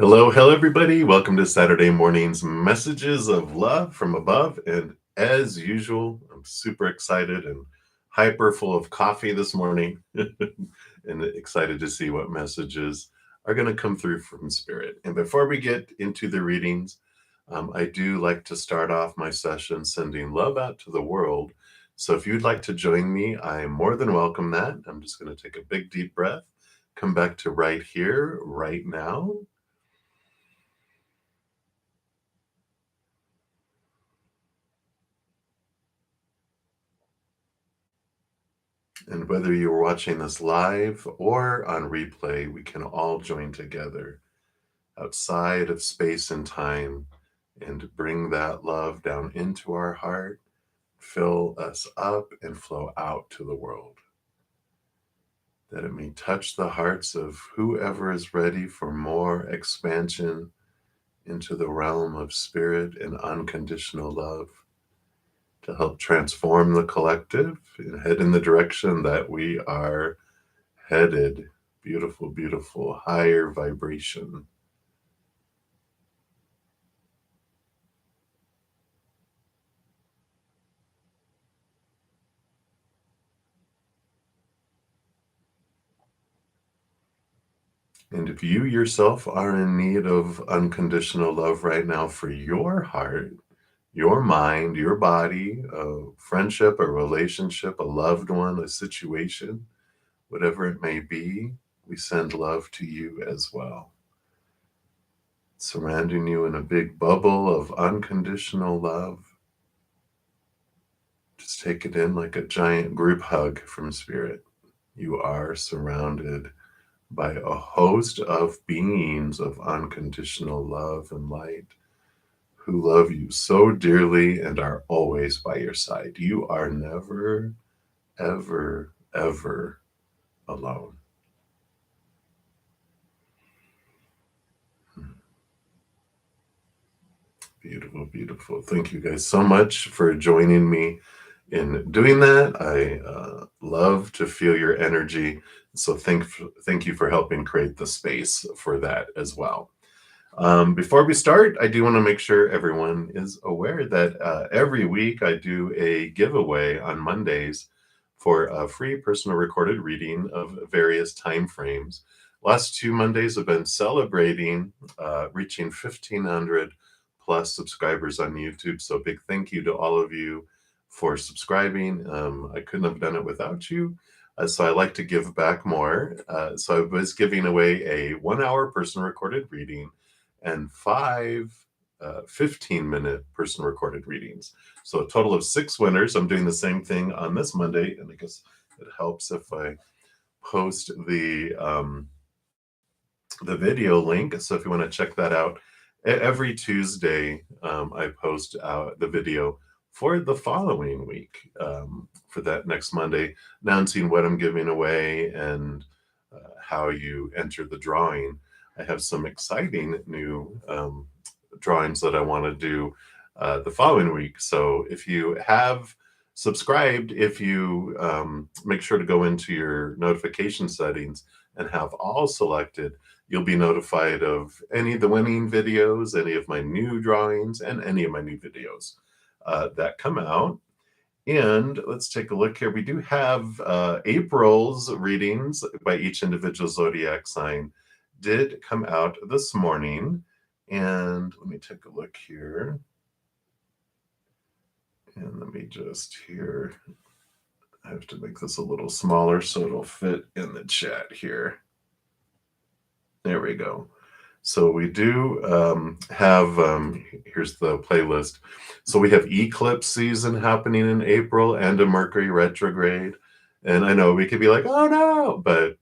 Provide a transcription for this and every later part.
Hello, everybody. Welcome to Saturday morning's Messages of Love from Above. And as usual, I'm super excited and hyper full of coffee this morning and excited to see what messages are going to come through from Spirit. And before we get into the readings, I do like to start off my session sending love out to the world. So if you'd like to join me, I'm more than welcome that. I'm just going to take a big deep breath, come back to right here, right now. And whether you're watching this live or on replay, we can all join together outside of space and time and bring that love down into our heart, fill us up, and flow out to the world. That it may touch the hearts of whoever is ready for more expansion into the realm of spirit and unconditional love, to help transform the collective and head in the direction that we are headed. Beautiful, beautiful, higher vibration. And if you yourself are in need of unconditional love right now for your heart, your mind, your body, a friendship, a relationship, a loved one, a situation, whatever it may be, we send love to you as well. Surrounding you in a big bubble of unconditional love. Just take it in like a giant group hug from Spirit. You are surrounded by a host of beings of unconditional love and light who love you so dearly and are always by your side. You are never, ever, ever alone. Beautiful, beautiful. Thank you guys so much for joining me in doing that. I love to feel your energy. So thank you for helping create the space for that as well. Before we start, I do want to make sure everyone is aware that every week I do a giveaway on Mondays for a free personal recorded reading of various time frames. Last 2 Mondays have been celebrating reaching 1,500 plus subscribers on YouTube. So big thank you to all of you for subscribing. I couldn't have done it without you. So I like to give back more. So I was giving away a 1 hour personal recorded reading and five 15-minute person recorded readings. So a total of 6 winners. I'm doing the same thing on this Monday, and I guess it helps if I post the video link. So if you want to check that out, every Tuesday I post out the video for the following week, for that next Monday, announcing what I'm giving away and how you enter the drawing. I have some exciting new drawings that I want to do the following week. So if you have subscribed, if you make sure to go into your notification settings and have all selected, you'll be notified of any of the winning videos, any of my new drawings, and any of my new videos that come out. And let's take a look here. We do have April's readings by each individual zodiac sign did come out this morning. And let me take a look here. And let me just here. I have to make this a little smaller so it'll fit in the chat here. There we go. So we do have, here's the playlist. So we have eclipse season happening in April and a Mercury retrograde. And I know we could be like, oh no, but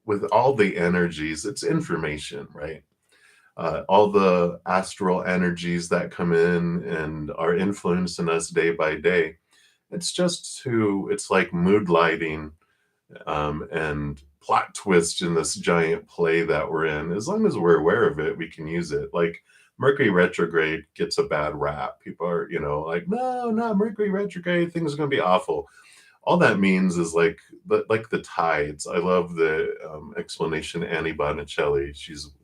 with all the energies, it's information, right? All the astral energies that come in and are influencing us day by day. It's like mood lighting and plot twist in this giant play that we're in. As long as we're aware of it, we can use it. Like Mercury retrograde gets a bad rap. People are, like, no, not Mercury retrograde. Things are going to be awful. all that means is like the tides. I love the explanation Annie Botticelli.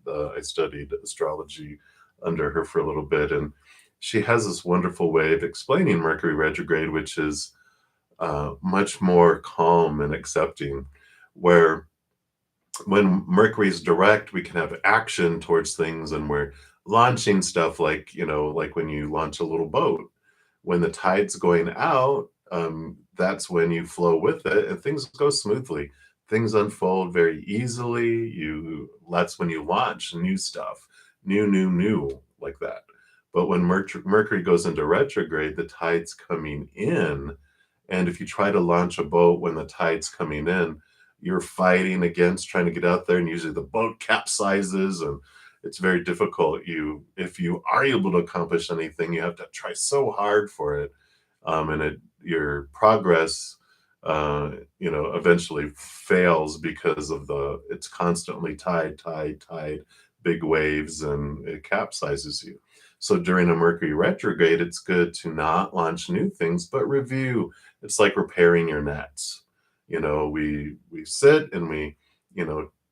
I studied astrology under her for a little bit, and she has this wonderful way of explaining Mercury retrograde, which is much more calm and accepting, where when Mercury's direct, we can have action towards things, and we're launching stuff like, like when you launch a little boat. When the tide's going out, that's when you flow with it and things go smoothly. Things unfold very easily. That's when you launch new stuff, new, like that. But when Mercury goes into retrograde, the tide's coming in. And if you try to launch a boat when the tide's coming in, you're fighting against trying to get out there, and usually the boat capsizes, and it's very difficult. If you are able to accomplish anything, you have to try so hard for it, and your progress, eventually fails because it's constantly tide, big waves, and it capsizes you. So during a Mercury retrograde, it's good to not launch new things, but review. It's like repairing your nets. We sit and we,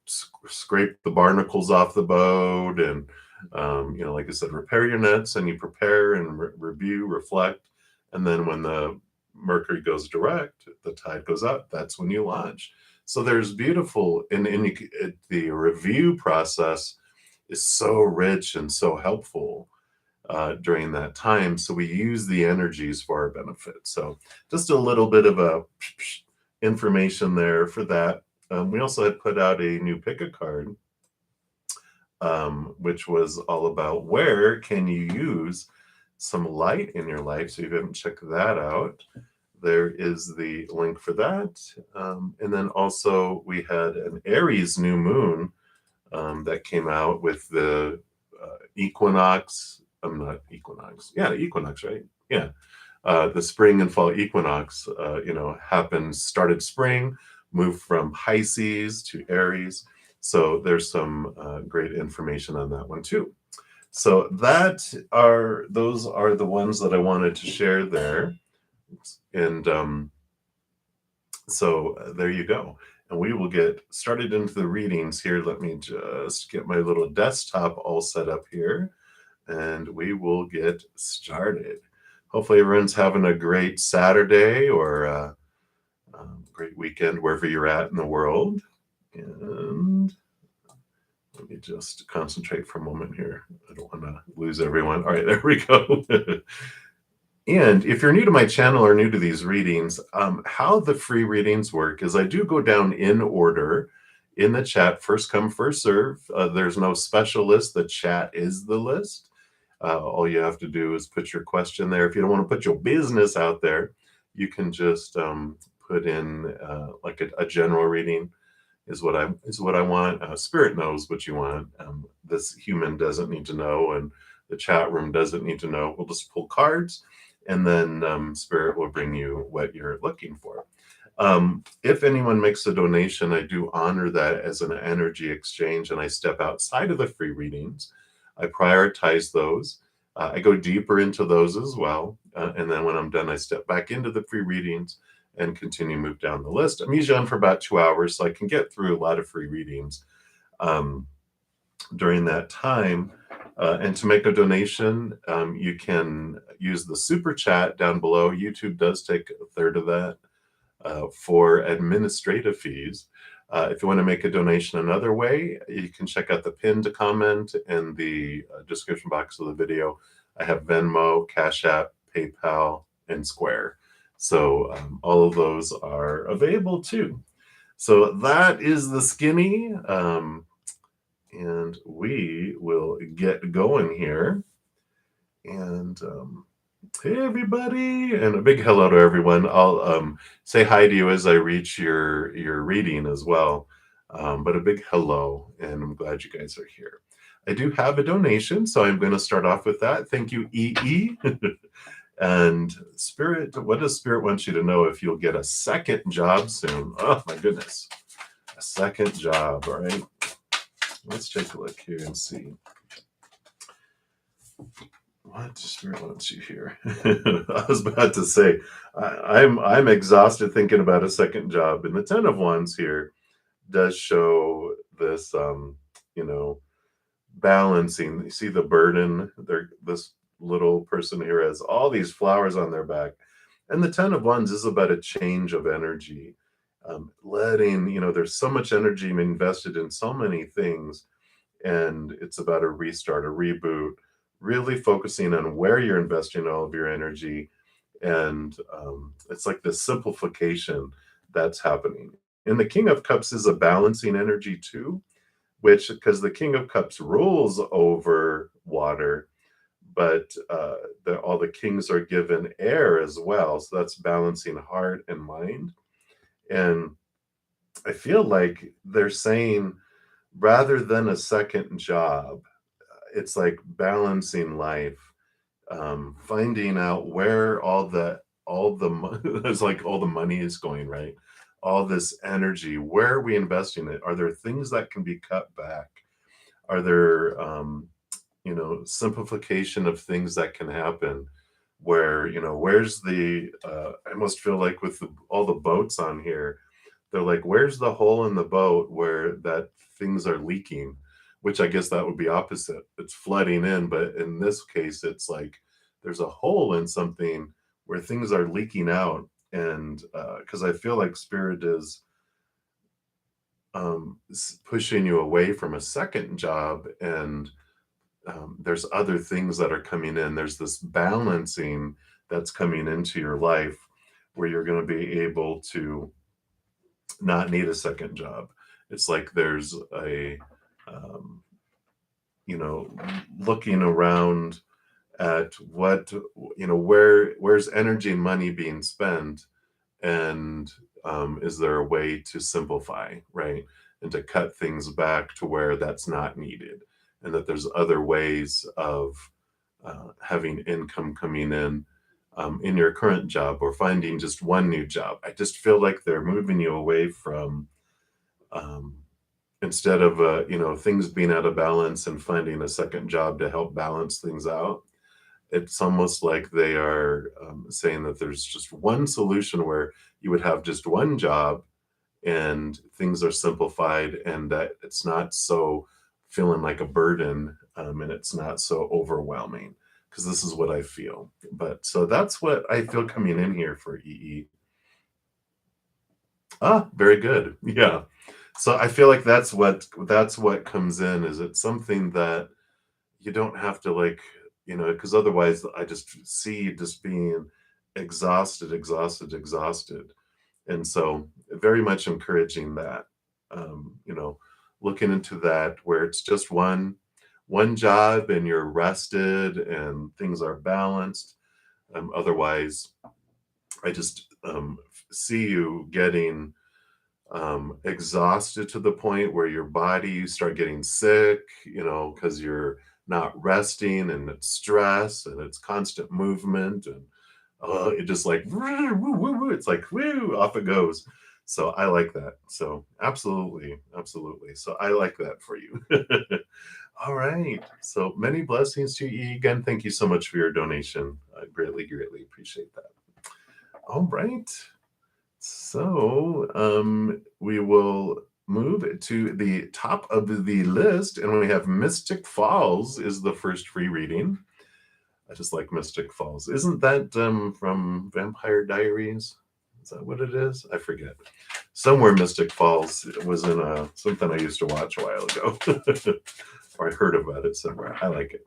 scrape the barnacles off the boat, and like I said, repair your nets, and you prepare and review, reflect, and then when the Mercury goes direct, the tide goes up. That's when you launch. So there's beautiful, and the review process is so rich and so helpful during that time. So we use the energies for our benefit. So just a little bit of information there for that. We also had put out a new pick a card, which was all about where can you use some light in your life. So if you haven't checked that out, there is the link for that. And then also we had an Aries new moon that came out with the equinox. Not equinox. Yeah, equinox, right? Yeah. The spring and fall equinox, started spring, moved from Pisces to Aries. So there's some great information on that one too. So those are the ones that I wanted to share there. And so there you go. And we will get started into the readings here. Let me just get my little desktop all set up here, and we will get started. Hopefully everyone's having a great Saturday or great weekend wherever you're at in the world. And let me just concentrate for a moment here. I don't want to lose everyone. All right, there we go. And if you're new to my channel or new to these readings, how the free readings work is I do go down in order in the chat, first come, first serve. There's no special list. The chat is the list. All you have to do is put your question there. If you don't want to put your business out there, you can just put in like a general reading is what I want. Spirit knows what you want. This human doesn't need to know, and the chat room doesn't need to know. We'll just pull cards, and then Spirit will bring you what you're looking for. If anyone makes a donation, I do honor that as an energy exchange, and I step outside of the free readings. I prioritize those. I go deeper into those as well. And then when I'm done, I step back into the free readings and continue to move down the list. I'm usually on for about 2 hours, so I can get through a lot of free readings during that time. And to make a donation, you can use the super chat down below. YouTube does take a third of that for administrative fees. If you want to make a donation another way, you can check out the pinned comment in the description box of the video. I have Venmo, CashApp, PayPal, and Square. So all of those are available too. So that is the skinny. And we will get going here. And hey, everybody, and a big hello to everyone. I'll say hi to you as I reach your reading as well. But a big hello, and I'm glad you guys are here. I do have a donation, so I'm going to start off with that. Thank you, EE. And Spirit, what does Spirit want you to know if you'll get a second job soon? Oh, my goodness. A second job, all right? Let's take a look here and see. What spirit wants you here? I was about to say, I'm exhausted thinking about a second job, and the Ten of Wands here does show this, you know, balancing. You see the burden. There, this little person here has all these flowers on their back, and the Ten of Wands is about a change of energy, letting there's so much energy invested in so many things, and it's about a restart, a reboot, really focusing on where you're investing all of your energy. And it's like this simplification that's happening. And the King of Cups is a balancing energy too, which, because the King of Cups rules over water, but all the kings are given air as well. So that's balancing heart and mind. And I feel like they're saying, rather than a second job, it's like balancing life, finding out where it's like all the money is going, right? All this energy, where are we investing it? Are there things that can be cut back? Are there simplification of things that can happen, where where's the I almost feel like with all the boats on here, they're like, where's the hole in the boat where that things are leaking? Which I guess that would be opposite. It's flooding in, but in this case, it's like there's a hole in something where things are leaking out. And because I feel like spirit is pushing you away from a second job, and there's other things that are coming in. There's this balancing that's coming into your life where you're going to be able to not need a second job. It's like there's a, um, looking around at what, where's energy and money being spent, and is there a way to simplify, right? And to cut things back to where that's not needed, and that there's other ways of having income coming in your current job, or finding just one new job. I just feel like they're moving you away from, um, instead of things being out of balance and finding a second job to help balance things out. It's almost like they are saying that there's just one solution where you would have just one job, and things are simplified, and that it's not so feeling like a burden, and it's not so overwhelming, because this is what I feel. But so that's what I feel coming in here for EE. Ah, very good. Yeah. So I feel like that's what comes in, is it's something that you don't have to, like, because otherwise I just see you just being exhausted, exhausted, exhausted. And so very much encouraging that, you know, looking into that where it's just one job, and you're rested and things are balanced. Otherwise, I just see you getting exhausted to the point where your body, you start getting sick, because you're not resting, and it's stress, and it's constant movement, and it just like woo, woo, woo, woo, it's like woo, off it goes. So I like that. So absolutely, absolutely. So I like that for you. All right. So many blessings to you again. Thank you so much for your donation. I greatly, greatly appreciate that. All right. So we will move to the top of the list, and we have Mystic Falls is the first free reading. I just like Mystic Falls. Isn't that from Vampire Diaries? Is that what it is? I forget. Somewhere Mystic Falls was in something I used to watch a while ago, or I heard about it somewhere. I like it.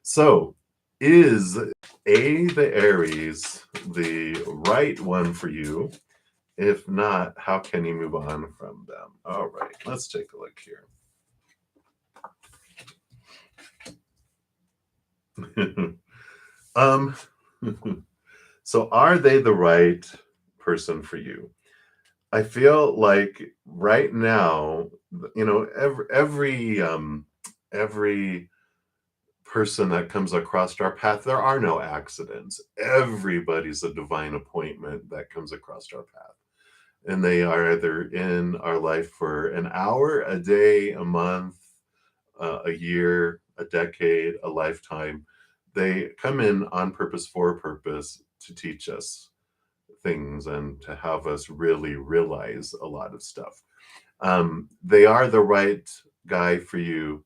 So, is the Aries the right one for you? If not, how can you move on from them? All right, let's take a look here. So are they the right person for you? I feel like right now, every person that comes across our path, there are no accidents. Everybody's a divine appointment that comes across our path. And they are either in our life for an hour, a day, a month, a year, a decade, a lifetime. they come in on purpose for a purpose to teach us things and to have us really realize a lot of stuff. They are the right guy for you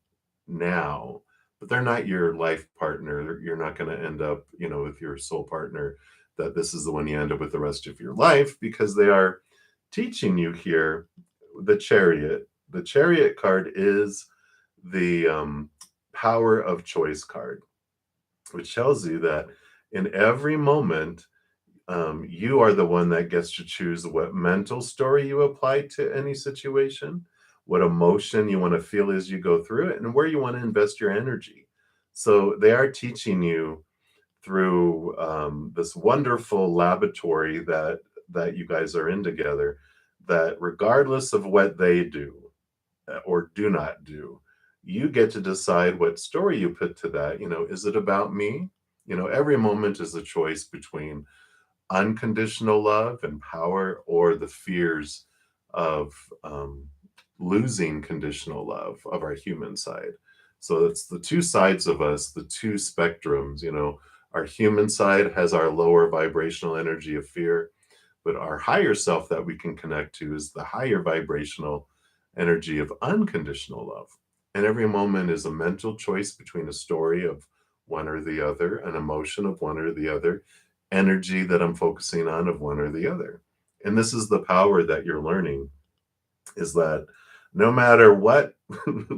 now, but they're not your life partner. You're not going to end up, with your soul partner, that this is the one you end up with the rest of your life, because they are teaching you here the chariot. The chariot card is the power of choice card, which tells you that in every moment, you are the one that gets to choose what mental story you apply to any situation, what emotion you want to feel as you go through it, and where you want to invest your energy. So they are teaching you through this wonderful laboratory that you guys are in together, that regardless of what they do or do not do, you get to decide what story you put to that. Is it about me? Every moment is a choice between unconditional love and power, or the fears of losing conditional love of our human side. So it's the two sides of us, the two spectrums. Our human side has our lower vibrational energy of fear, but our higher self that we can connect to is the higher vibrational energy of unconditional love. And every moment is a mental choice between a story of one or the other, an emotion of one or the other, energy that I'm focusing on of one or the other. And this is the power that you're learning, is that no matter what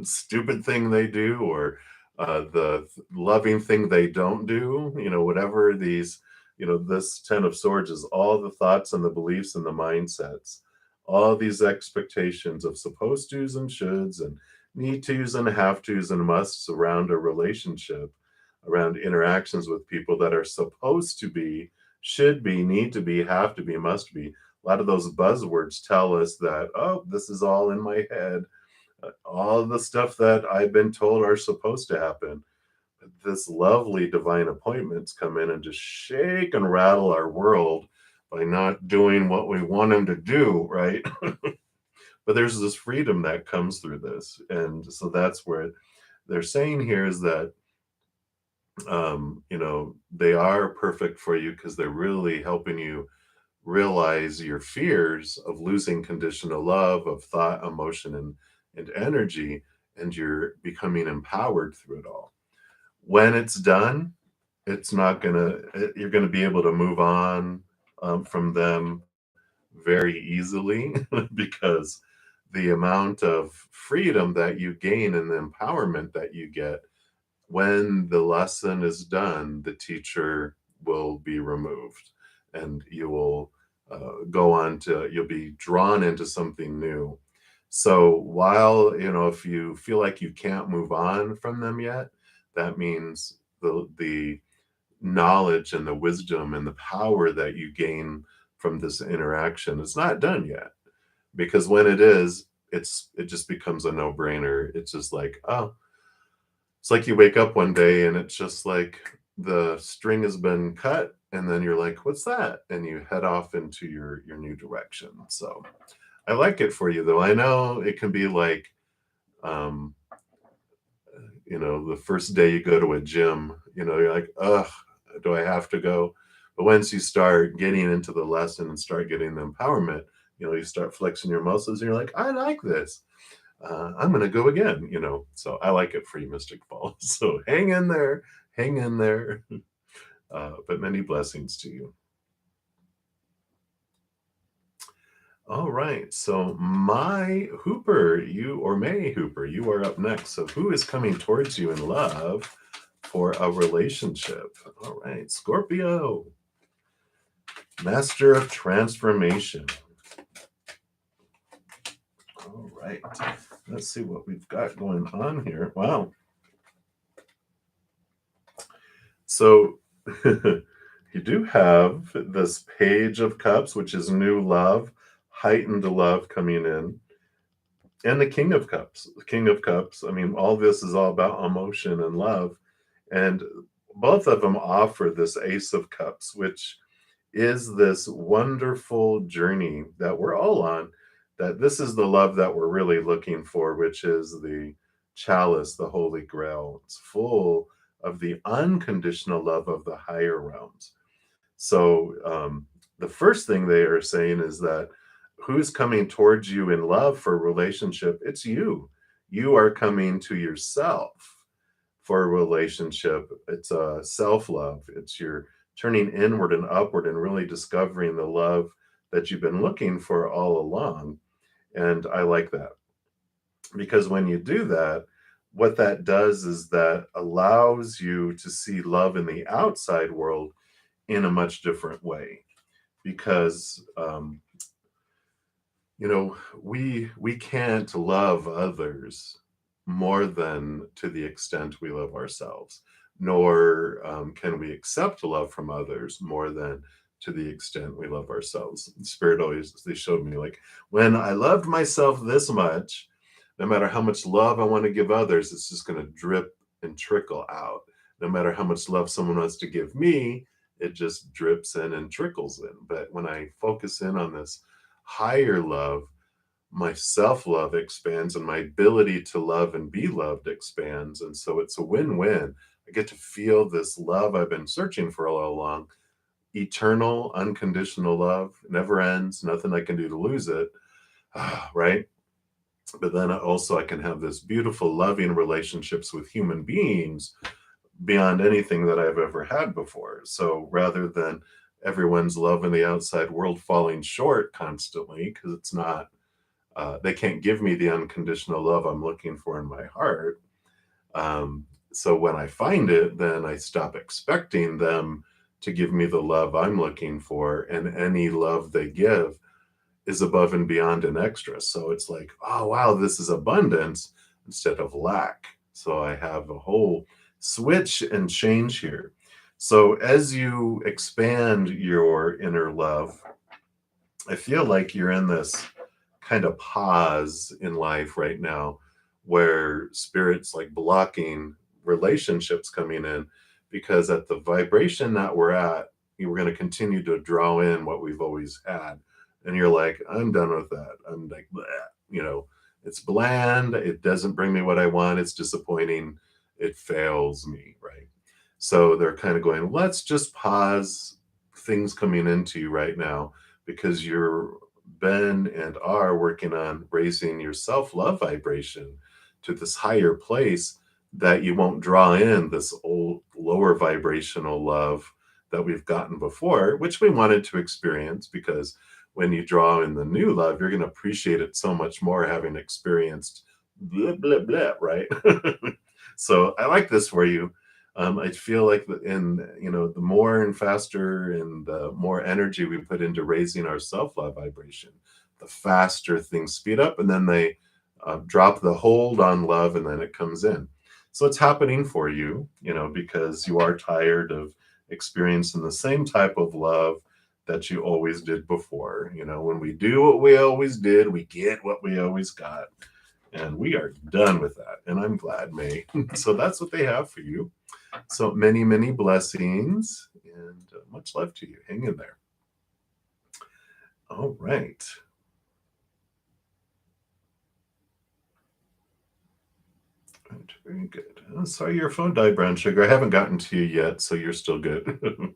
stupid thing they do, or the loving thing they don't do, whatever these, this 10 of swords is all the thoughts and the beliefs and the mindsets, all these expectations of supposed tos and shoulds and need tos and have tos and musts around a relationship, around interactions with people that are supposed to be, should be, need to be, have to be, must be. A lot of those buzzwords tell us that, oh, this is all in my head. All the stuff that I've been told are supposed to happen. But this lovely divine appointments come in and just shake and rattle our world by not doing what we want them to do, right? But there's this freedom that comes through this. And so that's where they're saying here is that they are perfect for you, because they're really helping you realize your fears of losing conditional love, of thought, emotion, and energy, and you're becoming empowered through it all. When it's done, you're gonna be able to move on from them very easily, because the amount of freedom that you gain and the empowerment that you get when the lesson is done, the teacher will be removed, and you will you'll be drawn into something new. So while, if you feel like you can't move on from them yet, that means the knowledge and the wisdom and the power that you gain from this interaction is not done yet. Because when it is, it just becomes a no-brainer. It's just like, oh, it's like you wake up one day and it's just like the string has been cut, and then you're like, "What's that?" And you head off into your new direction. So I like it for you, though. I know it can be like, um, the first day you go to a gym, you're like, "Ugh, do I have to go?" But once you start getting into the lesson and start getting the empowerment, you start flexing your muscles, and you're like, "I like this. I'm going to go again." So I like it for you, Mystic Falls. So hang in there, hang in there. But many blessings to you. All right. So my Hooper, May Hooper, you are up next. So who is coming towards you in love for a relationship? All right. Scorpio, Master of Transformation. All right. Let's see what we've got going on here. Wow. So you do have this Page of Cups, which is new love, heightened love coming in, and the King of Cups. The King of Cups, I mean, all this is all about emotion and love. And both of them offer this Ace of Cups, which is this wonderful journey that we're all on, that this is the love that we're really looking for, which is the chalice, the Holy Grail. It's full of the unconditional love of the higher realms. So the first thing they are saying is that who's coming towards you in love for a relationship? It's you. You are coming to yourself for a relationship. It's a self love. It's your turning inward and upward and really discovering the love that you've been looking for all along. And I like that because when you do that, what that does is that allows you to see love in the outside world in a much different way because we can't love others more than to the extent we love ourselves, nor can we accept love from others more than to the extent we love ourselves. Spirit always, they showed me, like, when I loved myself this much, no matter how much love I want to give others, it's just going to drip and trickle out. No matter how much love someone wants to give me, it just drips in and trickles in. But when I focus in on this higher love, my self love expands and my ability to love and be loved expands. And so it's a win win. I get to feel this love I've been searching for all along, eternal, unconditional love, never ends, nothing I can do to lose it. Right? But then also I can have this beautiful, loving relationships with human beings beyond anything that I've ever had before. So rather than everyone's love in the outside world falling short constantly, because it's not, they can't give me the unconditional love I'm looking for in my heart. So when I find it, then I stop expecting them to give me the love I'm looking for, and any love they give is above and beyond and extra. So it's like, oh, wow, this is abundance instead of lack. So I have a whole switch and change here. So as you expand your inner love, I feel like you're in this kind of pause in life right now where spirit's like blocking relationships coming in because at the vibration that we're at, you were going to continue to draw in what we've always had. And you're like, I'm done with that. I'm like, bleh. It's bland. It doesn't bring me what I want. It's disappointing. It fails me, right? So they're kind of going, let's just pause things coming into you right now because you're been and are working on raising your self-love vibration to this higher place that you won't draw in this old lower vibrational love that we've gotten before, which we wanted to experience because when you draw in the new love, you're going to appreciate it so much more having experienced blah, blah, blah, right? So I like this for you. I feel like the more and faster and the more energy we put into raising our self-love vibration, the faster things speed up, and then they drop the hold on love, and then it comes in. So it's happening for you, because you are tired of experiencing the same type of love that you always did before. When we do what we always did, we get what we always got. And we are done with that. And I'm glad, May. So that's what they have for you. So many, many blessings and much love to you. Hang in there. All right. Very good. Oh, sorry, your phone died, Brown Sugar. I haven't gotten to you yet, so you're still good.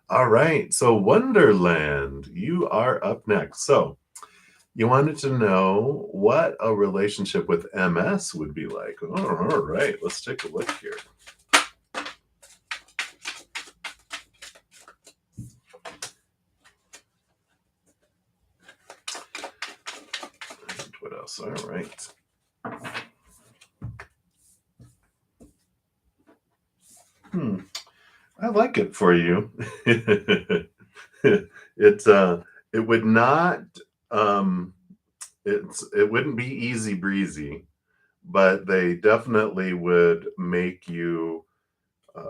All right. So Wonderland, you are up next. So you wanted to know what a relationship with MS would be like. Oh, all right. Let's take a look here. And what else? All right. I like it for you. It would not it wouldn't be easy breezy, but they definitely would make you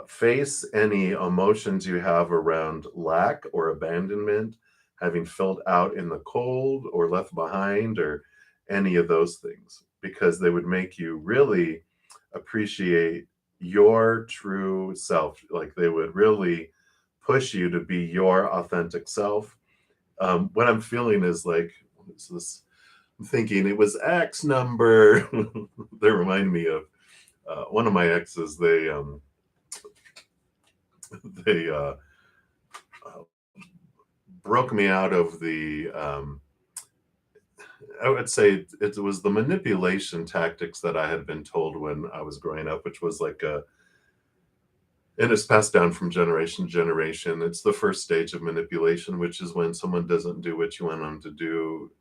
face any emotions you have around lack or abandonment, having felt out in the cold or left behind, or any of those things, because they would make you really appreciate your true self. Like they would really push you to be your authentic self. What I'm feeling is like, what is this? I'm thinking it was X number. They remind me of one of my exes. they uh, broke me out of the I would say it was the manipulation tactics that I had been told when I was growing up, which was like a, and it's passed down from generation to generation. It's the first stage of manipulation, which is when someone doesn't do what you want them to do.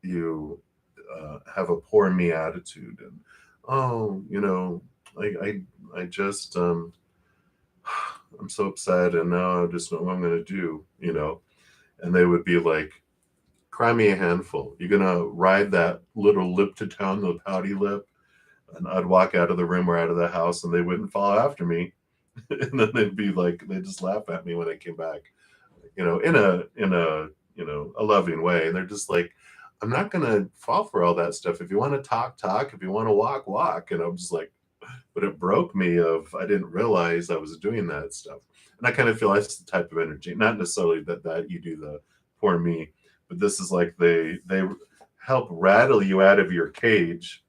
You have a poor me attitude, and oh, I just I'm so upset, and now I just know what I'm going to do. And they would be like, cry me a handful. You're gonna ride that little lip to town, the pouty lip. And I'd walk out of the room or out of the house and they wouldn't follow after me. And then they'd be like, they just laugh at me when I came back, in a loving way. And they're just like, I'm not gonna fall for all that stuff. If you want to talk, talk. If you want to walk, walk. And I'm just like, but it broke me of I didn't realize I was doing that stuff. And I kind of feel that's the type of energy, not necessarily that you do the poor me, but this is like they help rattle you out of your cage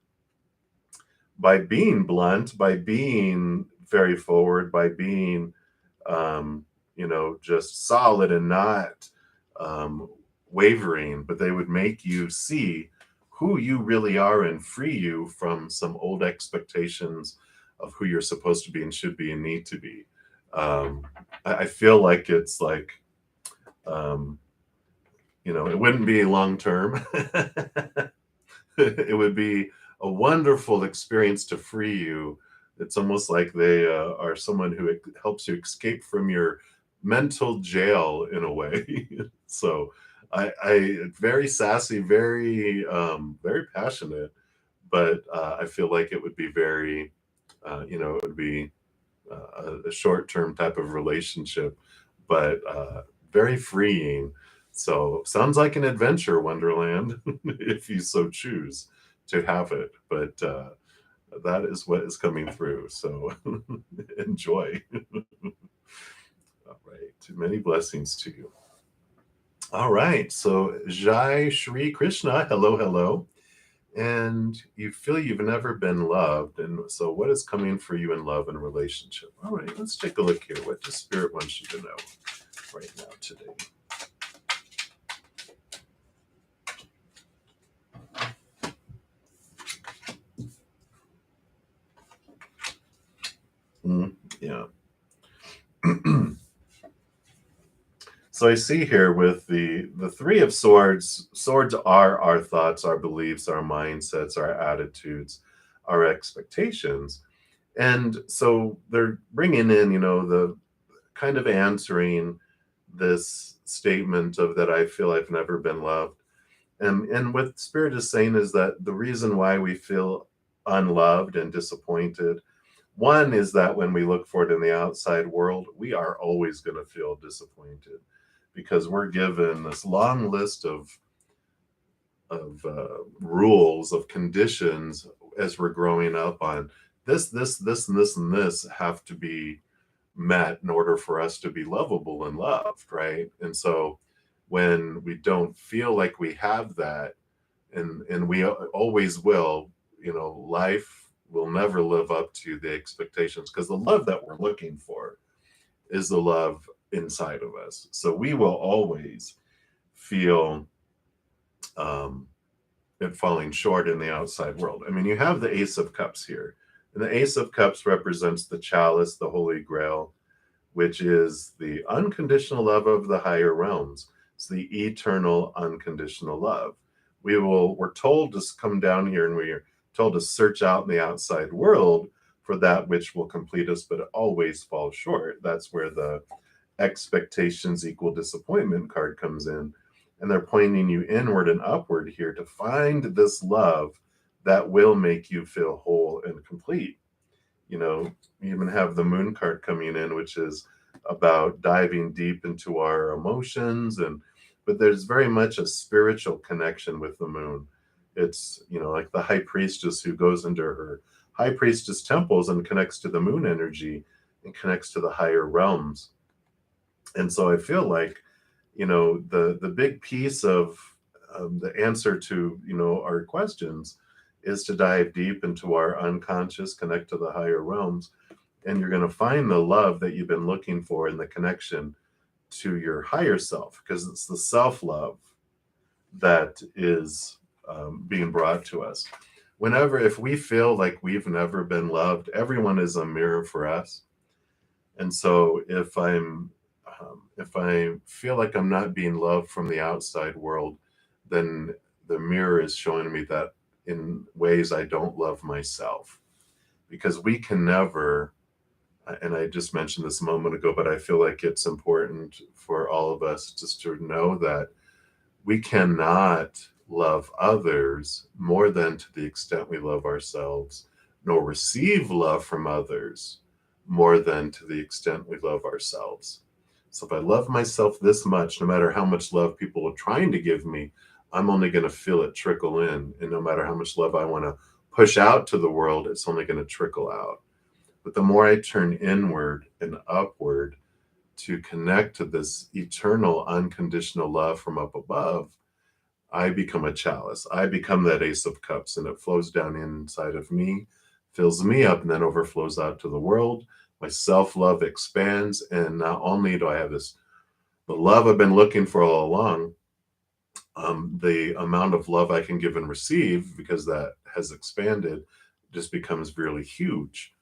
by being blunt, by being very forward, by being just solid and not um, wavering, but they would make you see who you really are and free you from some old expectations of who you're supposed to be and should be and need to be. Um, I feel like it's like, um, it wouldn't be long term. It would be a wonderful experience to free you. It's almost like they are someone who helps you escape from your mental jail in a way. So I very sassy, very passionate, but I feel like it would be very, it would be a short-term type of relationship, but very freeing. So sounds like an adventure wonderland if you so choose to have it. But that is what is coming through. So enjoy. All right. Many blessings to you. All right. So Jai Shri Krishna, hello, hello. And you feel you've never been loved. And so what is coming for you in love and relationship? All right, let's take a look here. What does Spirit want you to know right now today? Yeah. So I see here with the Three of Swords, swords are our thoughts, our beliefs, our mindsets, our attitudes, our expectations. And so they're bringing in, the kind of answering this statement of that I feel I've never been loved. And what Spirit is saying is that the reason why we feel unloved and disappointed, one is that when we look for it in the outside world, we are always going to feel disappointed because we're given this long list of rules, of conditions as we're growing up on this, and this, and this have to be met in order for us to be lovable and loved, right? And so when we don't feel like we have that, and we always will, life will never live up to the expectations because the love that we're looking for is the love inside of us. So we will always feel it falling short in the outside world. I mean, you have the Ace of Cups here, and the Ace of Cups represents the chalice, the Holy Grail, which is the unconditional love of the higher realms. It's the eternal unconditional love. We're told to come down here and we're told to search out in the outside world for that which will complete us, but it always falls short. That's where the expectations equal disappointment card comes in. And they're pointing you inward and upward here to find this love that will make you feel whole and complete. You even have the moon card coming in, which is about diving deep into our emotions, but there's very much a spiritual connection with the moon. It's like the high priestess who goes into her high priestess temples and connects to the moon energy and connects to the higher realms. And so I feel like the big piece of the answer to our questions is to dive deep into our unconscious, connect to the higher realms, and you're going to find the love that you've been looking for in the connection to your higher self, because it's the self love that is being brought to us. Whenever, if we feel like we've never been loved, everyone is a mirror for us. And so if I feel like I'm not being loved from the outside world, then the mirror is showing me that in ways I don't love myself. Because we can never, and I just mentioned this a moment ago, but I feel like it's important for all of us just to know that we cannot love others more than to the extent we love ourselves, nor receive love from others more than to the extent we love ourselves. So if I love myself this much, no matter how much love people are trying to give me, I'm only going to feel it trickle in. And no matter how much love I want to push out to the world, it's only going to trickle out. But the more I turn inward and upward to connect to this eternal, unconditional love from up above, I become a chalice. I become that Ace of Cups, and it flows down inside of me, fills me up, and then overflows out to the world. My self love expands, and not only do I have the love I've been looking for all along, the amount of love I can give and receive, because that has expanded, just becomes really huge.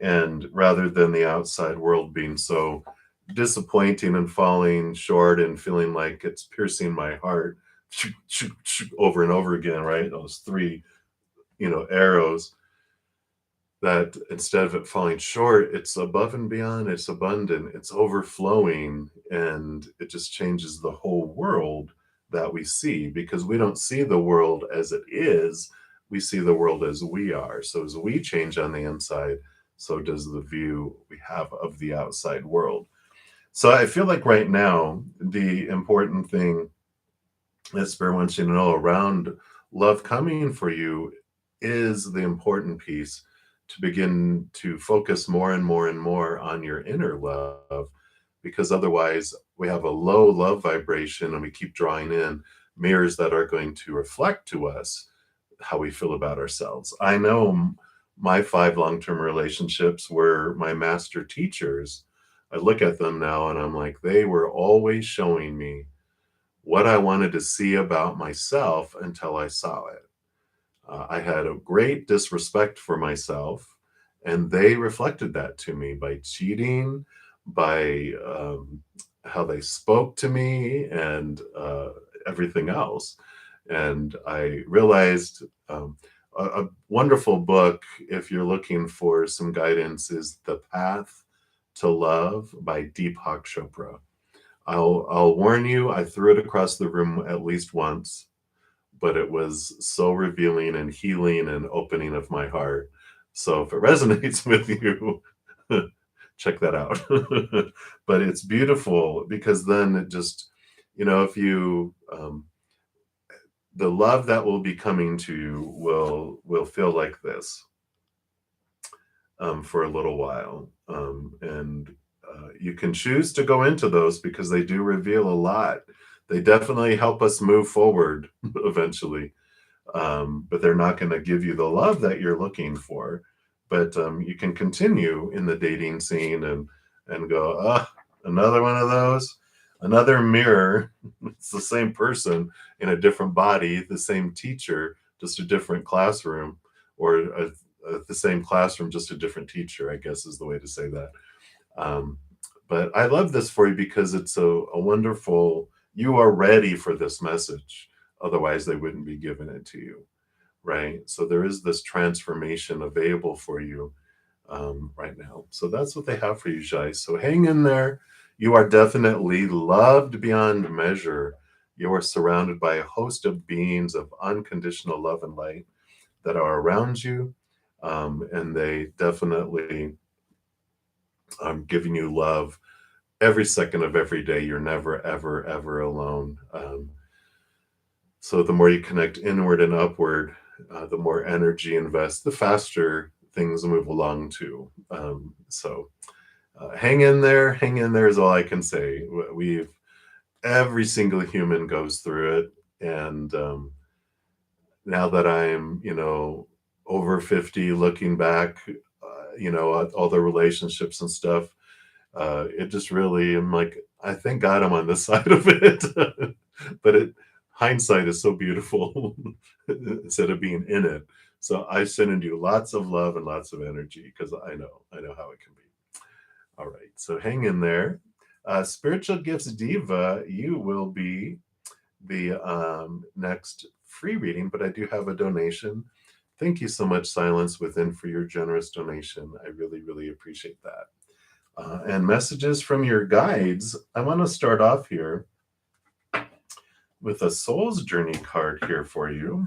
And rather than the outside world being so disappointing and falling short and feeling like it's piercing my heart over and over again, right? Those three, arrows, that instead of it falling short, it's above and beyond, it's abundant, it's overflowing, and it just changes the whole world that we see, because we don't see the world as it is, we see the world as we are. So as we change on the inside, so does the view we have of the outside world. So I feel like right now, the important thing that Spirit wants you to know around love coming for you is the important piece, to begin to focus more and more and more on your inner love, because otherwise we have a low love vibration and we keep drawing in mirrors that are going to reflect to us how we feel about ourselves. I know my 5 long-term relationships were my master teachers. I look at them now and I'm like, they were always showing me what I wanted to see about myself until I saw it. I had a great disrespect for myself, and they reflected that to me by cheating, by how they spoke to me, and everything else. And I realized a wonderful book, if you're looking for some guidance, is The Path to Love by Deepak Chopra. I'll warn you, I threw it across the room at least once, but it was so revealing and healing and opening of my heart. So if it resonates with you, check that out. But it's beautiful, because then it just, if you, the love that will be coming to you will feel like this for a little while. And you can choose to go into those, because they do reveal a lot. They definitely help us move forward eventually. But they're not going to give you the love that you're looking for. But you can continue in the dating scene and go, another one of those, another mirror. It's the same person in a different body, the same teacher, just a different classroom, or the same classroom, just a different teacher, I guess is the way to say that. But I love this for you, because it's a wonderful, you are ready for this message. Otherwise, they wouldn't be giving it to you, right? So there is this transformation available for you right now. So that's what they have for you, Jai. So hang in there. You are definitely loved beyond measure. You are surrounded by a host of beings of unconditional love and light that are around you. And they definitely are giving you love every second of every day. You're never, ever, ever alone. So the more you connect inward and upward, the more energy invest, the faster things move along too. So hang in there. Hang in there is all I can say. Every single human goes through it. And now that I'm, over 50, looking back, all the relationships and stuff. It just really, I'm like, I thank God I'm on this side of it. But hindsight is so beautiful instead of being in it. So I send you lots of love and lots of energy because I know how it can be. All right, so hang in there. Spiritual Gifts Diva, you will be the next free reading, but I do have a donation. Thank you so much, Silence Within, for your generous donation. I really, really appreciate that. And messages from your guides. I want to start off here with a Soul's Journey card here for you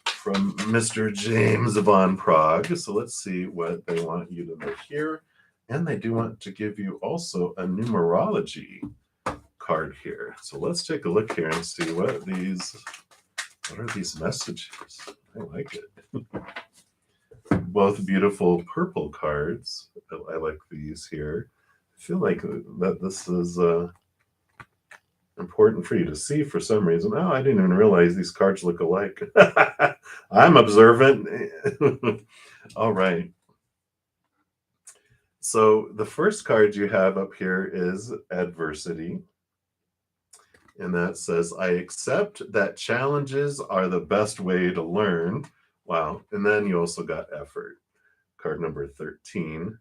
from Mr. James Von Prague. So let's see what they want you to know here. And they do want to give you also a numerology card here. So let's take a look here and see what are these messages. I like it. Both beautiful purple cards. I like these here. I feel like that this is important for you to see for some reason. Oh, I didn't even realize these cards look alike. I'm observant. All right. So the first card you have up here is adversity. And that says, I accept that challenges are the best way to learn. Wow. And then you also got effort. Card number 13.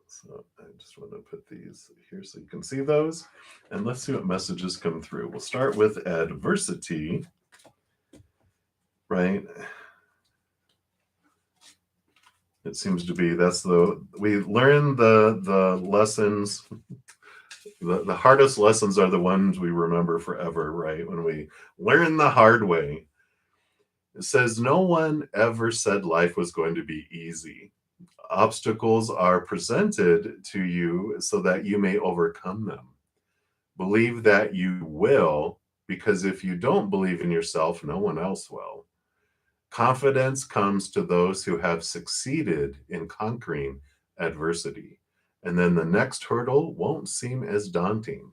So I just want to put these here so you can see those. And let's see what messages come through. We'll start with adversity, right? It seems to be we learn the lessons. The hardest lessons are the ones we remember forever, right? When we learn the hard way. It says, no one ever said life was going to be easy. Obstacles are presented to you so that you may overcome them. Believe that you will, because if you don't believe in yourself, no one else will. Confidence comes to those who have succeeded in conquering adversity, and then the next hurdle won't seem as daunting.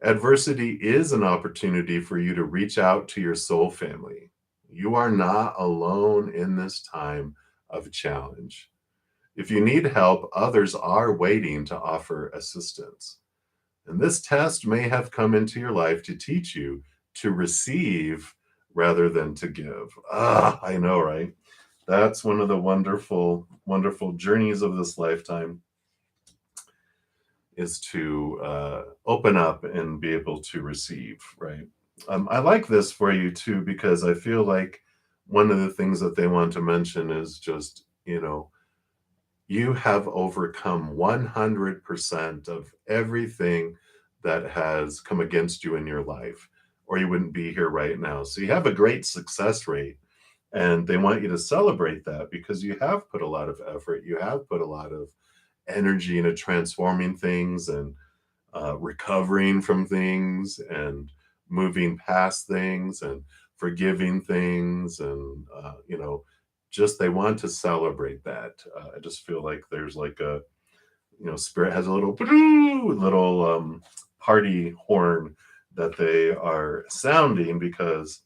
Adversity is an opportunity for you to reach out to your soul family. You are not alone in this time of challenge. If you need help, others are waiting to offer assistance. And this test may have come into your life to teach you to receive rather than to give. I know, right? That's one of the wonderful, wonderful journeys of this lifetime, is to open up and be able to receive, right? I like this for you too, because I feel like one of the things that they want to mention is just, you have overcome 100% of everything that has come against you in your life, or you wouldn't be here right now. So you have a great success rate, and they want you to celebrate that because you have put a lot of effort. You have put a lot of energy into transforming things and recovering from things and moving past things and forgiving things. And, just they want to celebrate that. I just feel like there's like Spirit has a little party horn that they are sounding because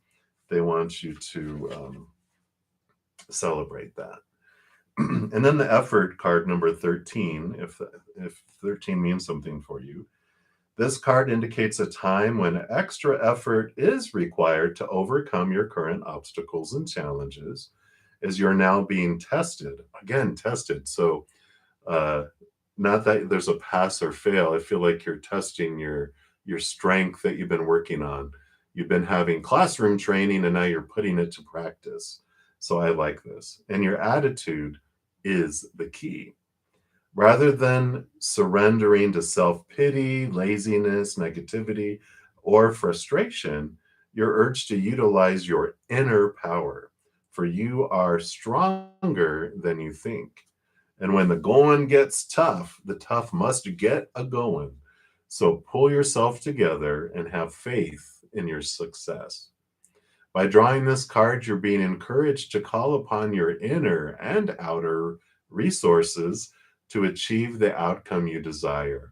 they want you to celebrate that. And then the effort card number 13, if 13 means something for you, this card indicates a time when extra effort is required to overcome your current obstacles and challenges, as you're now being tested. Again, tested. So not that there's a pass or fail. I feel like you're testing your strength that you've been working on. You've been having classroom training and now you're putting it to practice. So I like this. And your attitude is the key. Rather than surrendering to self-pity, laziness, negativity, or frustration, you're urged to utilize your inner power, for you are stronger than you think. And when the going gets tough, the tough must get a going. So pull yourself together and have faith in your success. By drawing this card, you're being encouraged to call upon your inner and outer resources to achieve the outcome you desire.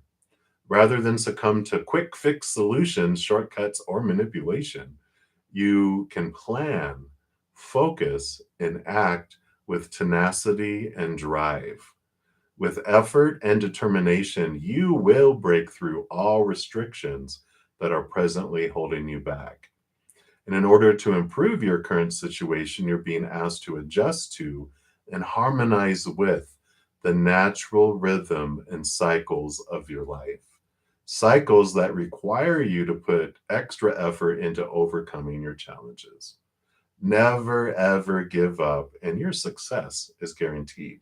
Rather than succumb to quick fix solutions, shortcuts, or manipulation, you can plan, focus, and act with tenacity and drive. With effort and determination, you will break through all restrictions that are presently holding you back. And in order to improve your current situation, you're being asked to adjust to and harmonize with the natural rhythm and cycles of your life. Cycles that require you to put extra effort into overcoming your challenges. Never ever give up, and your success is guaranteed.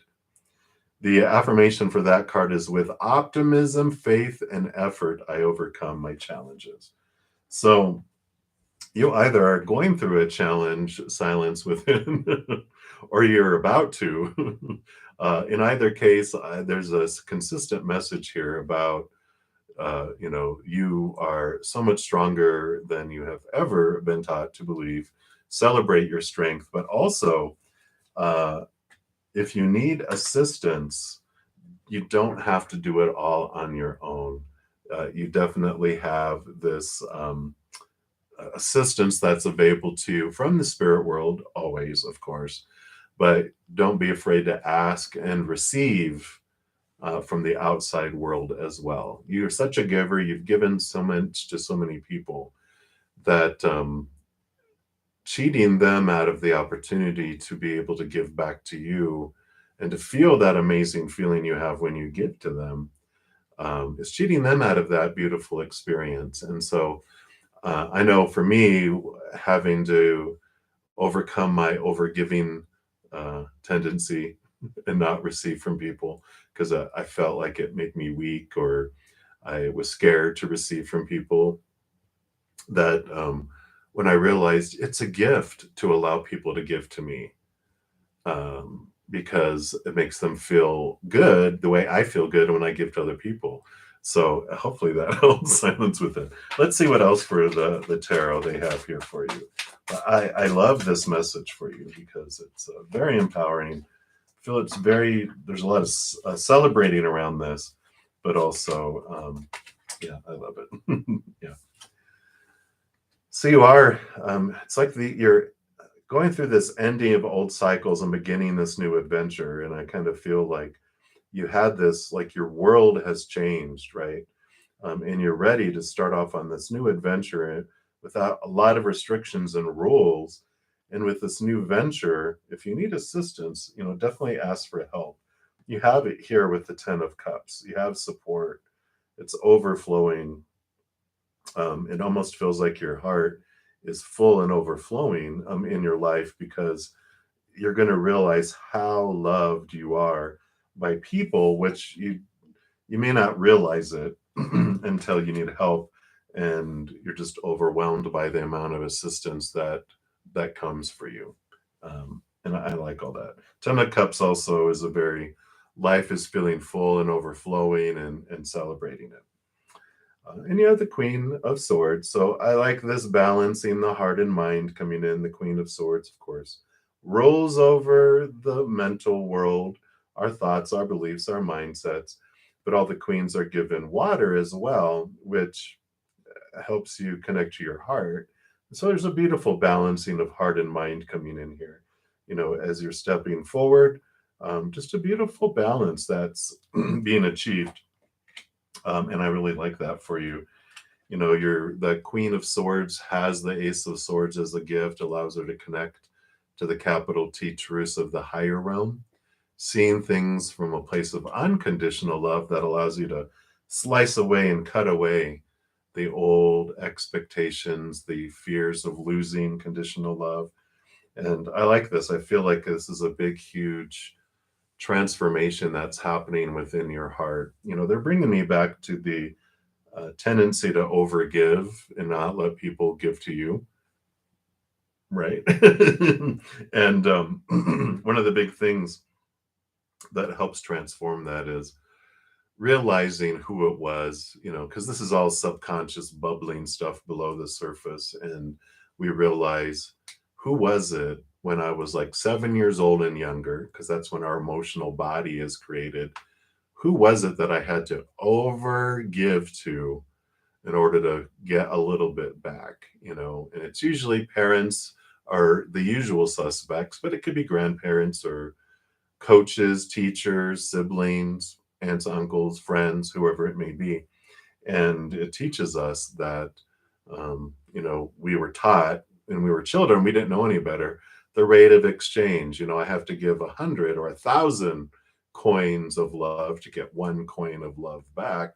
The affirmation for that card is with optimism, faith, and effort, I overcome my challenges. So you either are going through a challenge, silence within, or you're about to. In either case, there's a consistent message here about, you are so much stronger than you have ever been taught to believe. Celebrate your strength, but also, uh, if you need assistance, you don't have to do it all on your own. You definitely have this assistance that's available to you from the spirit world, always, of course, but don't be afraid to ask and receive from the outside world as well. You're such a giver. You've given so much to so many people that cheating them out of the opportunity to be able to give back to you and to feel that amazing feeling you have when you give to them is cheating them out of that beautiful experience. And so I know for me, having to overcome my overgiving tendency and not receive from people because I felt like it made me weak, or I was scared to receive from people, that when I realized it's a gift to allow people to give to me, because it makes them feel good the way I feel good when I give to other people. So hopefully that helps silence with it. Let's see what else for the tarot they have here for you. I love this message for you because it's very empowering. I feel it's there's a lot of celebrating around this, but also, yeah, I love it. Yeah. So you are, it's like you're going through this ending of old cycles and beginning this new adventure. And I kind of feel like you had this, like your world has changed, right? And you're ready to start off on this new adventure without a lot of restrictions and rules. And with this new venture, if you need assistance, definitely ask for help. You have it here with the 10 of Cups. You have support. It's overflowing. It almost feels like your heart is full and overflowing in your life, because you're going to realize how loved you are by people, which you may not realize it until you need help and you're just overwhelmed by the amount of assistance that comes for you. And I like all that. 10 of Cups also is a very, life is feeling full and overflowing, and celebrating it. And you have the Queen of Swords. So I like this balancing the heart and mind coming in. The Queen of Swords, of course, rules over the mental world, our thoughts, our beliefs, our mindsets. But all the queens are given water as well, which helps you connect to your heart. So there's a beautiful balancing of heart and mind coming in here. As you're stepping forward, just a beautiful balance that's being achieved. And I really like that for you. The Queen of Swords has the Ace of Swords as a gift, allows her to connect to the capital T truths of the higher realm, seeing things from a place of unconditional love that allows you to slice away and cut away the old expectations, the fears of losing conditional love. And I like this. I feel like this is a big, huge transformation that's happening within your heart. They're bringing me back to the tendency to overgive and not let people give to you, right? And one of the big things that helps transform that is realizing who it was, because this is all subconscious bubbling stuff below the surface. And we realize, who was it when I was like 7 years old and younger? Because that's when our emotional body is created. Who was it that I had to over give to in order to get a little bit back? And it's usually parents are the usual suspects, but it could be grandparents or coaches, teachers, siblings, aunts, uncles, friends, whoever it may be. And it teaches us that, we were taught when we were children, we didn't know any better. The rate of exchange, I have to give 100 or 1,000 coins of love to get one coin of love back.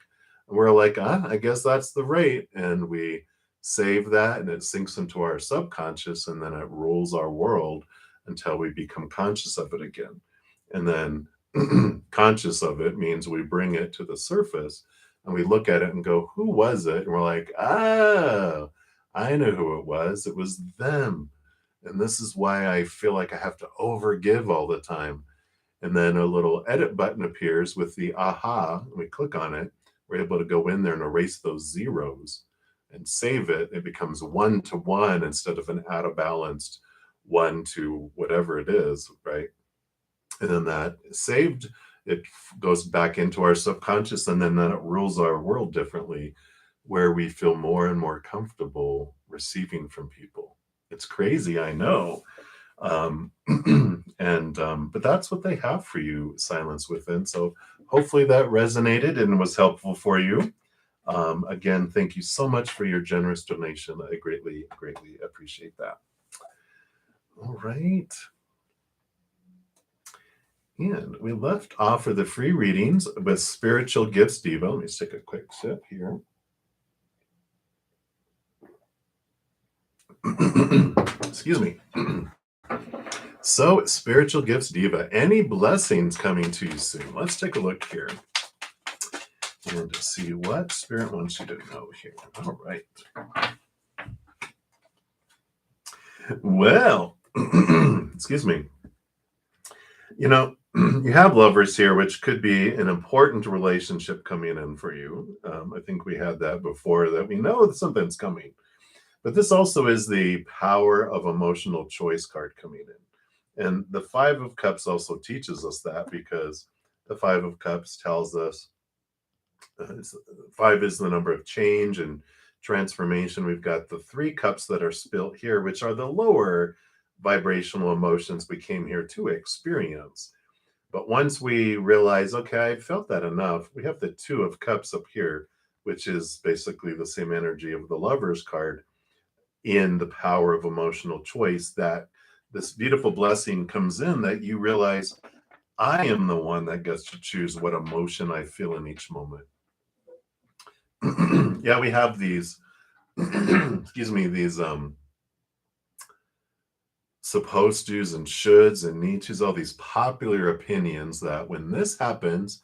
And we're like, I guess that's the rate. And we save that and it sinks into our subconscious and then it rules our world until we become conscious of it again. And then conscious of it means we bring it to the surface and we look at it and go, who was it? And we're like, I know who it was. It was them. And this is why I feel like I have to overgive all the time. And then a little edit button appears with the aha. And we click on it. We're able to go in there and erase those zeros and save it. It becomes 1 to 1 instead of an out of balanced 1 to whatever it is, right? And then that saved, it goes back into our subconscious, and then it rules our world differently, where we feel more and more comfortable receiving from people. It's crazy, I know. But that's what they have for you, Silence Within. So hopefully that resonated and was helpful for you. Again, thank you so much for your generous donation. I greatly, greatly appreciate that. All right. And we left off for the free readings with Spiritual Gifts Diva. Let me just take a quick sip here. Excuse me. So, Spiritual Gifts Diva, any blessings coming to you soon? Let's take a look here and see what Spirit wants you to know here. All right. Well, excuse me. You have lovers here, which could be an important relationship coming in for you. I think we had that before, that we know that something's coming. But this also is the power of emotional choice card coming in. And the Five of Cups also teaches us that, because the Five of Cups tells us 5 is the number of change and transformation. We've got the 3 cups that are spilt here, which are the lower vibrational emotions we came here to experience. But once we realize, okay, I felt that enough, we have the 2 of Cups up here, which is basically the same energy of the Lover's card, in the power of emotional choice, that this beautiful blessing comes in, that you realize I am the one that gets to choose what emotion I feel in each moment. Yeah, we have these, excuse me, these supposed to's and shoulds and need to's, all these popular opinions that when this happens,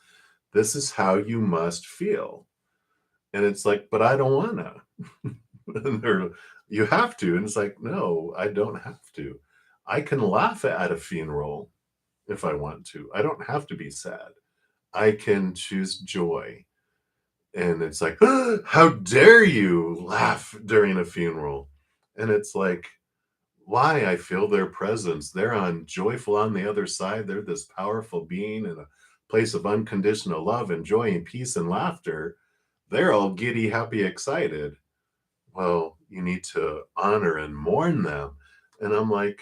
this is how you must feel. And it's like, but I don't wanna. And you have to. And it's like, no, I don't have to. I can laugh at a funeral if I want to. I don't have to be sad. I can choose joy. And it's like, how dare you laugh during a funeral? And it's like, why? I feel their presence. They're joyful on the other side. They're this powerful being in a place of unconditional love and joy and peace and laughter. They're all giddy, happy, excited. Well, you need to honor and mourn them. And I'm like,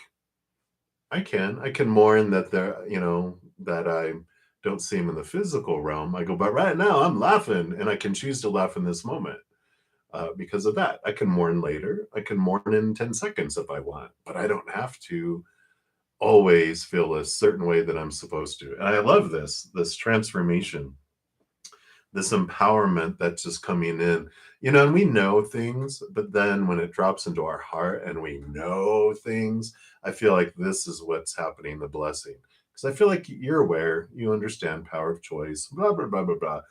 I can mourn that they're, that I don't see them in the physical realm. I go, but right now I'm laughing, and I can choose to laugh in this moment. Because of that, I can mourn later. I can mourn in 10 seconds if I want, but I don't have to always feel a certain way that I'm supposed to. And I love this transformation, this empowerment that's just coming in, and we know things, but then when it drops into our heart and we know things, I feel like this is what's happening, the blessing. Because I feel like you're aware, you understand power of choice, blah, blah, blah, blah, blah.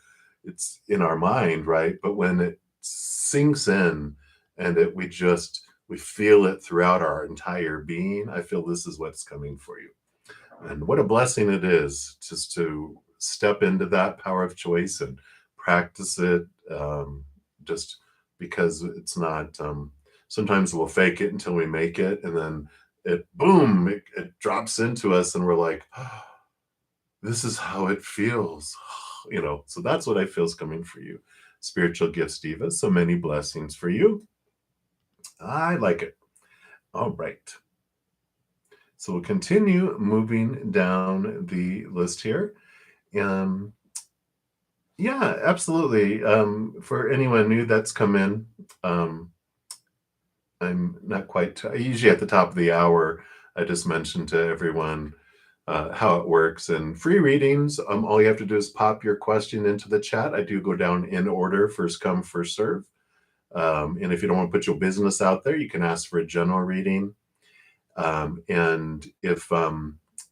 It's in our mind, right? But when it sinks in and we feel it throughout our entire being, I feel this is what's coming for you. And what a blessing it is just to step into that power of choice and practice it, just because it's not, sometimes we'll fake it until we make it, and then it drops into us and we're like, oh, this is how it feels. So that's what I feel is coming for you, Spiritual Gifts Diva. So many blessings for you. I like it. All right. So we'll continue moving down the list here. Um, yeah, absolutely. For anyone new that's come in, um, I'm not quite, usually at the top of the hour, I just mentioned to everyone how it works. And free readings, all you have to do is pop your question into the chat. I do go down in order, first come, first serve. And if you don't want to put your business out there, you can ask for a general reading. And if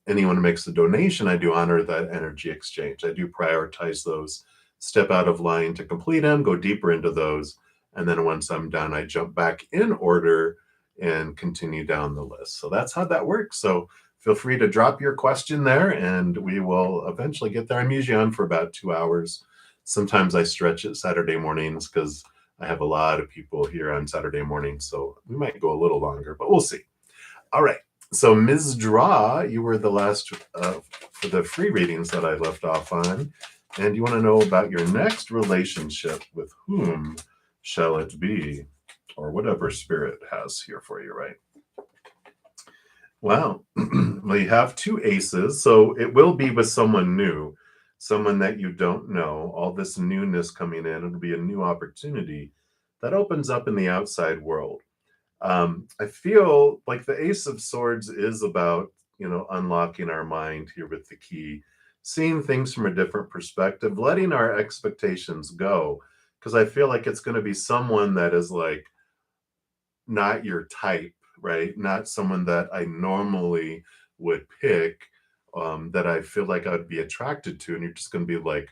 anyone makes a donation, I do honor that energy exchange. I do prioritize those, step out of line to complete them, go deeper into those. And then once I'm done, I jump back in order and continue down the list. So that's how that works. So feel free to drop your question there and we will eventually get there. I'm usually on for about 2 hours. Sometimes I stretch it Saturday mornings because I have a lot of people here on Saturday mornings. So we might go a little longer, but we'll see. All right. So Ms. Draw, you were the last for the free readings that I left off on. And you want to know about your next relationship. With whom shall it be? Or whatever spirit has here for you, right? Wow. Well, you have two aces. So it will be with someone new, someone that you don't know. All this newness coming in, it'll be a new opportunity that opens up in the outside world. I feel like the Ace of Swords is about, unlocking our mind here with the key, seeing things from a different perspective, letting our expectations go. Because I feel like it's going to be someone that is like not your type, right? Not someone that I normally would pick, that I feel like I would be attracted to. And you're just going to be like,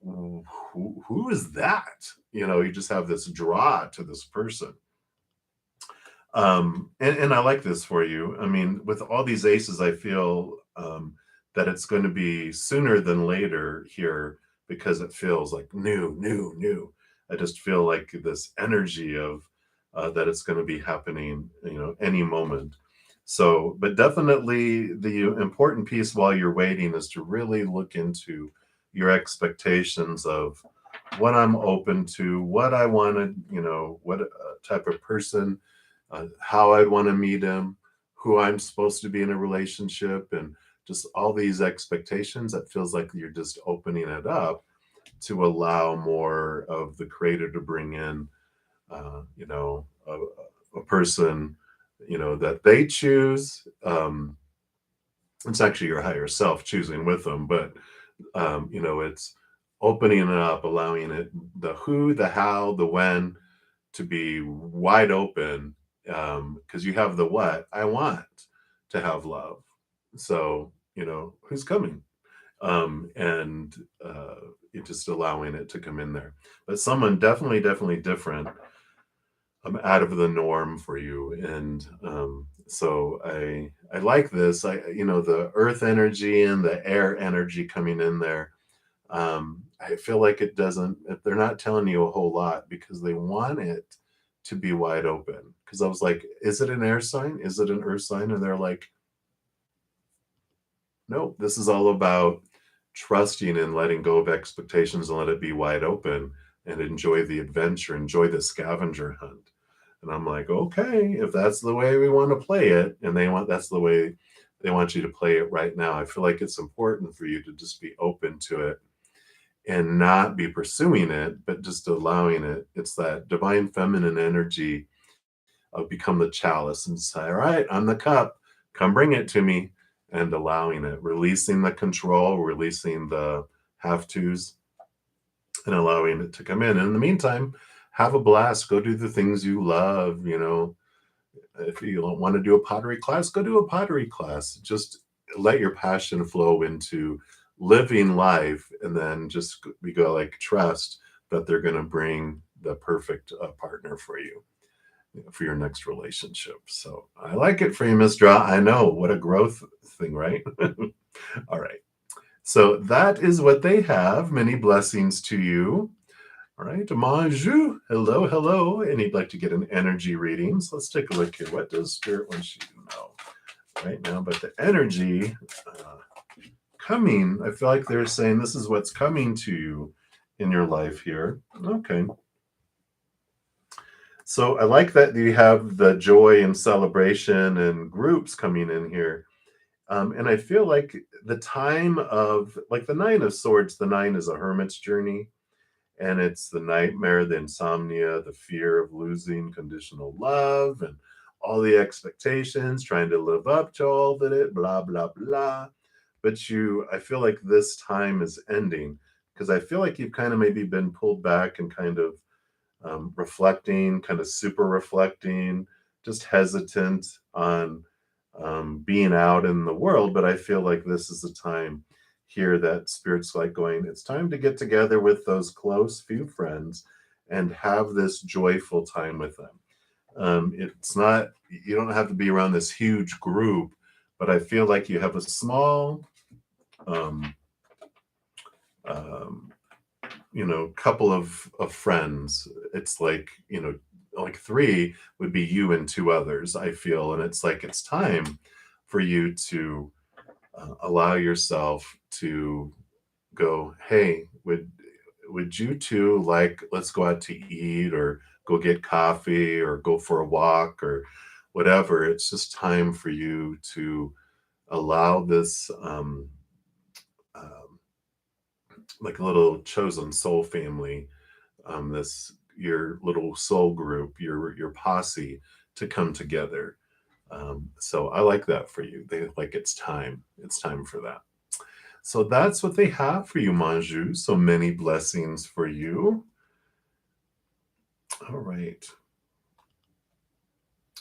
who is that? You just have this draw to this person. And I like this for you. I mean, with all these aces, I feel that it's going to be sooner than later here because it feels like new, new, new. I just feel like this energy of that it's going to be happening, any moment. So, but definitely the important piece while you're waiting is to really look into your expectations of what I'm open to, what I want to, what type of person, how I'd want to meet him, who I'm supposed to be in a relationship, and just all these expectations. That feels like you're just opening it up to allow more of the creator to bring in, a person, that they choose. It's actually your higher self choosing with them, but it's opening it up, allowing it, the who, the how, the when, to be wide open, because you have the what. I want to have love. So, who's coming? And you're just allowing it to come in there. But someone definitely, definitely different, out of the norm for you. And so I like this. The earth energy and the air energy coming in there. I feel like it doesn't, they're not telling you a whole lot because they want it to be wide open. Because I was like, is it an air sign? Is it an earth sign? And they're like, no, this is all about trusting and letting go of expectations and let it be wide open and enjoy the adventure, enjoy the scavenger hunt. And I'm like, okay, if that's the way we want to play it, and that's the way they want you to play it right now. I feel like it's important for you to just be open to it and not be pursuing it, but just allowing it. It's that divine feminine energy of become the chalice and say, all right, I'm the cup, come bring it to me, and allowing it, releasing the control, releasing the have tos, and allowing it to come in. And in the meantime, have a blast, go do the things you love. If you don't want to do a pottery class, go do a pottery class. Just let your passion flow into living life, and then just we go like trust that they're going to bring the perfect partner for you, for your next relationship. So I like it for you, Miss Draw. I know, what a growth thing, right? All right. So that is what they have. Many blessings to you. All right, Manju, hello, hello. And you'd like to get an energy reading. So let's take a look here. What does Spirit want you to know right now? But the energy coming, I feel like they're saying this is what's coming to you in your life here. Okay. So I like that you have the joy and celebration and groups coming in here. And I feel like the time of like the Nine of Swords, the nine is a hermit's journey, and it's the nightmare, the insomnia, the fear of losing conditional love, and all the expectations, trying to live up to all of it, blah, blah, blah. But I feel like this time is ending because I feel like you've kind of maybe been pulled back and kind of reflecting, kind of super reflecting, just hesitant on being out in the world. But I feel like this is a time here that spirit's like going, it's time to get together with those close few friends and have this joyful time with them. It's not, you don't have to be around this huge group, but I feel like you have a small, um, um, couple of friends. It's like, like three would be you and two others, I feel. And it's like, it's time for you to allow yourself to go, hey, would you two like, let's go out to eat or go get coffee or go for a walk or whatever. It's just time for you to allow this um, like a little chosen soul family, this your little soul group, your posse to come together. So I like that for you. They like it's time. It's time for that. So that's what they have for you, Manju. So many blessings for you. All right.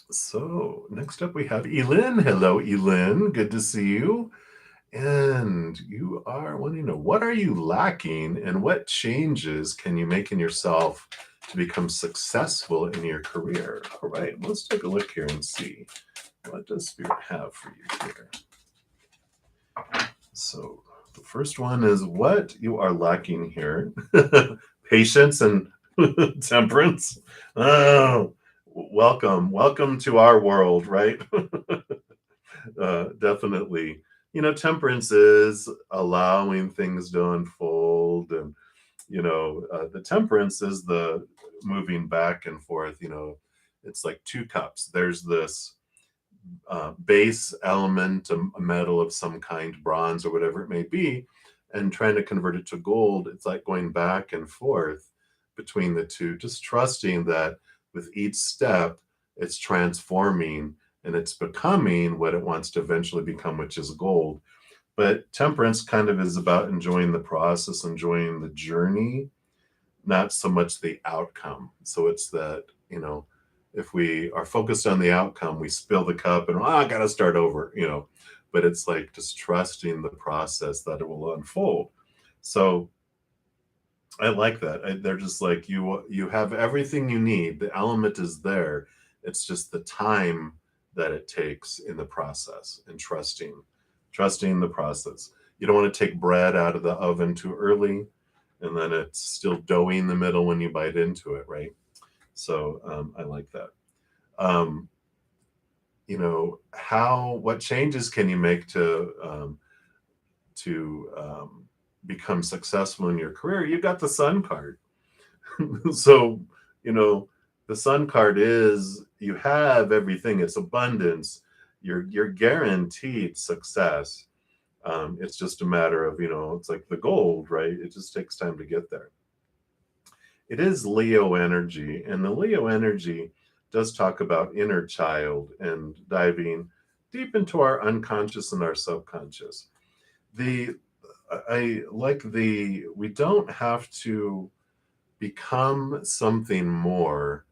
So next up we have Elin. Hello, Elin. Good to see you. And you are wanting to know, what are you lacking and what changes can you make in yourself to become successful in your career? All right, let's take a look here and see what does Spirit have for you here. So the first one is what you are lacking here. Patience and temperance. Oh, welcome to our world, right? Definitely. Temperance is allowing things to unfold, and the temperance is the moving back and forth. It's like two cups. There's this base element, a metal of some kind, bronze or whatever it may be, and trying to convert it to gold. It's like going back and forth between the two, just trusting that with each step, it's transforming and it's becoming what it wants to eventually become, which is gold. But temperance kind of is about enjoying the process, enjoying the journey, not so much the outcome. So it's that, if we are focused on the outcome, we spill the cup and, I got to start over. But it's like just trusting the process that it will unfold. So I like that. They're just like, you have everything you need. The element is there. It's just the time that it takes in the process and trusting the process. You don't want to take bread out of the oven too early and then it's still doughy in the middle when you bite into it, right? So I like that. Um, what changes can you make to become successful in your career? You got the Sun card. So, you know, the Sun card is you have everything. It's abundance. You're guaranteed success. It's just a matter of, it's like the gold, right? It just takes time to get there. It is Leo energy, and the Leo energy does talk about inner child and diving deep into our unconscious and our subconscious. The I like we don't have to become something more.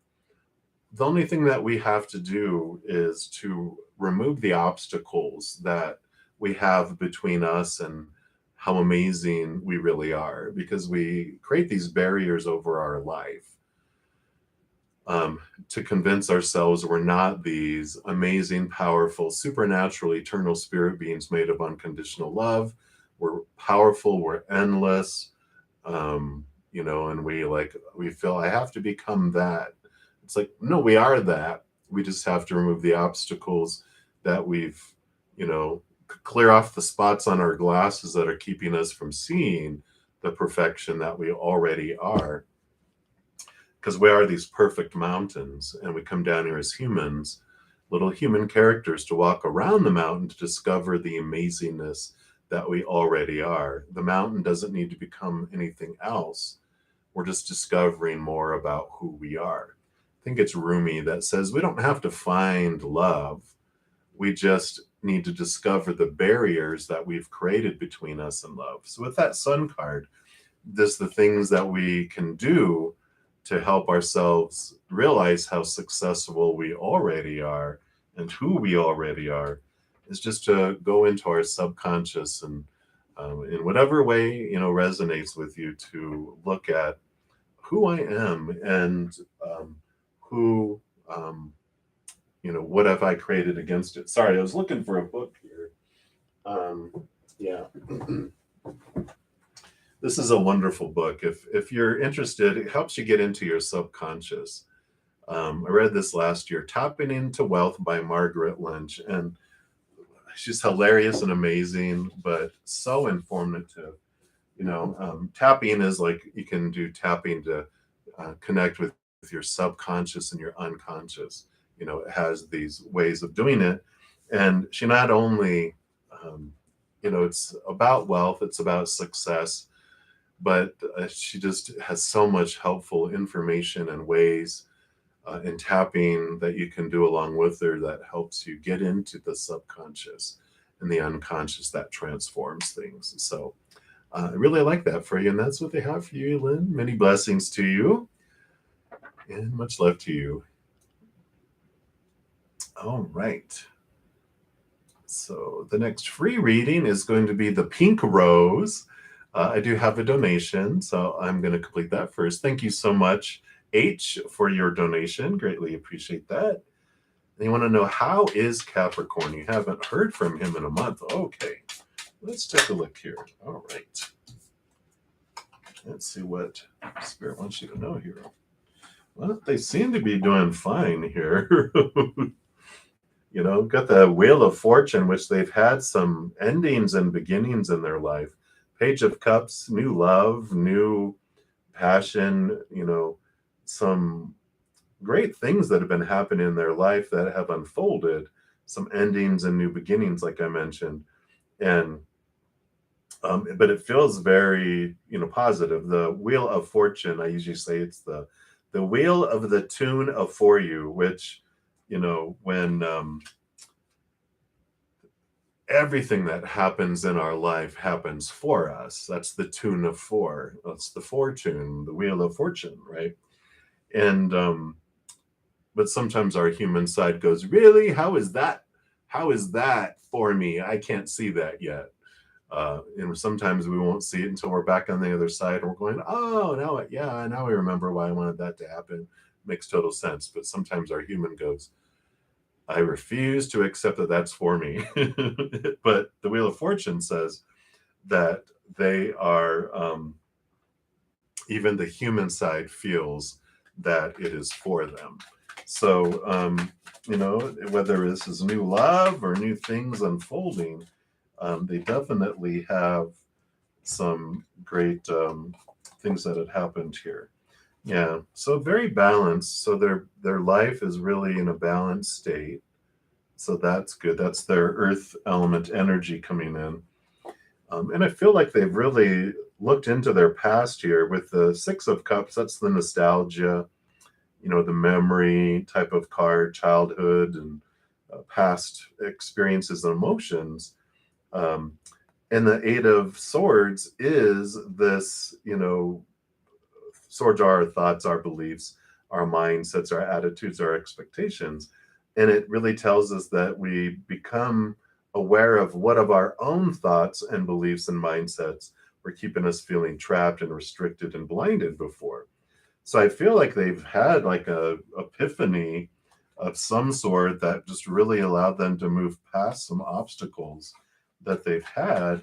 The only thing that we have to do is to remove the obstacles that we have between us and how amazing we really are, because we create these barriers over our life to convince ourselves we're not these amazing, powerful, supernatural, eternal spirit beings made of unconditional love. We're powerful, we're endless, and we feel I have to become that. It's like, no, we are that. We just have to remove the obstacles that we've, clear off the spots on our glasses that are keeping us from seeing the perfection that we already are. because we are these perfect mountains, and we come down here as humans, little human characters, to walk around the mountain to discover the amazingness that we already are. The mountain doesn't need to become anything else. We're just discovering more about who we are. I think it's Rumi that says we don't have to find love. We just need to discover the barriers that we've created between us and love. So with that sun card, there's the things that we can do to help ourselves realize how successful we already are and who we already are, is just to go into our subconscious and in whatever way resonates with you, to look at who I am and who what have I created against it. Sorry, I was looking for a book here. Yeah. This is a wonderful book. If you're interested, it helps you get into your subconscious. I read this last year, Tapping into Wealth by Margaret Lynch, and she's hilarious and amazing, but so informative. Tapping is like, you can do tapping to connect with your subconscious and your unconscious. It has these ways of doing it. And she not only, it's about wealth, it's about success, but she just has so much helpful information and ways in tapping that you can do along with her, that helps you get into the subconscious and the unconscious, that transforms things. So I really like that for you. And that's what they have for you, Lynn. Many blessings to you and much love to you. All right. So the next free reading is going to be the Pink Rose. I do have a donation, so I'm going to complete that first. Thank you so much, H, for your donation. Greatly appreciate that. And you want to know, how is Capricorn? You haven't heard from him in a month. Okay, let's take a look here. All right. Let's see what Spirit wants you to know here. Well, they seem to be doing fine here. Got the Wheel of Fortune, which they've had some endings and beginnings in their life. Page of Cups, new love, new passion, some great things that have been happening in their life that have unfolded, some endings and new beginnings, like I mentioned. And but it feels very positive. The Wheel of Fortune, I usually say it's the wheel of the tune of for you, which when everything that happens in our life happens for us. That's the tune of four. That's the fortune, the Wheel of Fortune, right? And but sometimes our human side goes, really? How is that? How is that for me? I can't see that yet. And sometimes we won't see it until we're back on the other side and we're going, oh, now I remember why I wanted that to happen. Makes total sense. But sometimes our human goes, I refuse to accept that that's for me. But the Wheel of Fortune says that they are, even the human side feels that it is for them. So, whether this is new love or new things unfolding, they definitely have some great things that had happened here. Yeah, so very balanced. So their life is really in a balanced state. So that's good. That's their earth element energy coming in. And I feel like they've really looked into their past here with the Six of Cups. That's the nostalgia, the memory type of card, childhood and past experiences and emotions. And the Eight of Swords is this, swords are our thoughts, our beliefs, our mindsets, our attitudes, our expectations. And it really tells us that we become aware of what of our own thoughts and beliefs and mindsets were keeping us feeling trapped and restricted and blinded before. So I feel like they've had like a epiphany of some sort that just really allowed them to move past some obstacles that they've had.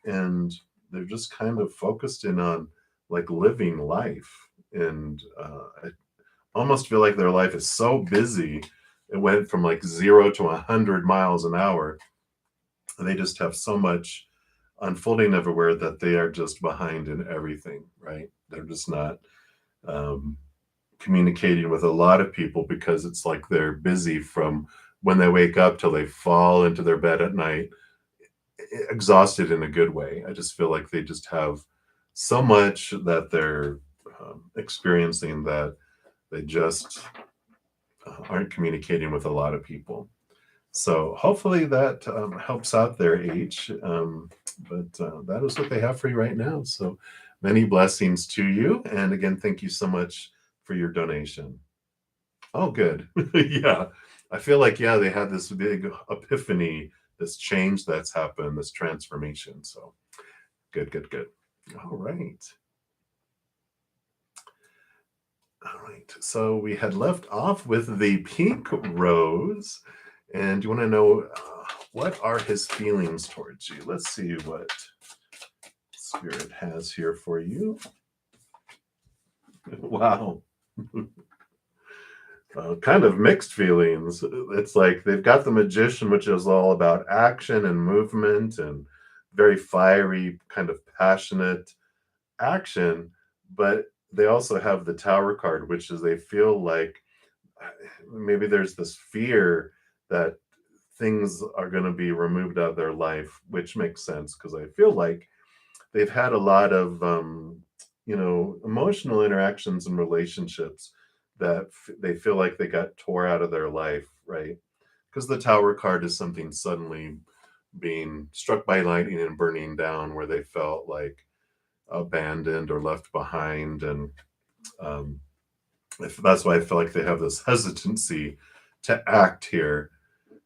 And they're just kind of focused in on like living life. And I almost feel like their life is so busy. It went from like 0 to 100 miles an hour. And they just have so much unfolding everywhere that they are just behind in everything, right? They're just not communicating with a lot of people because it's like they're busy from when they wake up till they fall into their bed at night, exhausted in a good way. I just feel like they just have so much that they're experiencing that they just aren't communicating with a lot of people. So hopefully that helps out their age. But that is what they have for you right now. So many blessings to you. And again, thank you so much for your donation. Oh, good. Yeah. I feel like, yeah, they had this big epiphany, this change that's happened, this transformation. So good, good, good. All right. All right. So we had left off with the pink rose. And you want to know what are his feelings towards you? Let's see what Spirit has here for you. Wow. Kind of mixed feelings. It's like they've got the Magician, which is all about action and movement and very fiery, kind of passionate action. But they also have the Tower card, which is they feel like maybe there's this fear that things are going to be removed out of their life, which makes sense because I feel like they've had a lot of emotional interactions and relationships that they feel like they got tore out of their life, right? Because the Tower card is something suddenly being struck by lightning and burning down, where they felt like abandoned or left behind, and um, that's why I feel like they have this hesitancy to act here,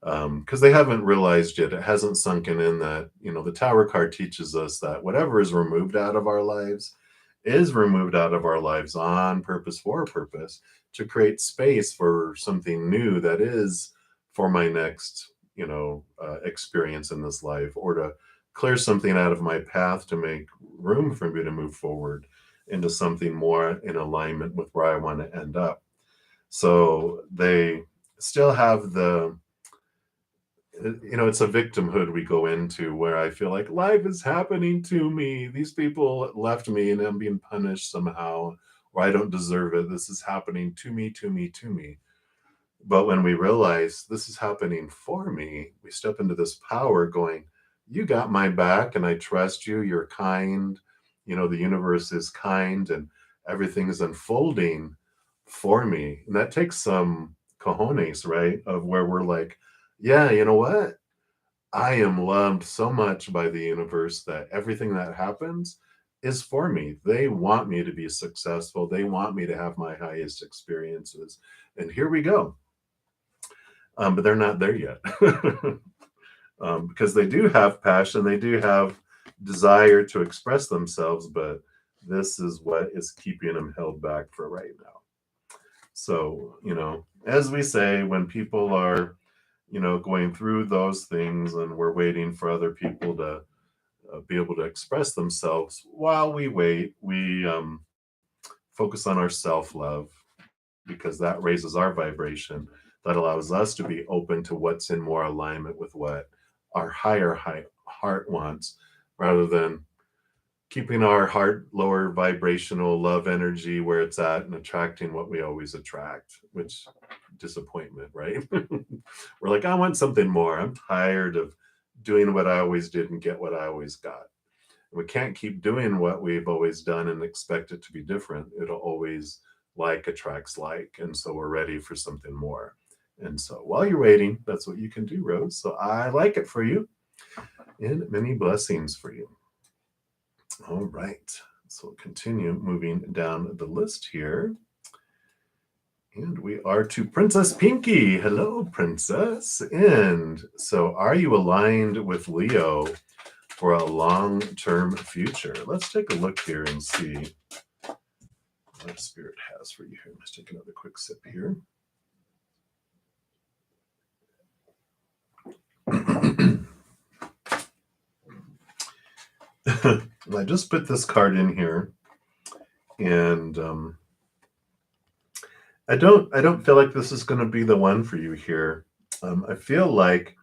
because they haven't realized yet, it hasn't sunken in that, the Tower card teaches us that whatever is removed out of our lives is removed out of our lives on purpose, for a purpose, to create space for something new that is for my next, experience in this life, or to clear something out of my path to make room for me to move forward into something more in alignment with where I want to end up. So they still have it's a victimhood we go into, where I feel like life is happening to me. These people left me and I'm being punished somehow, or I don't deserve it. This is happening to me, to me, to me. But when we realize this is happening for me, we step into this power going, you got my back and I trust you. You're kind. The universe is kind and everything is unfolding for me. And that takes some cojones, right? Of where we're like, yeah, you know what? I am loved so much by the universe that everything that happens is for me. They want me to be successful. They want me to have my highest experiences. And here we go. But they're not there yet. Because they do have passion, they do have desire to express themselves, but this is what is keeping them held back for right now. So, as we say, when people are, going through those things and we're waiting for other people to be able to express themselves, while we wait, we focus on our self love, because that raises our vibration. That allows us to be open to what's in more alignment with what our heart wants, rather than keeping our heart lower vibrational love energy where it's at and attracting what we always attract, which disappointment, right? We're like, I want something more. I'm tired of doing what I always did and get what I always got. We can't keep doing what we've always done and expect it to be different. It'll always like attracts like. And so we're ready for something more. And so while you're waiting, that's what you can do, Rose. So I like it for you, and many blessings for you. All right. So we'll continue moving down the list here. And we are to Princess Pinky. Hello, Princess. And so are you aligned with Leo for a long-term future? Let's take a look here and see what Spirit has for you here. Let's take another quick sip here. I just put this card in here, and I don't feel like this is going to be the one for you here. I feel like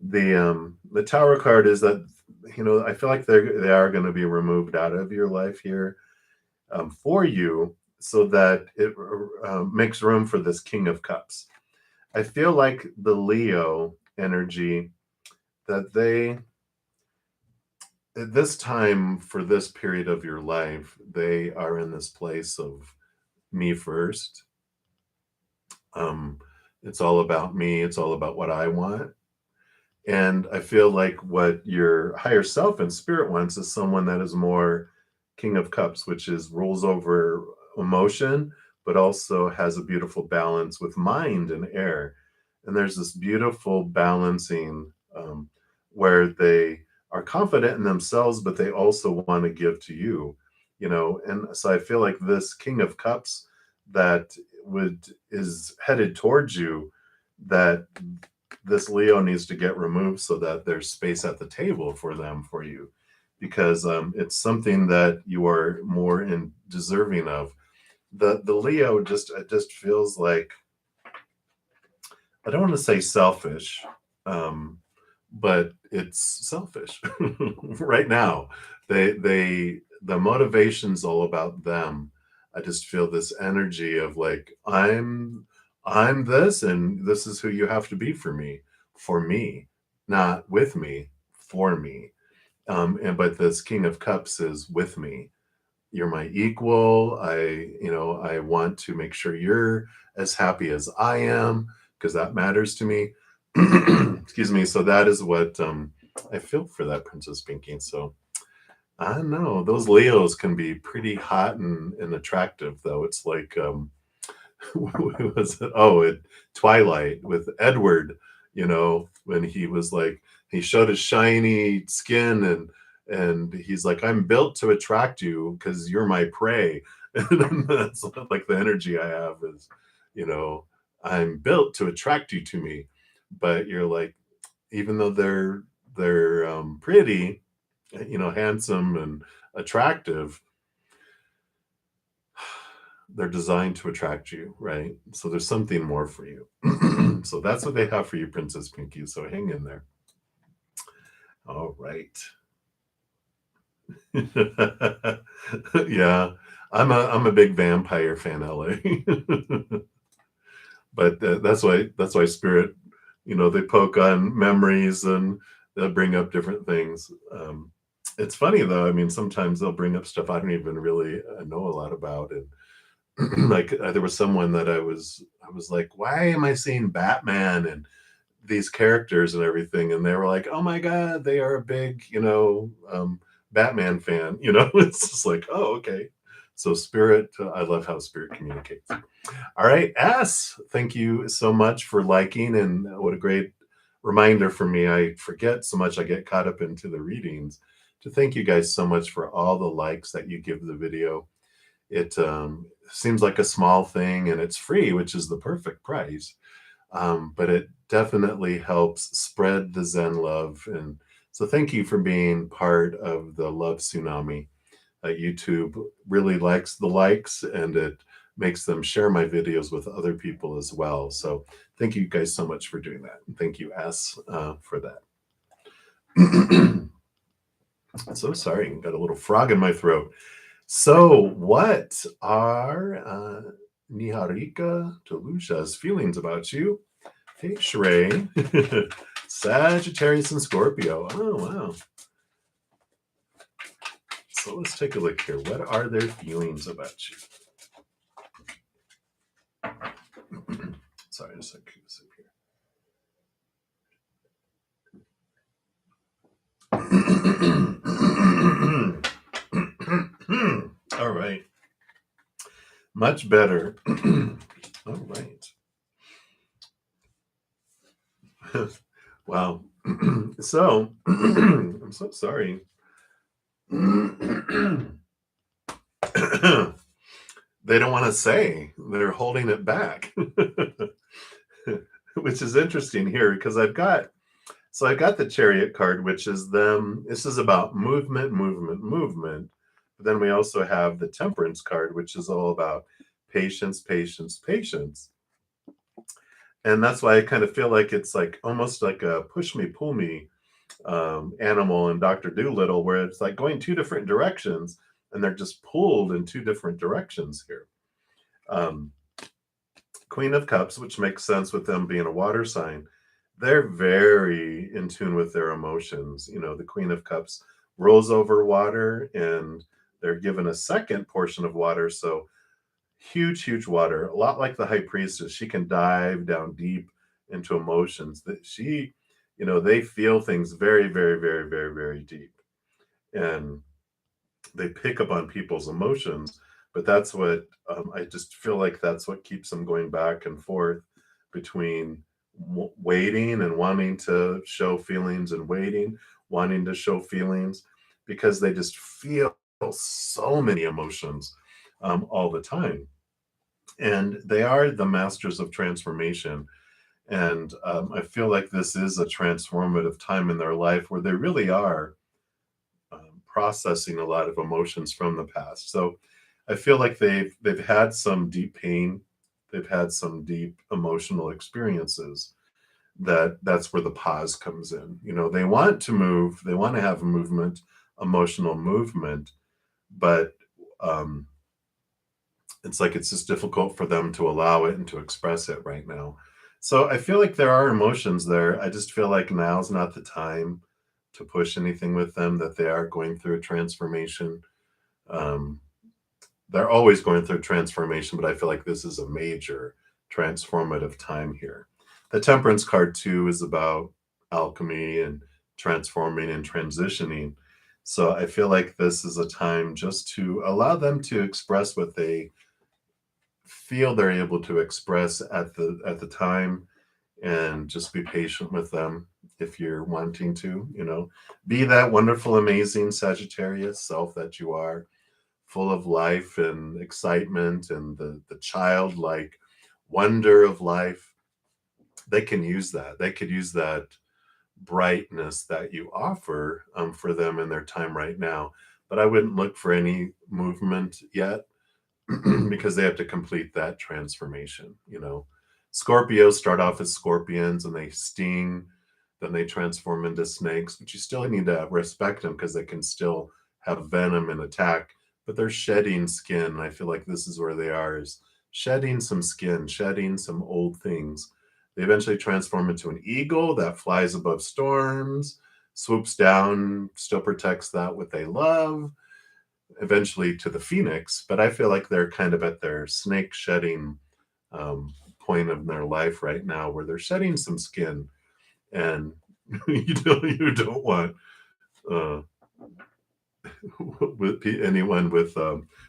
the Tower card is that, I feel like they are going to be removed out of your life here, for you. so that it makes room for this King of Cups. I feel like the Leo energy, that they, at this time for this period of your life, they are in this place of me first. Um, it's all about me. It's all about what I want. And I feel like what your higher self and spirit wants is someone that is more King of Cups, which is rules over emotion, but also has a beautiful balance with mind and air. And there's this beautiful balancing where they are confident in themselves, but they also want to give to you, you know. And so I feel like this King of Cups that would is headed towards you, that this Leo needs to get removed so that there's space at the table for them, for you, because it's something that you are more in deserving of. The Leo just, it just feels like, I don't want to say selfish, um, but it's selfish right now. The motivation's all about them. I just feel this energy of like, I'm this, and this is who you have to be for me, not with me, for me. And but this King of Cups is with me. You're my equal. I want to make sure you're as happy as I am, because that matters to me. Excuse me. So that is what I feel for that Princess Pinky. So I don't know. Those Leos can be pretty hot and attractive, though. It's like who was it? Oh, Twilight with Edward, when he was like, he showed his shiny skin, and he's like, I'm built to attract you because you're my prey. And that's like the energy I have is, you know, I'm built to attract you to me. But you're like, even though they're pretty, handsome and attractive, they're designed to attract you, right? So there's something more for you. So that's what they have for you, Princess Pinky. So hang in there. All right. Yeah, I'm a big vampire fan, LA. But that's why spirit, they poke on memories and they'll bring up different things. It's funny though. I mean, sometimes they'll bring up stuff I don't even really know a lot about, and like there was someone that I was like, why am I seeing Batman and these characters and everything? And they were like, oh my god, they are a big, Batman fan. It's just like, oh, okay. So spirit, I love how spirit communicates. All right, S, thank you so much for liking, and what a great reminder for me. I forget so much, I get caught up into the readings, to thank you guys so much for all the likes that you give the video. It seems like a small thing and it's free, which is the perfect price. But it definitely helps spread the Zen love. And so thank you for being part of the love tsunami. YouTube really likes the likes, and it makes them share my videos with other people as well. So thank you guys so much for doing that. And thank you, S, for that. So sorry, got a little frog in my throat. So what are Niharika Talusha's feelings about you? Hey, Shrey. Sagittarius and Scorpio. Oh, wow. So let's take a look here. What are their feelings about you? Sorry, just like this up here. All right. Much better. All right. Wow. So, I'm so sorry. They don't want to say. They're holding it back. Which is interesting here, because I got the Chariot card, which is them. This is about movement, movement, movement. But then we also have the Temperance card, which is all about patience, patience, patience. And that's why I kind of feel like it's like almost like a push me, pull me animal in Dr. Dolittle, where it's like going two different directions and they're just pulled in two different directions here. Um, Queen of Cups, which makes sense with them being a water sign, they're very in tune with their emotions. You know, the Queen of Cups rolls over water and they're given a second portion of water. So huge, huge water, a lot like the High Priestess. She can dive down deep into emotions that they feel things very, very, very, very, very deep. And they pick up on people's emotions, but that's what I just feel like that's what keeps them going back and forth between waiting and wanting to show feelings and waiting, wanting to show feelings because they just feel so many emotions all the time. And they are the masters of transformation. And I feel like this is a transformative time in their life where they really are processing a lot of emotions from the past. So I feel like they've had some deep pain, they've had some deep emotional experiences. That's where the pause comes in. You know, they want to move, they want to have movement, emotional movement, but um, it's like it's just difficult for them to allow it and to express it right now. So I feel like there are emotions there. I just feel like now's not the time to push anything with them, that they are going through a transformation. Um, they're always going through transformation, but I feel like this is a major transformative time here. The Temperance card, too, is about alchemy and transforming and transitioning. So I feel like this is a time just to allow them to express what they feel they're able to express at the time, and just be patient with them if you're wanting to, be that wonderful, amazing Sagittarius self that you are, full of life and excitement and the childlike wonder of life. They can use that. They could use that brightness that you offer for them in their time right now. But I wouldn't look for any movement yet because they have to complete that transformation. Scorpios start off as scorpions and they sting, then they transform into snakes, but you still need to respect them because they can still have venom and attack, but they're shedding skin. I feel like this is where they are, is shedding some skin, shedding some old things. They eventually transform into an eagle that flies above storms, swoops down, still protects that what they love, eventually to the phoenix. But I feel like they're kind of at their snake shedding point of their life right now, where they're shedding some skin, and you don't want uh, with anyone with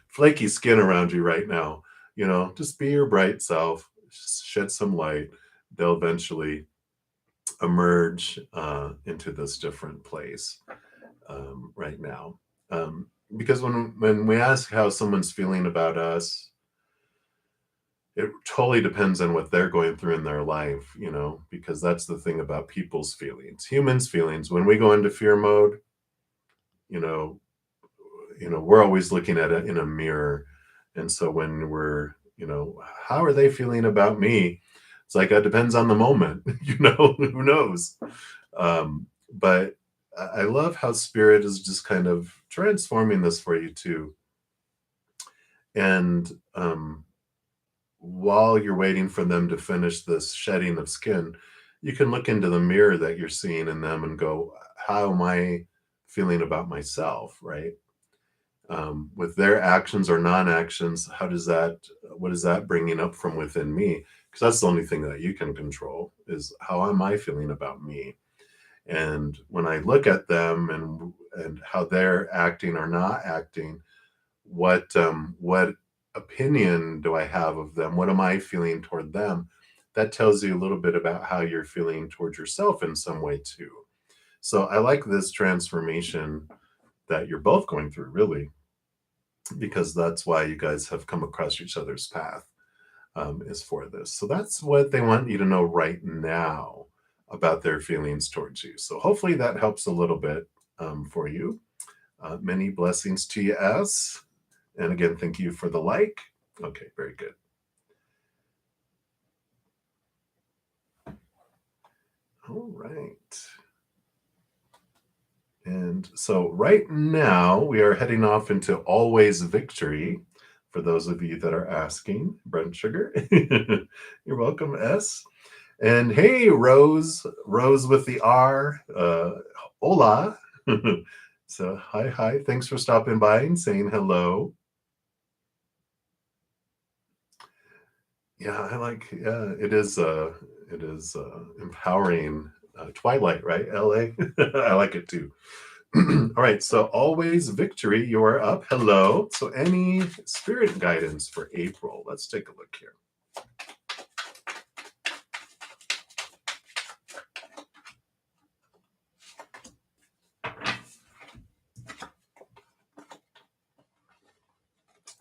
flaky skin around you right now. Just be your bright self, shed some light. They'll eventually emerge into this different place right now. Because when we ask how someone's feeling about us, it totally depends on what they're going through in their life, because that's the thing about people's feelings, humans' feelings. When we go into fear mode, you know, we're always looking at it in a mirror. And so when we're, how are they feeling about me? It's like it depends on the moment, who knows? But I love how spirit is just kind of transforming this for you too. And while you're waiting for them to finish this shedding of skin, you can look into the mirror that you're seeing in them and go, how am I feeling about myself, right? With their actions or non-actions, what is that bringing up from within me? Because that's the only thing that you can control, is how am I feeling about me? And when I look at them and how they're acting or not acting, what opinion do I have of them? What am I feeling toward them? That tells you a little bit about how you're feeling towards yourself in some way too. So I like this transformation that you're both going through, really, because that's why you guys have come across each other's path, is for this. So that's what they want you to know right now about their feelings towards you. So hopefully that helps a little bit for you. Many blessings to you, S. And again, thank you for the like. Okay, very good. All right. And so right now we are heading off into Always Victory for those of you that are asking. Brent Sugar. You're welcome, S. And hey, Rose, Rose with the R. Hola. So hi, hi. Thanks for stopping by and saying hello. Yeah, I like. Yeah, it is empowering. Twilight, right? LA. I like it too. All right, so always victory. You are up. Hello. So any spirit guidance for April? Let's take a look here.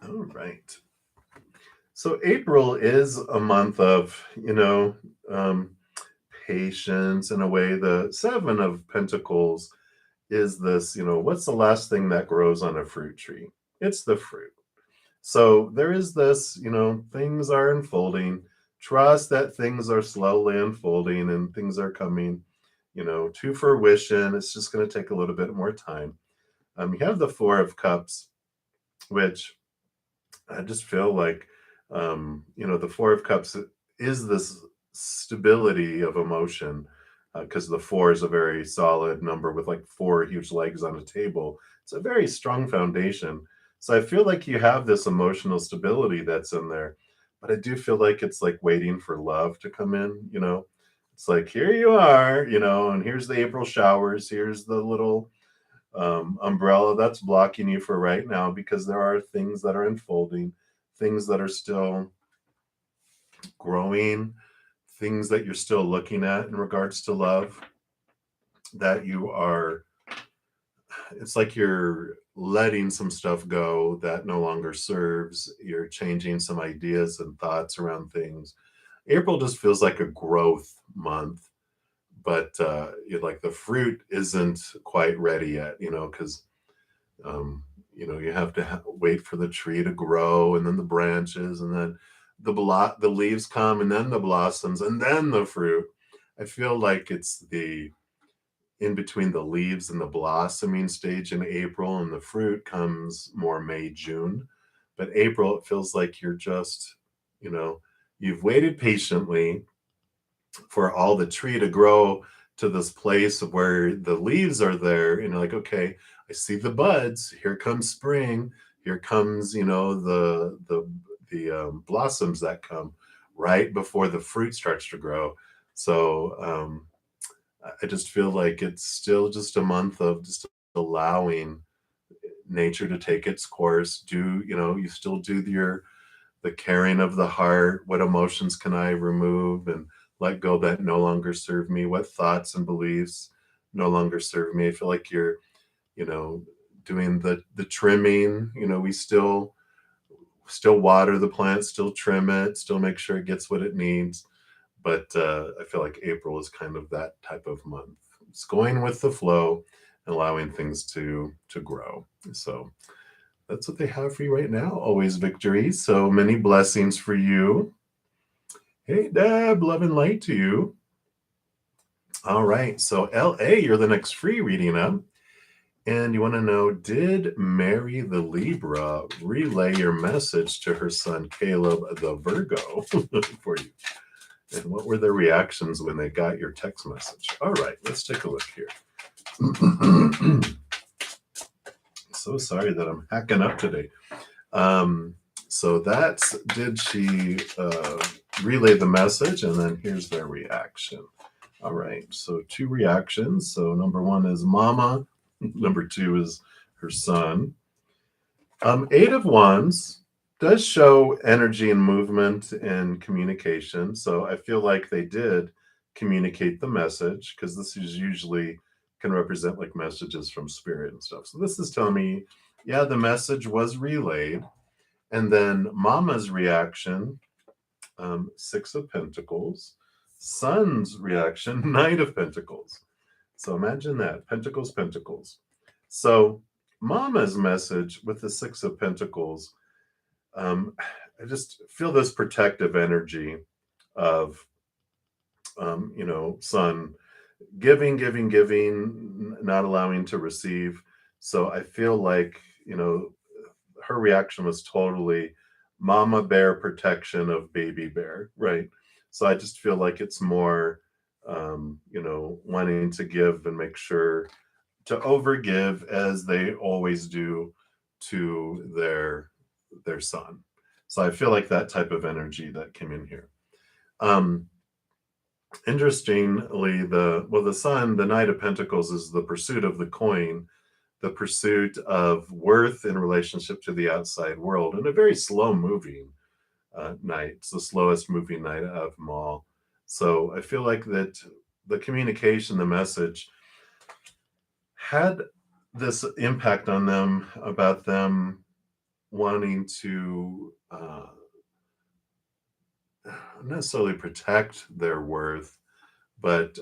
All right. So April is a month of, um, patience in a way. The Seven of Pentacles is this, what's the last thing that grows on a fruit tree? It's the fruit. So there is this, things are unfolding. Trust that things are slowly unfolding and things are coming, to fruition. It's just going to take a little bit more time. You have the Four of Cups, which I just feel like, the Four of Cups is this stability of emotion, because the four is a very solid number with like four huge legs on a table. It's a very strong foundation. So I feel like you have this emotional stability that's in there, but I do feel like it's like waiting for love to come in. It's like, here you are, and here's the April showers, here's the little umbrella that's blocking you for right now, because there are things that are unfolding, things that are still growing, things that you're still looking at in regards to love, that you are, it's like you're letting some stuff go that no longer serves. You're changing some ideas and thoughts around things. April just feels like a growth month, but like the fruit isn't quite ready yet, because you have to wait for the tree to grow, and then the branches, and then the leaves come, and then the blossoms, and then the fruit. I feel like it's the in between the leaves and the blossoming stage in April, and the fruit comes more May, June. But April, it feels like you're just, you know, you've waited patiently for all the tree to grow to this place where the leaves are there, and you're like, okay, I see the buds. Here comes spring. Here comes, the blossoms that come right before the fruit starts to grow. So I just feel like it's still just a month of just allowing nature to take its course. You still do the caring of the heart. What emotions can I remove and let go that no longer serve me? What thoughts and beliefs no longer serve me? I feel like you're, you know, doing the trimming. We still water the plant, still trim it, still make sure it gets what it needs. But I feel like April is kind of that type of month. It's going with the flow, allowing things to grow. So that's what they have for you right now. Always victory. So many blessings for you. Hey, Deb, love and light to you. All right. So, LA, you're the next free reading up. And you want to know, did Mary the Libra relay your message to her son Caleb the Virgo for you? And what were their reactions when they got your text message? All right, let's take a look here. So sorry that I'm hacking up today. So that's, did she relay the message? And then here's their reaction. All right, so two reactions. So number one is mama. Number two is her son. Eight of Wands does show energy and movement and communication. So I feel like they did communicate the message, because this is usually can represent like messages from spirit and stuff. So this is telling me, yeah, the message was relayed. And then Mama's reaction, Six of Pentacles. Son's reaction, Knight of Pentacles. So imagine that, Pentacles, Pentacles. So Mama's message with the Six of Pentacles, I just feel this protective energy of, son giving, giving, giving, not allowing to receive. So I feel like, her reaction was totally mama bear protection of baby bear, right? So I just feel like it's more, wanting to give and make sure to overgive as they always do to their son. So I feel like that type of energy that came in here. Um, Interestingly, the sun, the Knight of Pentacles, is the pursuit of the coin, the pursuit of worth in relationship to the outside world, and a very slow moving knight. It's the slowest moving knight of them all. So I feel like that the communication, the message, had this impact on them about them wanting to not necessarily protect their worth, but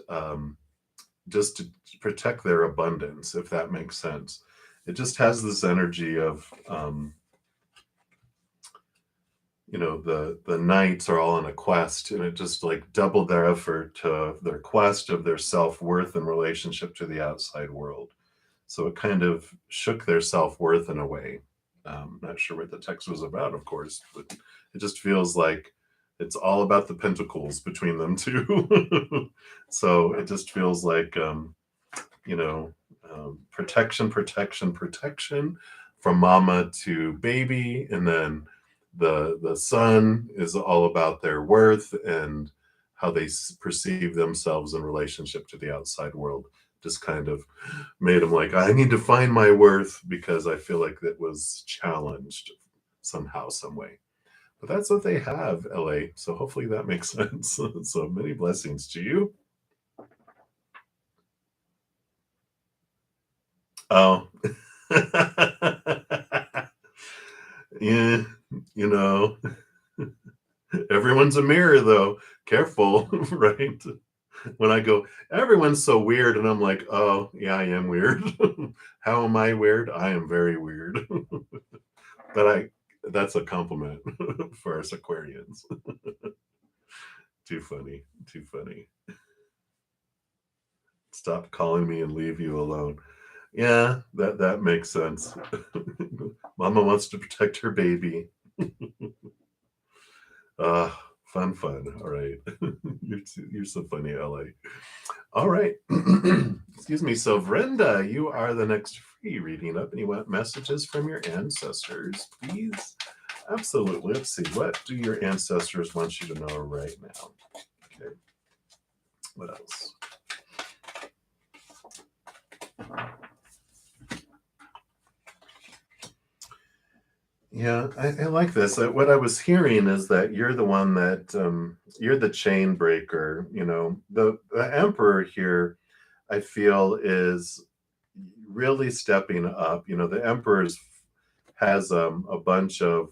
just to protect their abundance, if that makes sense. It just has this energy of, the knights are all on a quest, and it just like doubled their effort to their quest of their self-worth in relationship to the outside world. So it kind of shook their self-worth in a way. Not sure what the text was about, of course, but it just feels like it's all about the pentacles between them two. So it just feels like, protection, protection, protection from mama to baby, and then the son is all about their worth and how they perceive themselves in relationship to the outside world. Just kind of made them like, I need to find my worth because I feel like it was challenged somehow, some way. But that's what they have, LA. So hopefully that makes sense. So many blessings to you. Oh. Yeah, you know, everyone's a mirror though. Careful, right? When I go, everyone's so weird, and I'm like, oh, yeah, I am weird. How am I weird? I am very weird. But that's a compliment for us Aquarians. Too funny, too funny. Stop calling me and leave you alone. Yeah, that makes sense. Mama wants to protect her baby. Uh, fun. All right. You're so funny, LA. All right. Excuse me. So, Brenda, you are the next free reading up, and you want messages from your ancestors, please? Absolutely. Let's see. What do your ancestors want you to know right now? Okay. What else? Yeah, I like this. What I was hearing is that you're the one that you're the chain breaker. The emperor here, I feel, is really stepping up. The emperor's has a bunch of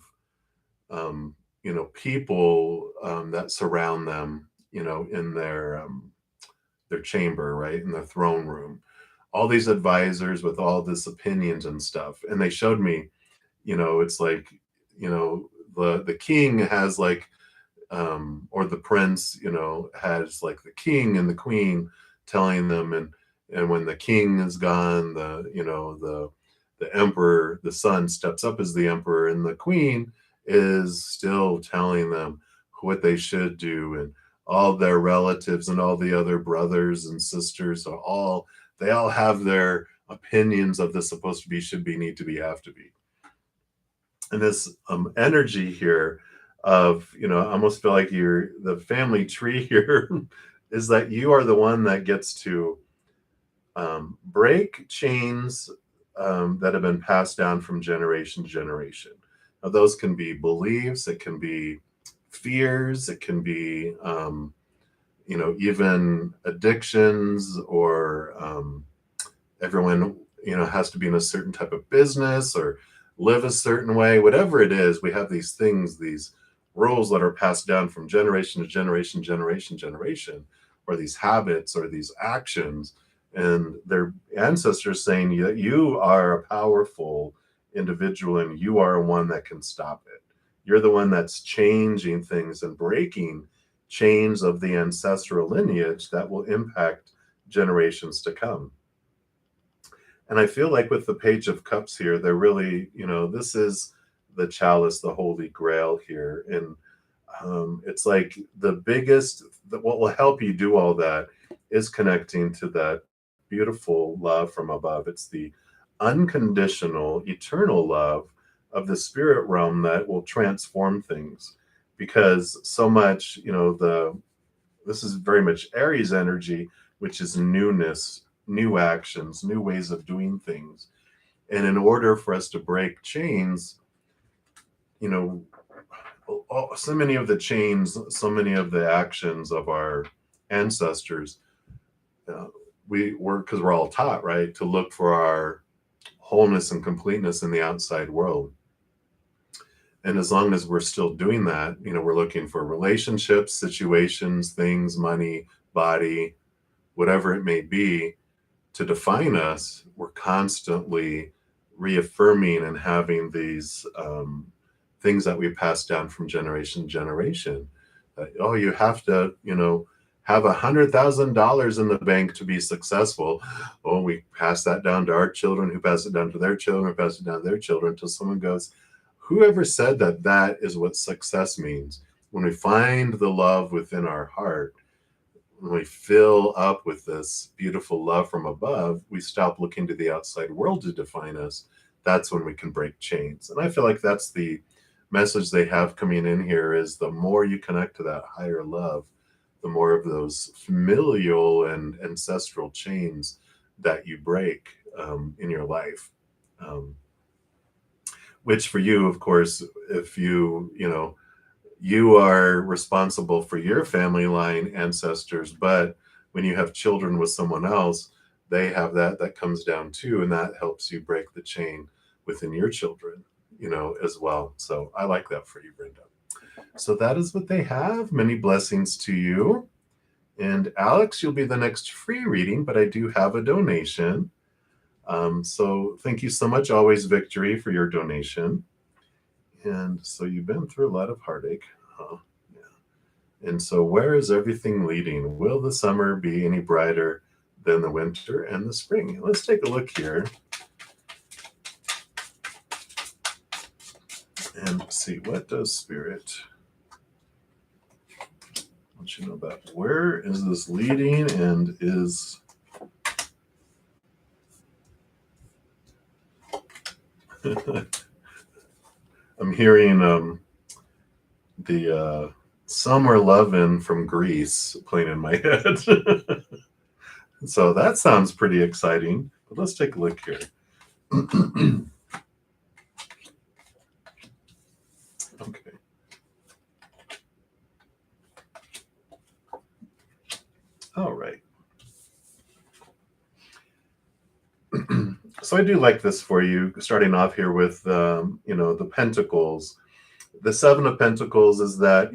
people that surround them. In their chamber, right, in the throne room. All these advisors with all this opinions and stuff, and they showed me. It's like, the king has like, or the prince, has like the king and the queen telling them, and when the king is gone, the emperor, the son, steps up as the emperor, and the queen is still telling them what they should do, and all their relatives and all the other brothers and sisters are all, they all have their opinions of this supposed to be, should be, need to be, have to be. And this energy here of, I almost feel like the family tree here is that you are the one that gets to break chains that have been passed down from generation to generation. Now, those can be beliefs, it can be fears, it can be, even addictions, or everyone, has to be in a certain type of business or live a certain way. Whatever it is, we have these things, these rules that are passed down from generation to generation, or these habits or these actions, and their ancestors saying that you are a powerful individual and you are one that can stop it. You're the one that's changing things and breaking chains of the ancestral lineage that will impact generations to come. And I feel like with the Page of Cups here, they're really, this is the chalice, the holy grail here. And it's like the biggest, what will help you do all that is connecting to that beautiful love from above. It's the unconditional, eternal love of the spirit realm that will transform things. Because so much, this is very much Aries energy, which is newness, new actions, new ways of doing things. And in order for us to break chains, you know, so many of the chains, so many of the actions of our ancestors, uh, because we're all taught, right, to look for our wholeness and completeness in the outside world. And as long as we're still doing that, we're looking for relationships, situations, things, money, body, whatever it may be, to define us. We're constantly reaffirming and having these things that we pass down from generation to generation. Oh, you have to, have $100,000 in the bank to be successful. Oh, we pass that down to our children, who pass it down to their children, who pass it down to their children, until someone goes, whoever said that that is what success means? When we find the love within our heart, when we fill up with this beautiful love from above, we stop looking to the outside world to define us. That's when we can break chains. And I feel like that's the message they have coming in here, is the more you connect to that higher love, the more of those familial and ancestral chains that you break in your life. Which for you, of course, if you are responsible for your family line ancestors, but when you have children with someone else, they have that comes down too, and that helps you break the chain within your children, as well. So I like that for you, Brenda. So that is what they have. Many blessings to you. And Alex, you'll be the next free reading, but I do have a donation. So thank you so much, Always Victory, for your donation. And so you've been through a lot of heartache. Huh? Yeah. And so where is everything leading? Will the summer be any brighter than the winter and the spring? Let's take a look here and see, what does Spirit want you to know about? Where is this leading, and is I'm hearing the Summer Lovin' from Greece playing in my head. So that sounds pretty exciting. But let's take a look here. Okay. All right. So I do like this for you, starting off here with, the Pentacles. The Seven of Pentacles is that,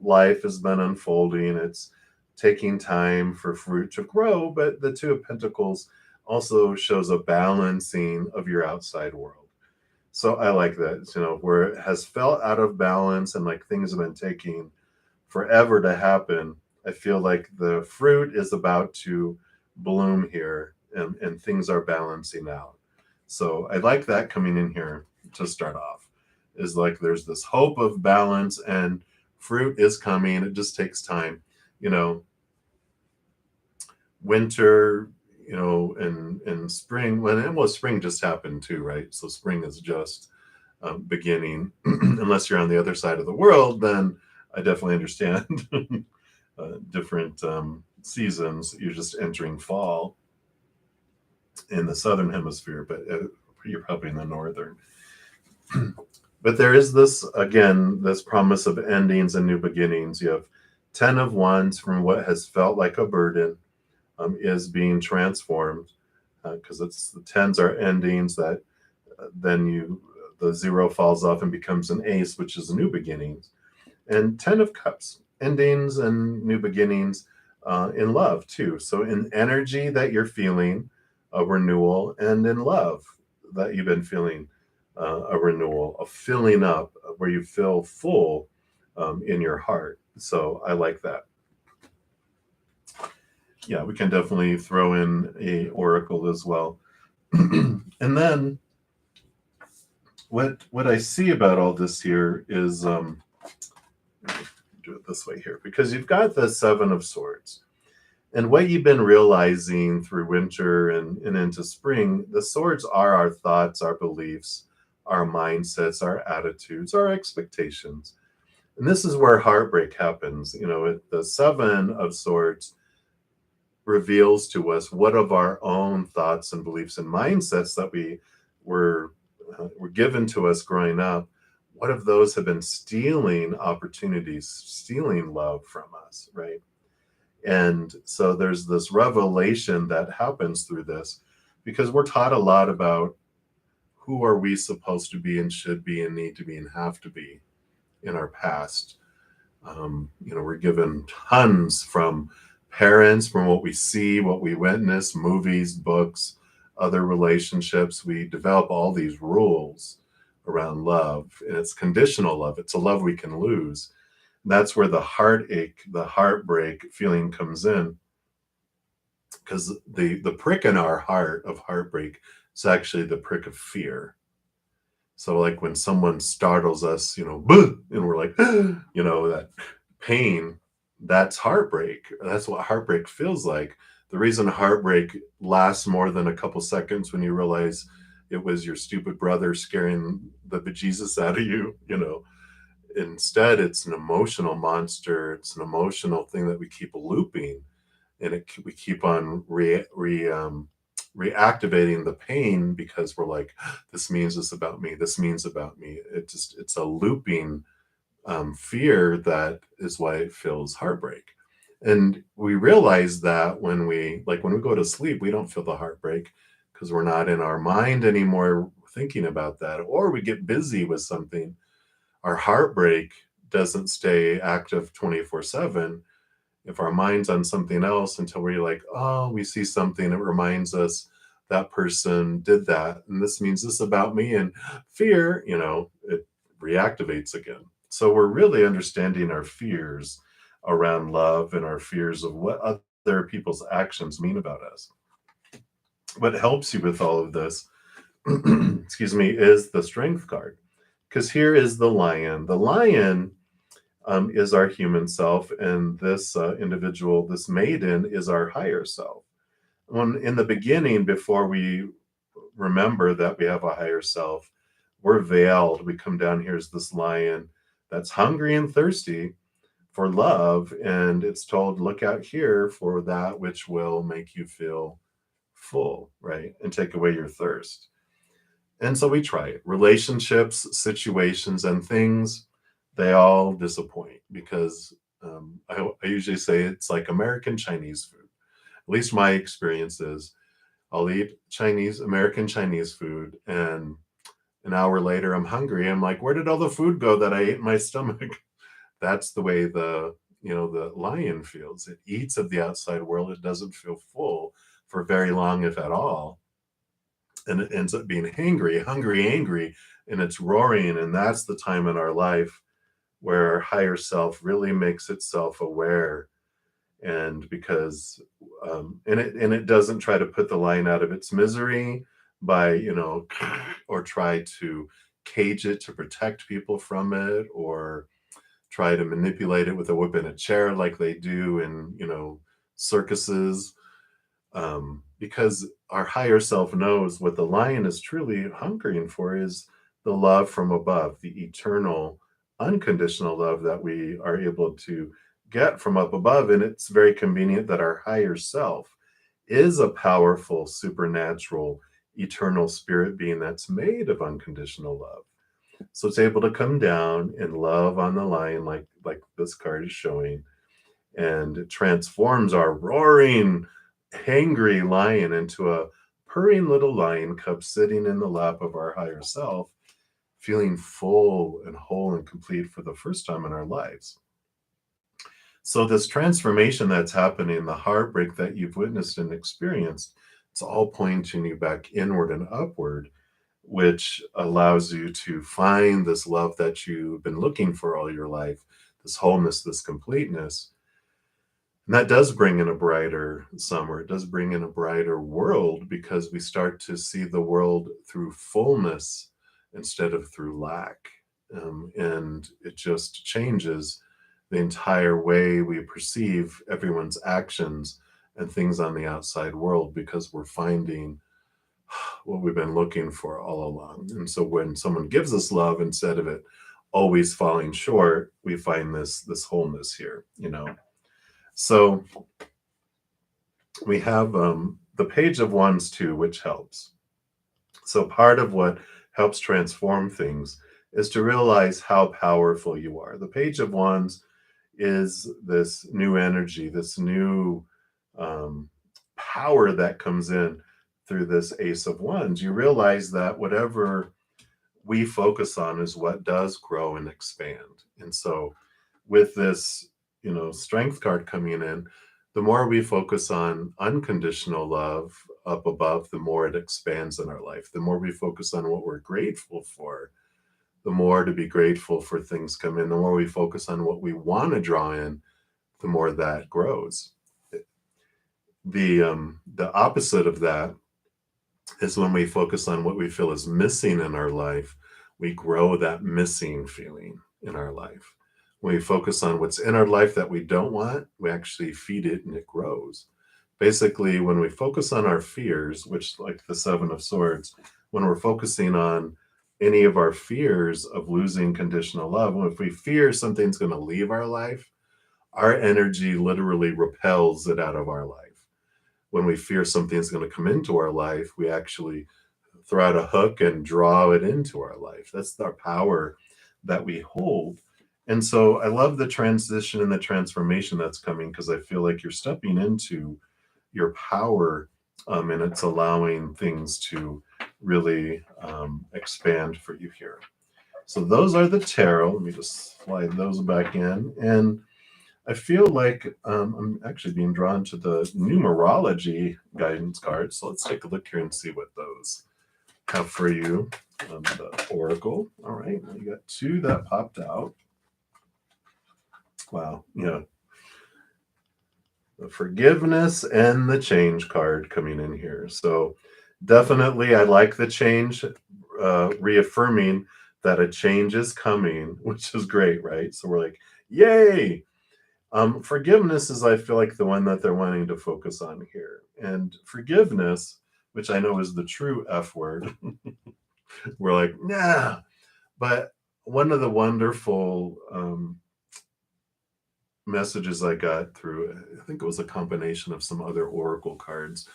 life has been unfolding. It's taking time for fruit to grow. But the Two of Pentacles also shows a balancing of your outside world. So I like that, where it has felt out of balance and like things have been taking forever to happen. I feel like the fruit is about to bloom here, and things are balancing out. So I like that coming in here to start off, is like there's this hope of balance and fruit is coming. It just takes time, winter, and spring, spring just happened too, right? So spring is just beginning. Unless you're on the other side of the world, then I definitely understand different seasons. You're just entering fall in the southern hemisphere, but you're probably in the northern. But there is this, again, this promise of endings and new beginnings. You have 10 of Wands, from what has felt like a burden, is being transformed, because it's the tens are endings that then the zero falls off and becomes an ace, which is new beginnings. And 10 of Cups, endings and new beginnings in love too. So in energy that you're feeling, a renewal, and in love that you've been feeling, a renewal, a filling up where you feel full in your heart. So I like that. Yeah, we can definitely throw in a oracle as well. And then what I see about all this here is do it this way here, because you've got the Seven of Swords. And what you've been realizing through winter and into spring, the swords are our thoughts, our beliefs, our mindsets, our attitudes, our expectations. And this is where heartbreak happens. The Seven of Swords reveals to us what of our own thoughts and beliefs and mindsets that we were were given to us growing up. What of those have been stealing opportunities, stealing love from us, right? And so there's this revelation that happens through this, because we're taught a lot about who are we supposed to be and should be and need to be and have to be in our past. We're given tons from parents, from what we see, what we witness, movies, books, other relationships. We develop all these rules around love, and it's conditional love. It's a love we can lose. That's where the heartache, the heartbreak feeling comes in, because the prick in our heart of heartbreak is actually the prick of fear. So like when someone startles us, and we're like, that pain, that's heartbreak. That's what heartbreak feels like. The reason heartbreak lasts more than a couple seconds, when you realize it was your stupid brother scaring the bejesus out of you. Instead, it's an emotional monster. It's an emotional thing that we keep looping, and we keep on reactivating the pain, because we're like, this means this about me. This means about me. It's a looping fear. That is why it feels heartbreak. And we realize that when we go to sleep, we don't feel the heartbreak, because we're not in our mind anymore thinking about that, or we get busy with something. Our heartbreak doesn't stay active 24/7 if our mind's on something else, until we're like, oh, we see something that reminds us that person did that, and this means this about me, and fear, it reactivates again. So we're really understanding our fears around love, and our fears of what other people's actions mean about us. What helps you with all of this, excuse me, is the Strength card, because here is the lion. The lion is our human self, and this individual, this maiden, is our higher self. When in the beginning, before we remember that we have a higher self, we're veiled. We come down here as this lion that's hungry and thirsty for love, and it's told, look out here for that which will make you feel full, right? And take away your thirst. And so we try it. Relationships, situations, and things, they all disappoint, because I usually say it's like American Chinese food. At least my experience is, I'll eat American Chinese food, and an hour later I'm hungry. I'm like, where did all the food go that I ate in my stomach? That's the way the lion feels. It eats of the outside world. It doesn't feel full for very long, if at all. And it ends up being hangry, hungry, angry, and it's roaring. And that's the time in our life where our higher self really makes itself aware. And because and it doesn't try to put the lion out of its misery by or try to cage it to protect people from it, or try to manipulate it with a whip and a chair like they do in circuses. Because our higher self knows what the lion is truly hungering for is the love from above, the eternal, unconditional love that we are able to get from up above. And it's very convenient that our higher self is a powerful, supernatural, eternal spirit being that's made of unconditional love. So it's able to come down and love on the lion, like this card is showing, and it transforms our roaring, hangry lion into a purring little lion cub sitting in the lap of our higher self, feeling full and whole and complete for the first time in our lives. So, this transformation that's happening, the heartbreak that you've witnessed and experienced, it's all pointing you back inward and upward, which allows you to find this love that you've been looking for all your life, this wholeness, this completeness. And that does bring in a brighter summer. It does bring in a brighter world, because we start to see the world through fullness instead of through lack. And it just changes the entire way we perceive everyone's actions and things on the outside world, because we're finding what we've been looking for all along. And so when someone gives us love, instead of it always falling short, we find this wholeness here, you know. So we have the Page of Wands too, which helps. So part of what helps transform things is to realize how powerful you are. The Page of Wands is this new energy, this new um, power that comes in through this Ace of Wands. You realize that whatever we focus on is what does grow and expand. And so with this, you know, strength card coming in, the more we focus on unconditional love up above, the more it expands in our life. The more we focus on what we're grateful for, the more to be grateful for things come in. The more we focus on what we want to draw in, the more that grows. The opposite of that is when we focus on what we feel is missing in our life, we grow that missing feeling in our life. When we focus on what's in our life that we don't want, we actually feed it and it grows. Basically, when we focus on our fears, which, like the Seven of Swords, when we're focusing on any of our fears of losing conditional love, if we fear something's going to leave our life, our energy literally repels it out of our life. When we fear something's going to come into our life, we actually throw out a hook and draw it into our life. That's our power that we hold. And so I love the transition and the transformation that's coming, because I feel like you're stepping into your power, and it's allowing things to really expand for you here. So those are the tarot. Let me just slide those back in. And I feel like I'm actually being drawn to the numerology guidance cards. So let's take a look here and see what those have for you. The Oracle. All right, you got two that popped out. Wow, yeah. The Forgiveness and the Change card coming in here. So definitely, I like the change, reaffirming that a change is coming, which is great, right? So we're like, yay! Forgiveness is, I feel like, the one that they're wanting to focus on here. And forgiveness, which I know is the true F word, we're like, nah. But one of the wonderful messages I got through, I think it was a combination of some other oracle cards,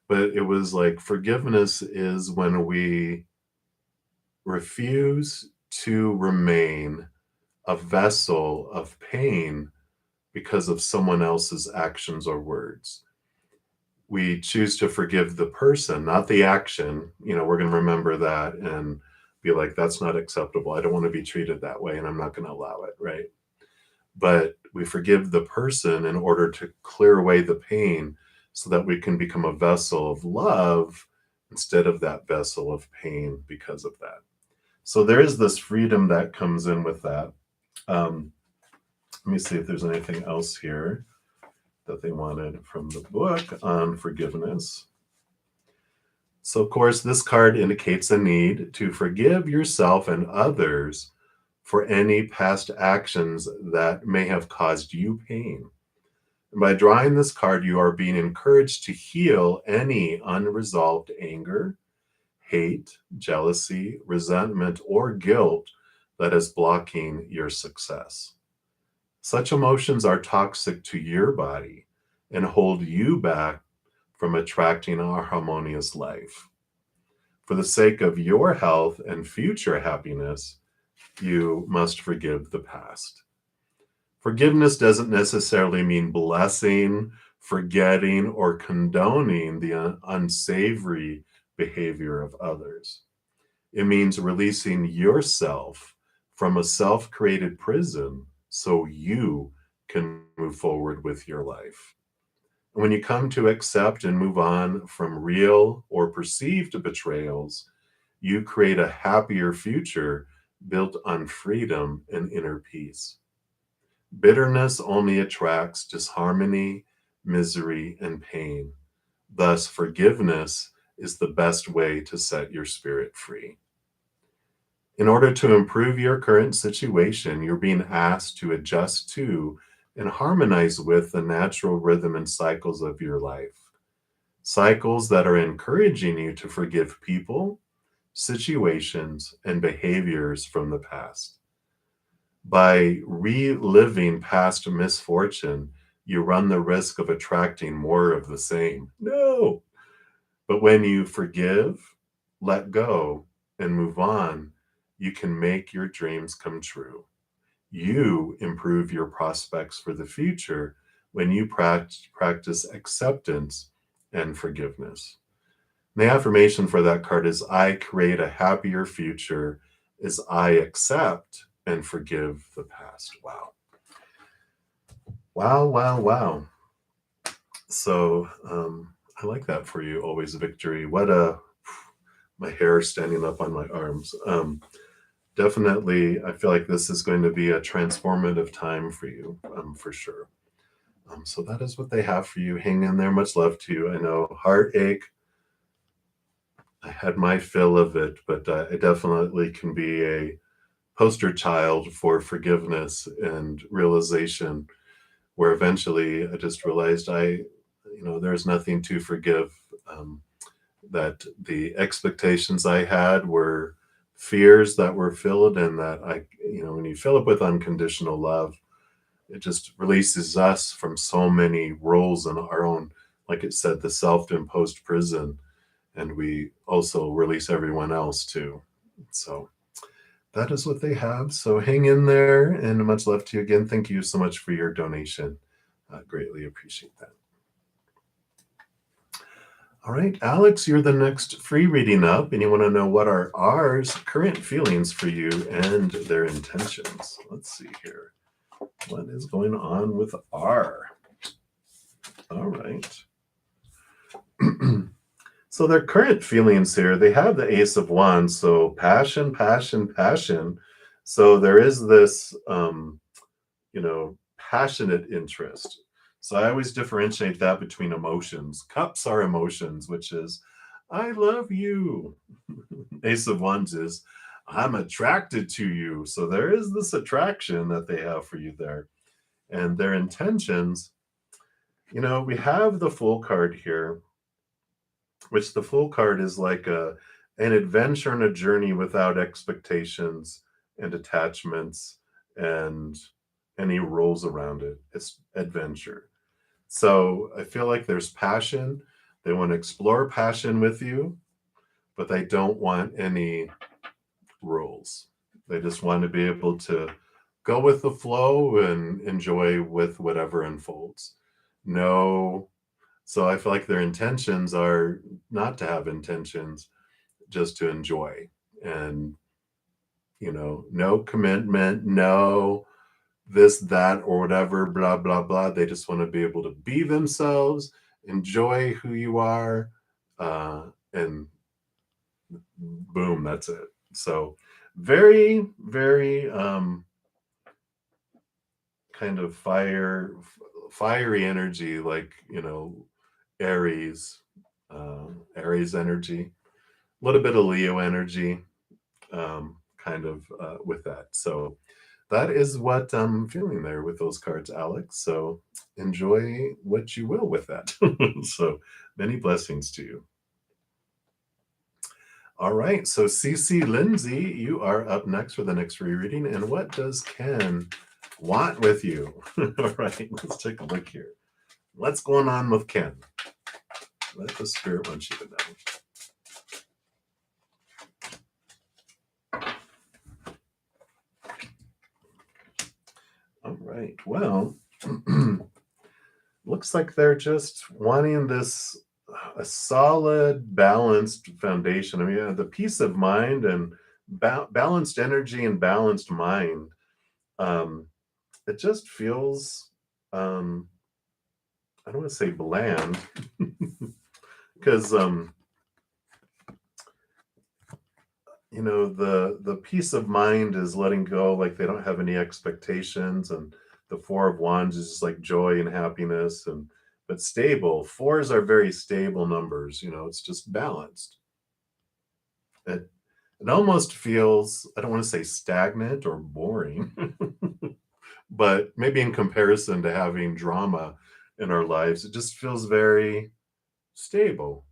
but it was like, forgiveness is when we refuse to remain a vessel of pain because of someone else's actions or words. We choose to forgive the person, not the action. You know, we're going to remember that and be like, that's not acceptable. I don't want to be treated that way, and I'm not going to allow it, right? But we forgive the person in order to clear away the pain so that we can become a vessel of love instead of that vessel of pain because of that. So there is this freedom that comes in with that. Let me see if there's anything else here that they wanted from the book on forgiveness. So, of course, this card indicates a need to forgive yourself and others for any past actions that may have caused you pain. And by drawing this card, you are being encouraged to heal any unresolved anger, hate, jealousy, resentment, or guilt that is blocking your success. Such emotions are toxic to your body and hold you back from attracting a harmonious life. For the sake of your health and future happiness, you must forgive the past. Forgiveness doesn't necessarily mean blessing, forgetting, or condoning the unsavory behavior of others. It means releasing yourself from a self created prison so you can move forward with your life. When you come to accept and move on from real or perceived betrayals, you create a happier future built on freedom and inner peace. Bitterness only attracts disharmony, misery, and pain. Thus, forgiveness is the best way to set your spirit free. In order to improve your current situation, you're being asked to adjust to and harmonize with the natural rhythm and cycles of your life. Cycles that are encouraging you to forgive people, situations, and behaviors from the past. By reliving past misfortune, you run the risk of attracting more of the same. No! But when you forgive, let go, and move on, you can make your dreams come true. You improve your prospects for the future when you practice acceptance and forgiveness. The affirmation for that card is I create a happier future as I accept and forgive the past. Wow. Wow, wow, wow. So I like that for you. Always victory. My hair standing up on my arms. Definitely, I feel like this is going to be a transformative time for you, for sure. So that is what they have for you. Hang in there. Much love to you. I know heartache. I had my fill of it, but I definitely can be a poster child for forgiveness and realization, where eventually I just realized there's nothing to forgive. That the expectations I had were fears that were filled, and that when you fill it with unconditional love, it just releases us from so many roles in our own, like it said, the self-imposed prison, and we also release everyone else too. So that is what they have. So hang in there, and much love to you again. Thank you so much for your donation. I greatly appreciate that. All right, Alex, you're the next free reading up, and you want to know what are R's current feelings for you and their intentions. Let's see here. What is going on with R? All right. So their current feelings here, they have the Ace of Wands, so passion, passion, passion. So there is this, passionate interest. So I always differentiate that between emotions. Cups are emotions, which is, I love you. Ace of Wands is, I'm attracted to you. So there is this attraction that they have for you there. And their intentions, we have the Fool card here, which the Fool card is like an adventure and a journey without expectations and attachments and any rules around it. It's adventure. So I feel like there's passion. They want to explore passion with you, but they don't want any rules. They just want to be able to go with the flow and enjoy with whatever unfolds. No. So I feel like their intentions are not to have intentions, just to enjoy. And, no commitment, no this, that, or whatever, blah, blah, blah. They just want to be able to be themselves, enjoy who you are, and boom, that's it. So very, very kind of fiery energy, like, Aries, Aries energy, a little bit of Leo energy, kind of with that. So that is what I'm feeling there with those cards, Alex. So enjoy what you will with that. So many blessings to you. All right. So CC Lindsay, you are up next for the next rereading. And what does Ken want with you? All right. Let's take a look here. What's going on with Ken? Let the spirit want you to know. All right. Well, looks like they're just wanting a solid, balanced foundation. I mean, the peace of mind and balanced energy and balanced mind. It just feels, I don't want to say bland, because the peace of mind is letting go, like they don't have any expectations, and the Four of Wands is just like joy and happiness, but stable. Fours are very stable numbers. It's just balanced. It almost feels, I don't want to say stagnant or boring, but maybe in comparison to having drama in our lives, it just feels very stable.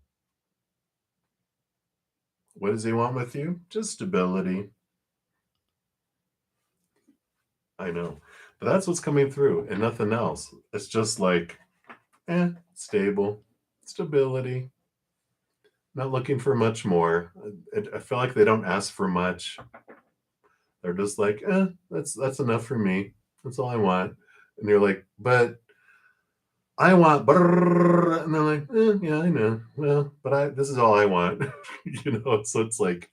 What does he want with you? Just stability. I know. But that's what's coming through and nothing else. It's just like, stable, stability, not looking for much more. I feel like they don't ask for much. They're just like, that's enough for me. That's all I want. And you're like, but I want, brrr, and they're like, yeah, I know. Well, but this is all I want, So it's like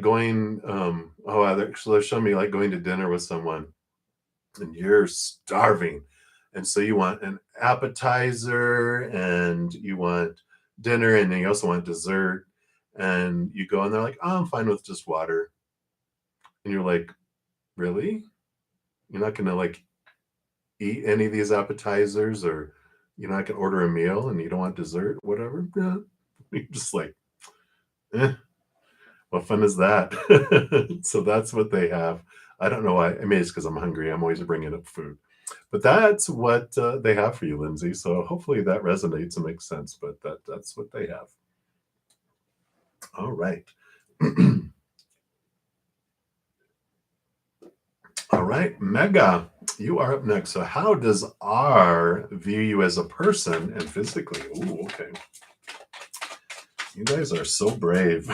going, so they're showing me like going to dinner with someone, and you're starving, and so you want an appetizer, and you want dinner, and then you also want dessert, and you go, and they're like, oh, I'm fine with just water, and you're like, really? You're not gonna like eat any of these appetizers, or you're not gonna order a meal and you don't want dessert, whatever. Yeah. You're just like, eh, what fun is that? So that's what they have. I don't know why. I mean, it's because I'm hungry. I'm always bringing up food, but that's what they have for you, Lindsay. So hopefully that resonates and makes sense. But that's what they have. All right. All right, Mega, you are up next. So, how does R view you as a person and physically? Ooh, okay. You guys are so brave.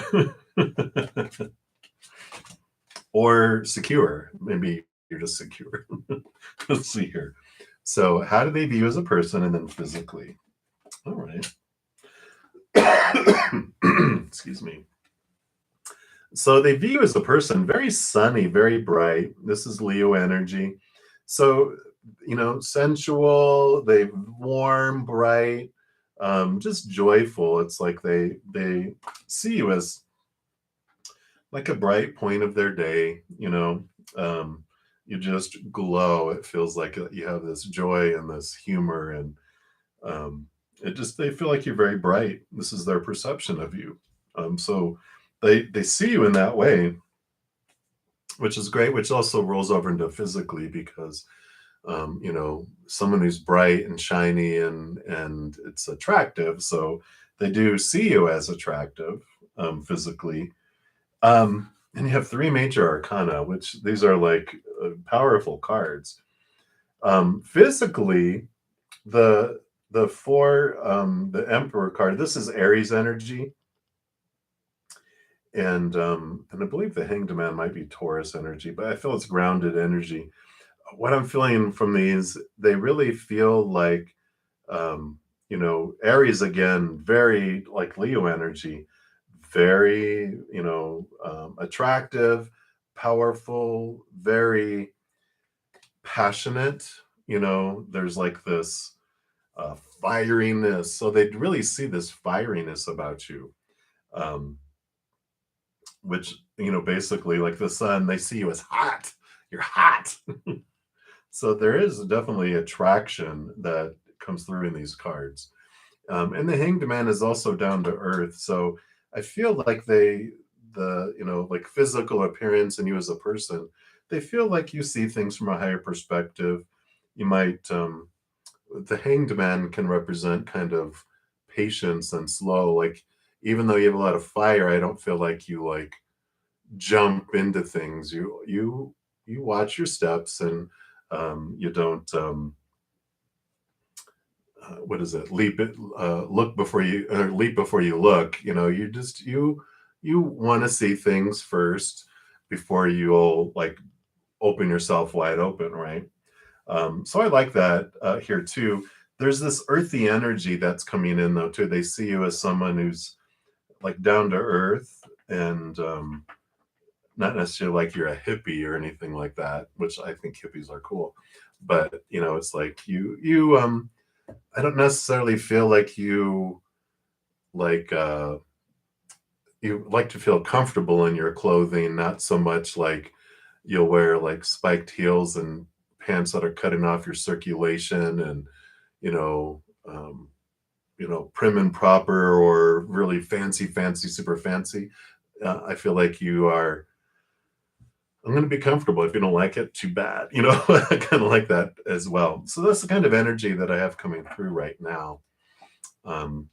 Or secure. Maybe you're just secure. Let's see here. So, how do they view you as a person and then physically? All right. Excuse me. So they view you as a person very sunny, very bright. This is Leo energy. So, sensual, they warm, bright, just joyful. It's like they see you as like a bright point of their day. You just glow. It feels like you have this joy and this humor, and they feel like you're very bright. This is their perception of you. So they see you in that way, which is great, which also rolls over into physically because someone who's bright and shiny and it's attractive, so they do see you as attractive, physically. And you have three major arcana, which these are like powerful cards. Physically, the Emperor card, this is Aries energy, and I believe the Hanged Man might be Taurus energy, but I feel it's grounded energy. What I'm feeling from these, they really feel like, Aries again, very like Leo energy, very, attractive, powerful, very passionate. There's like this fieriness. So they really see this fieriness about you. Um, which, basically like the sun, they see you as hot. You're hot. So there is definitely attraction that comes through in these cards. And the Hanged Man is also down to earth. So I feel like like physical appearance and you as a person, they feel like you see things from a higher perspective. You might, the Hanged Man can represent kind of patience and slow. Like, even though you have a lot of fire, I don't feel like you like jump into things. You watch your steps, and you don't what is it, look before you, or leap before you look. You want to see things first before you'll like open yourself wide open, right? So I like that here too. There's this earthy energy that's coming in though too. They see you as someone who's like down to earth, and not necessarily like you're a hippie or anything like that, which I think hippies are cool. But it's like you I don't necessarily feel like like you like to feel comfortable in your clothing, not so much like you'll wear like spiked heels and pants that are cutting off your circulation, and you know prim and proper, or really fancy, super fancy. I feel like you are, I'm going to be comfortable. If you don't like it, too bad. Kind of like that as well. So that's the kind of energy that I have coming through right now, um,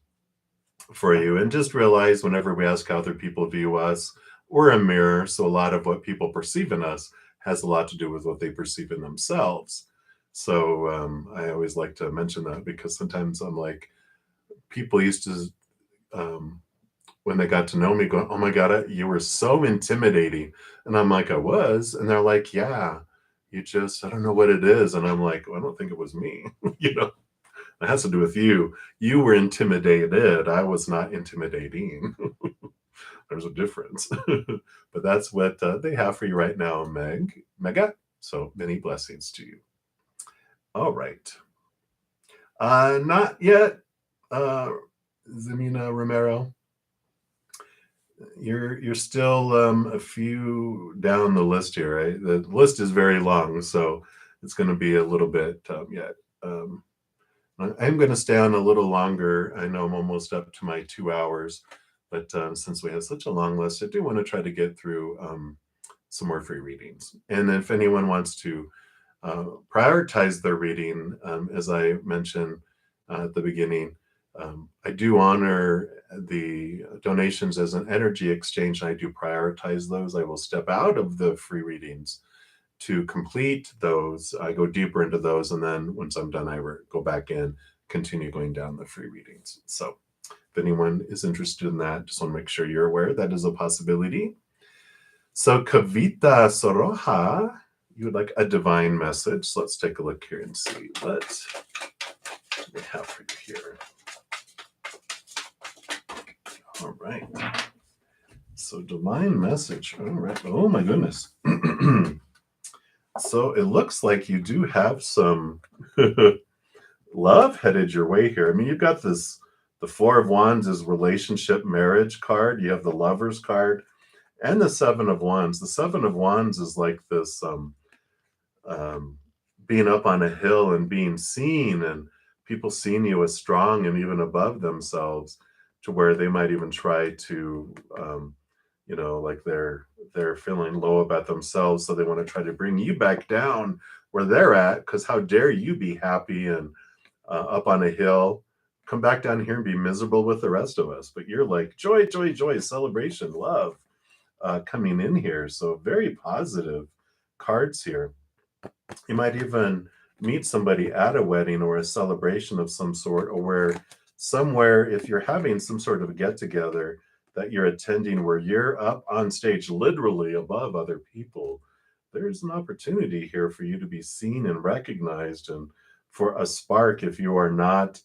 for you. And just realize whenever we ask how other people view us, we're a mirror. So a lot of what people perceive in us has a lot to do with what they perceive in themselves. So I always like to mention that because sometimes I'm like, people used to, um, when they got to know me, going, "Oh my God, you were so intimidating." And I'm like, "I was." And they're like, "Yeah, you just, I don't know what it is." And I'm like, "Well, I don't think it was me." you know, it has to do with you. You were intimidated. I was not intimidating. There's a difference. But that's what they have for you right now, Mega. So many blessings to you. All right. Not yet, uh, Zamina Romero. You're still a few down the list here, right? The list is very long, so it's going to be a little bit yet. Um, I'm going to stay on a little longer. I know I'm almost up to my 2 hours, but since we have such a long list, I do want to try to get through some more free readings. And if anyone wants to prioritize their reading, as I mentioned at the beginning, I do honor the donations as an energy exchange. And I do prioritize those. I will step out of the free readings to complete those. I go deeper into those. And then once I'm done, I go back in, continue going down the free readings. So if anyone is interested in that, just want to make sure you're aware that is a possibility. So Kavita Soroha, you would like a divine message. So let's take a look here and see what we have for you here. All right. So divine message. All right. Oh my goodness. So it looks like you do have some love headed your way here. I mean, you've got this, the Four of Wands is relationship marriage card. You have the Lovers card and the Seven of Wands. The Seven of Wands is like this um, being up on a hill and being seen, and people seeing you as strong and even above themselves, to where they might even try to, like they're feeling low about themselves, so they want to try to bring you back down where they're at. Because how dare you be happy and up on a hill? Come back down here and be miserable with the rest of us. But you're like joy, joy, joy, celebration, love coming in here. So very positive cards here. You might even meet somebody at a wedding or a celebration of some sort, or where somewhere, if you're having some sort of a get together that you're attending where you're up on stage, literally above other people, there's an opportunity here for you to be seen and recognized, and for a spark if you are not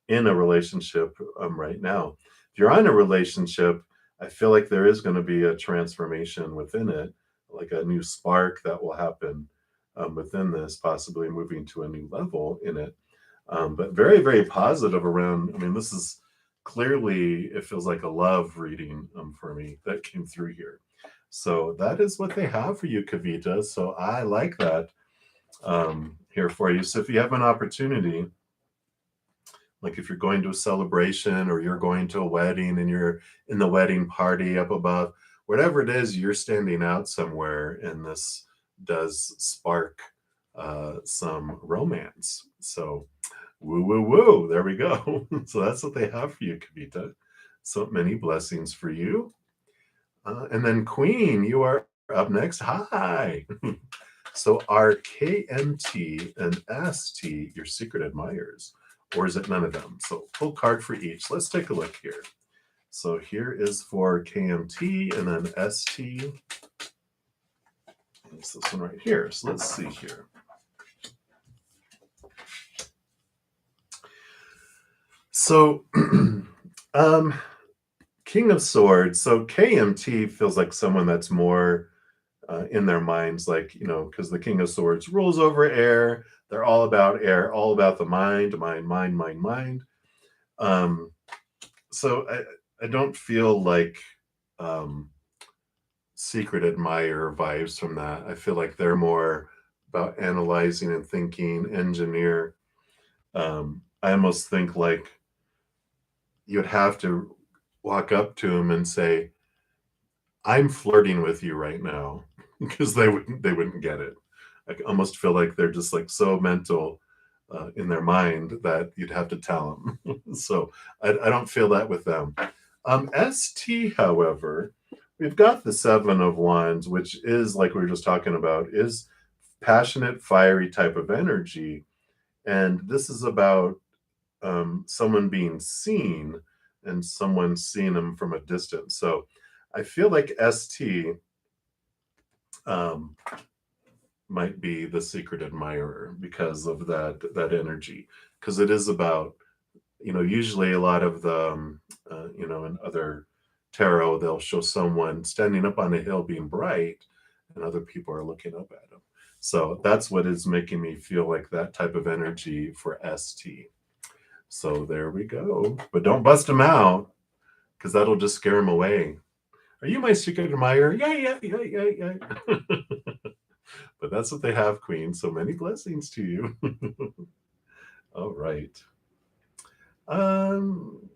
in a relationship right now. If you're in a relationship, I feel like there is going to be a transformation within it, like a new spark that will happen within this, possibly moving to a new level in it. But very, very positive around. I mean, this is clearly, it feels like a love reading for me that came through here. So that is what they have for you, Kavita. So I like that here for you. So if you have an opportunity, like if you're going to a celebration or you're going to a wedding and you're in the wedding party up above, whatever it is, you're standing out somewhere, and this does spark some romance. So, woo, woo, woo. There we go. So that's what they have for you, Kavita. So many blessings for you. And then, Queen, you are up next. Hi. So, are KMT and ST your secret admirers? Or is it none of them? So full card for each. Let's take a look here. So here is for KMT, and then ST. It's this one right here. So let's see here. So King of Swords. So KMT feels like someone that's more in their minds, like, because the King of Swords rules over air. They're all about air, all about the mind, mind, mind, mind, mind. So I don't feel like secret admirer vibes from that. I feel like they're more about analyzing and thinking, engineer. I almost think like you'd have to walk up to him and say, I'm flirting with you right now because they wouldn't get it. I almost feel like they're just like so mental in their mind that you'd have to tell them. So I don't feel that with them. ST, however, we've got the Seven of Wands, which is like we were just talking about, is passionate, fiery type of energy. And this is about someone being seen and someone seeing them from a distance. So I feel like ST um, might be the secret admirer because of that energy. Because it is about, usually a lot of the in other tarot, they'll show someone standing up on a hill being bright, and other people are looking up at them. So that's what is making me feel like that type of energy for ST. So there we go. But don't bust them out, because that'll just scare them away. Are you my secret admirer? Yeah, yeah, yeah, yeah, yeah. But that's what they have, Queen. So many blessings to you. All right. Um,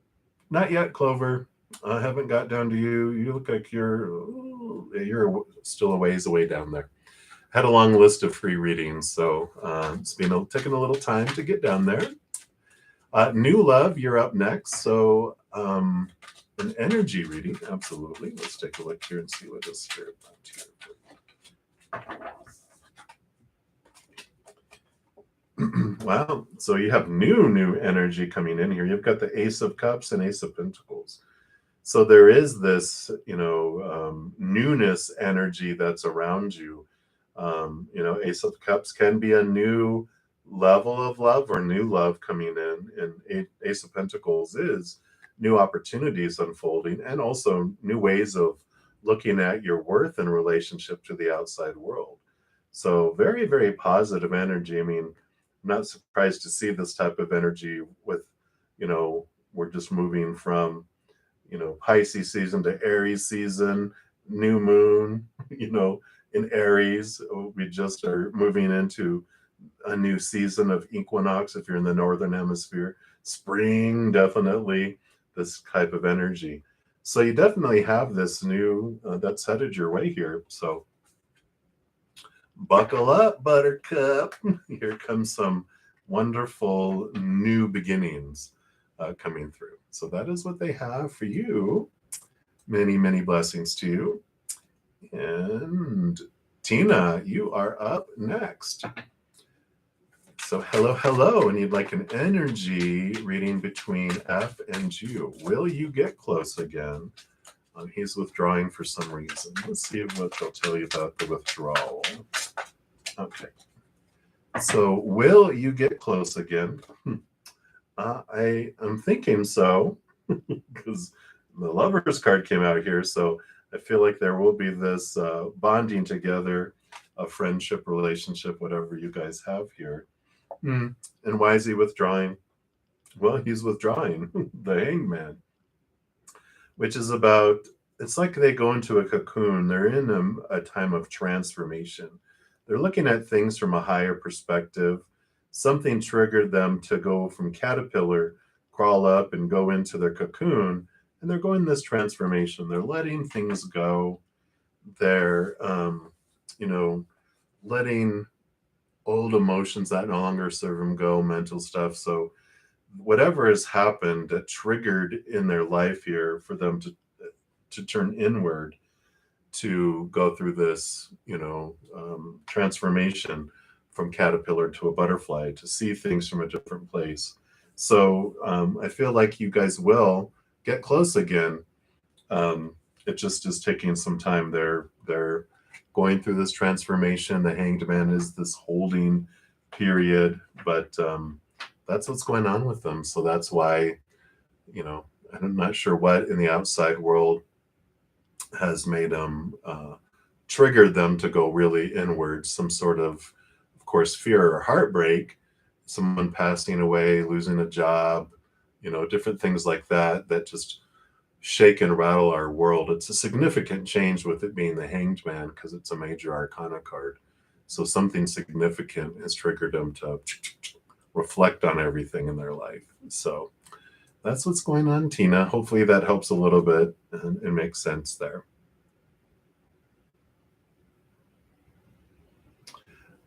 Not yet, Clover. I haven't got down to you. You look like you're still a ways away down there. Had a long list of free readings, so it's been taking a little time to get down there. New Love, you're up next. So an energy reading, absolutely. Let's take a look here and see what this spirit wants here. Wow. So you have new energy coming in here. You've got the Ace of Cups and Ace of Pentacles. So there is this, newness energy that's around you. Ace of Cups can be a new level of love or new love coming in. And Ace of Pentacles is new opportunities unfolding and also new ways of looking at your worth in relationship to the outside world. So very, very positive energy. I mean, I'm not surprised to see this type of energy with, we're just moving from, Pisces season to Aries season, new moon, in Aries. We just are moving into a new season of equinox if you're in the northern hemisphere. Spring, definitely this type of energy. So you definitely have this new that's headed your way here. So buckle up, Buttercup. Here comes some wonderful new beginnings coming through. So that is what they have for you. Many, many blessings to you. And Tina, you are up next. So hello, hello. And you'd like an energy reading between F and G. Will you get close again? He's withdrawing for some reason. Let's see what they'll tell you about the withdrawal. Okay. So will you get close again? I am thinking so, because the Lovers card came out here. So I feel like there will be this bonding together, a friendship, relationship, whatever you guys have here. And why is he withdrawing? Well, he's withdrawing, the Hangman, which is about, it's like they go into a cocoon. They're in a time of transformation. They're looking at things from a higher perspective. Something triggered them to go from caterpillar, crawl up and go into their cocoon. And they're going this transformation. They're letting things go. They're, letting old emotions that no longer serve them go, mental stuff. So whatever has happened that triggered in their life here for them to turn inward, to go through this, transformation from caterpillar to a butterfly, to see things from a different place. So I feel like you guys will get close again. It just is taking some time. They're going through this transformation. The Hanged Man is this holding period, but that's what's going on with them. So that's why, I'm not sure what in the outside world has made them triggered them to go really inward. Some sort of course, fear or heartbreak, someone passing away, losing a job, different things like that just shake and rattle our world. It's a significant change with it being the Hanged Man because it's a major arcana card. So something significant has triggered them to reflect on everything in their life. So that's what's going on, Tina. Hopefully that helps a little bit and makes sense there.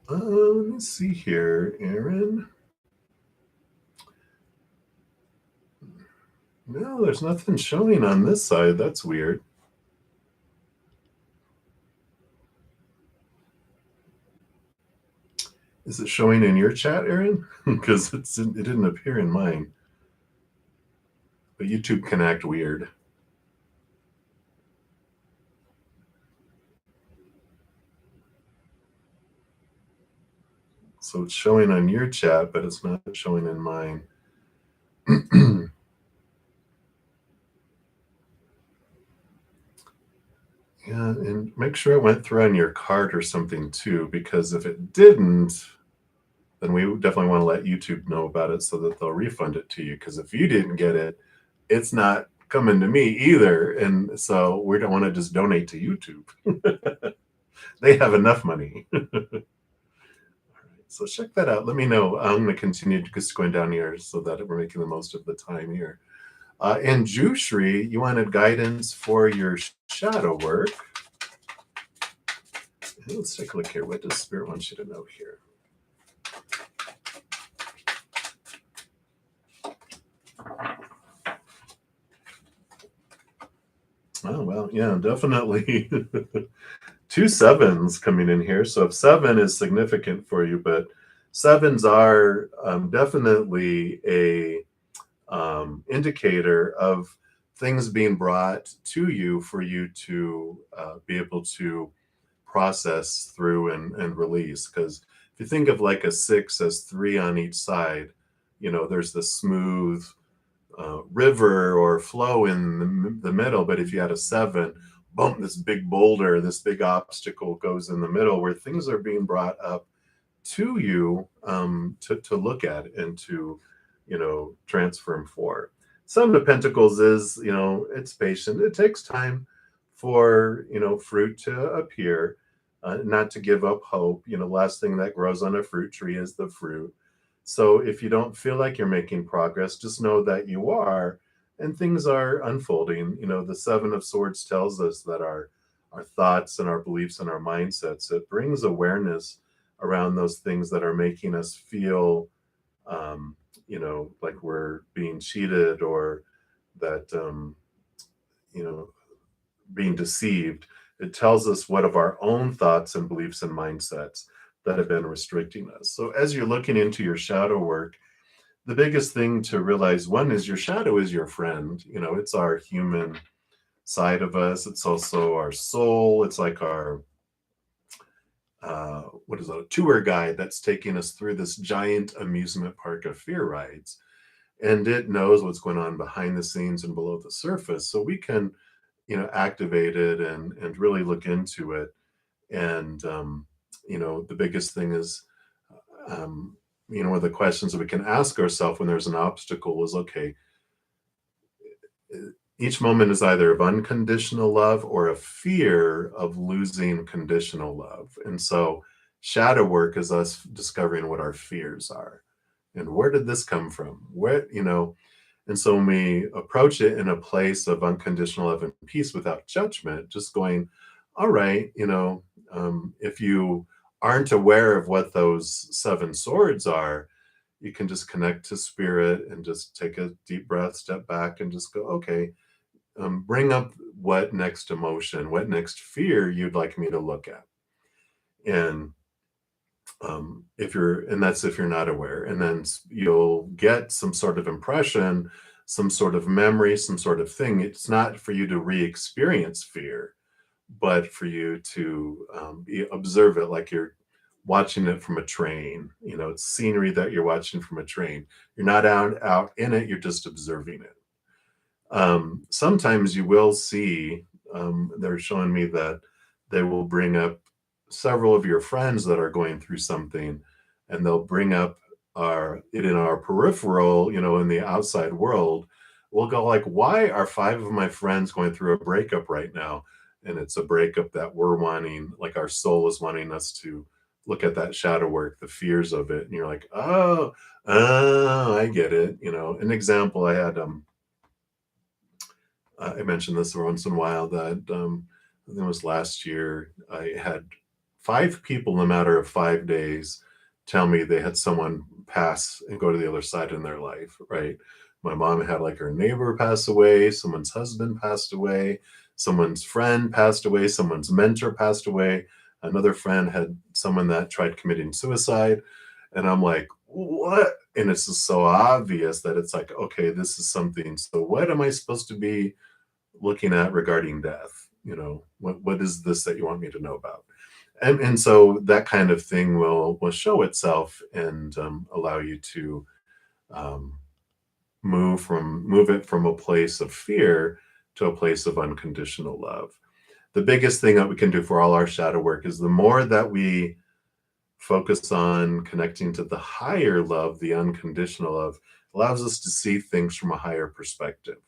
Let me see here, Aaron. No, there's nothing showing on this side. That's weird. Is it showing in your chat, Aaron? Because it didn't appear in mine. But YouTube can act weird. So it's showing on your chat, but it's not showing in mine. Yeah, and make sure it went through on your card or something too, because if it didn't, then we definitely want to let YouTube know about it so that they'll refund it to you. Because if you didn't get it, it's not coming to me either. And so we don't want to just donate to YouTube. They have enough money. So check that out. Let me know. I'm going to continue just going down here so that we're making the most of the time here. And Jushri, you wanted guidance for your shadow work. Let's take a look here. What does Spirit want you to know here? Oh, well, yeah, definitely. Two sevens coming in here. So if seven is significant for you, but sevens are definitely a indicator of things being brought to you for you to be able to process through and release. Because if you think of like a six as three on each side, there's the smooth river or flow in the middle. But if you had a seven, boom, this big boulder, this big obstacle goes in the middle where things are being brought up to you to look at and to, transform for. Seven of Pentacles is, it's patient. It takes time for, fruit to appear, not to give up hope. Last thing that grows on a fruit tree is the fruit. So if you don't feel like you're making progress, just know that you are, and things are unfolding. The Seven of Swords tells us that our thoughts and our beliefs and our mindsets, it brings awareness around those things that are making us feel, like we're being cheated or that, being deceived. It tells us what of our own thoughts and beliefs and mindsets that have been restricting us. So as you're looking into your shadow work, the biggest thing to realize, one, is your shadow is your friend. It's our human side of us. It's also our soul. It's like our what is it, a tour guide that's taking us through this giant amusement park of fear rides. And it knows what's going on behind the scenes and below the surface. So we can, activate it and really look into it. And, the biggest thing is, one of the questions that we can ask ourselves when there's an obstacle is, okay, each moment is either of unconditional love or a fear of losing conditional love. And so shadow work is us discovering what our fears are and where did this come from? And so when we approach it in a place of unconditional love and peace without judgment, just going, all right, if you aren't aware of what those seven swords are, you can just connect to spirit and just take a deep breath, step back, and just go, okay, bring up what next emotion, what next fear you'd like me to look at. And that's if you're not aware, and then you'll get some sort of impression, some sort of memory, some sort of thing. It's not for you to re-experience fear, but for you to observe it like you're watching it from a train. It's scenery that you're watching from a train. You're not out in it, you're just observing it. Sometimes you will see, they're showing me that they will bring up several of your friends that are going through something, and they'll bring up it in our peripheral, in the outside world. We'll go like, why are five of my friends going through a breakup right now? And it's a breakup that we're wanting, like our soul is wanting us to look at that shadow work, the fears of it. And you're like, oh, I get it. An example I had, I mentioned this once in a while that I think it was last year. I had 5 people in a matter of 5 days tell me they had someone pass and go to the other side in their life, right? My mom had like her neighbor pass away, someone's husband passed away, someone's friend passed away, someone's mentor passed away. Another friend had someone that tried committing suicide. And I'm like, what? And it's just so obvious that it's like, okay, this is something. So what am I supposed to be looking at regarding death? What is this that you want me to know about? And so that kind of thing will show itself and allow you to um, move it from a place of fear to a place of unconditional love. The biggest thing that we can do for all our shadow work is the more that we focus on connecting to the higher love, the unconditional love, allows us to see things from a higher perspective,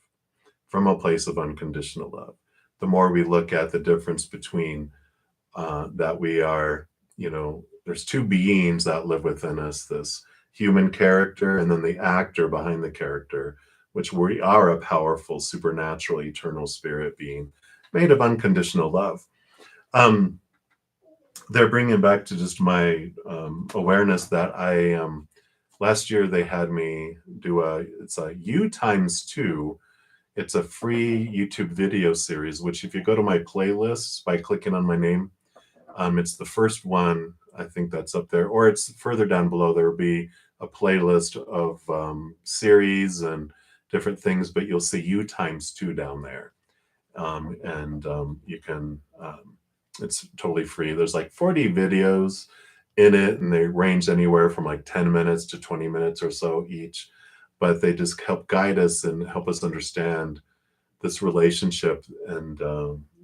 from a place of unconditional love. The more we look at the difference between that we are, there's two beings that live within us, this human character and then the actor behind the character, which we are a powerful, supernatural, eternal spirit being made of unconditional love. They're bringing back to just my awareness that last year they had me do it's a U times two. It's a free YouTube video series, which if you go to my playlists by clicking on my name, it's the first one, I think that's up there, or it's further down below. There will be a playlist of series and different things, but you'll see U times two down there. And you can, it's totally free. There's like 40 videos in it, and they range anywhere from like 10 minutes to 20 minutes or so each. But they just help guide us and help us understand this relationship and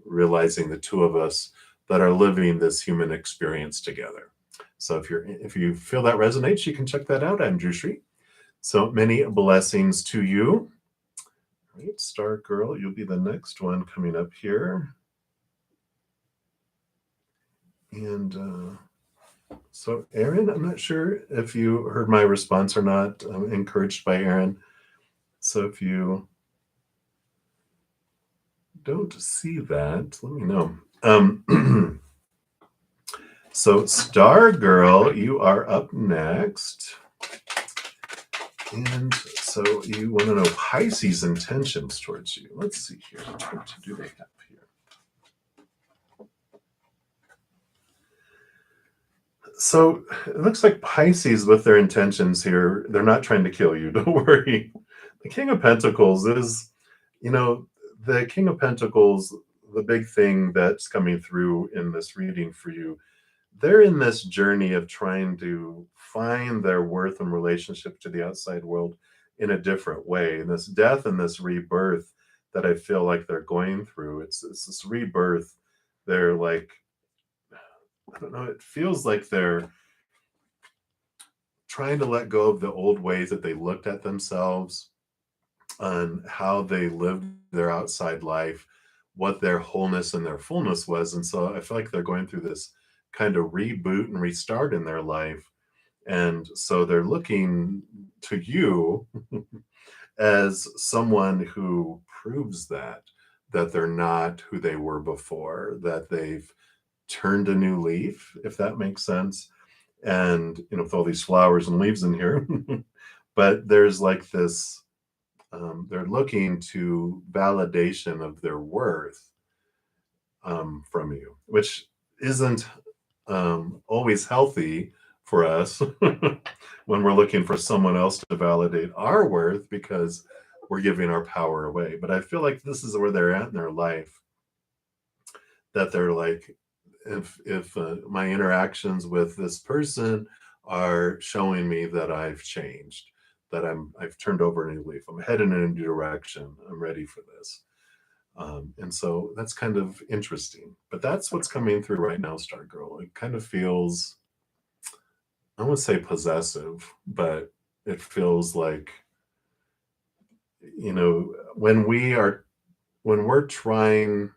realizing the two of us that are living this human experience together. So if you feel that resonates, you can check that out. I'm Drew Shree. So many blessings to you. All right, Star Girl, you'll be the next one coming up here. And so Aaron, I'm not sure if you heard my response or not. I'm encouraged by Aaron. So if you don't see that, let me know. So Star Girl, you are up next. And so you want to know Pisces intentions towards you. Let's see here. What do they have here? So it looks like Pisces with their intentions here, they're not trying to kill you. Don't worry. The King of Pentacles is, the King of Pentacles, the big thing that's coming through in this reading for you, they're in this journey of trying to find their worth and relationship to the outside world in a different way. And this death and this rebirth that I feel like they're going through, it's this rebirth. They're like, I don't know, it feels like they're trying to let go of the old ways that they looked at themselves and how they lived their outside life, what their wholeness and their fullness was. And so I feel like they're going through this kind of reboot and restart in their life. And so they're looking to you as someone who proves that they're not who they were before, that they've turned a new leaf, if that makes sense. And, with all these flowers and leaves in here, but there's like this, they're looking to validation of their worth from you, which isn't always healthy for us when we're looking for someone else to validate our worth because we're giving our power away. But I feel like this is where they're at in their life, that they're like, if my interactions with this person are showing me that I've changed, that I've turned over a new leaf, I'm heading in a new direction, I'm ready for this. And so that's kind of interesting. But that's what's coming through right now, Star Girl. It kind of feels, I won't say possessive, but it feels like, when we're trying,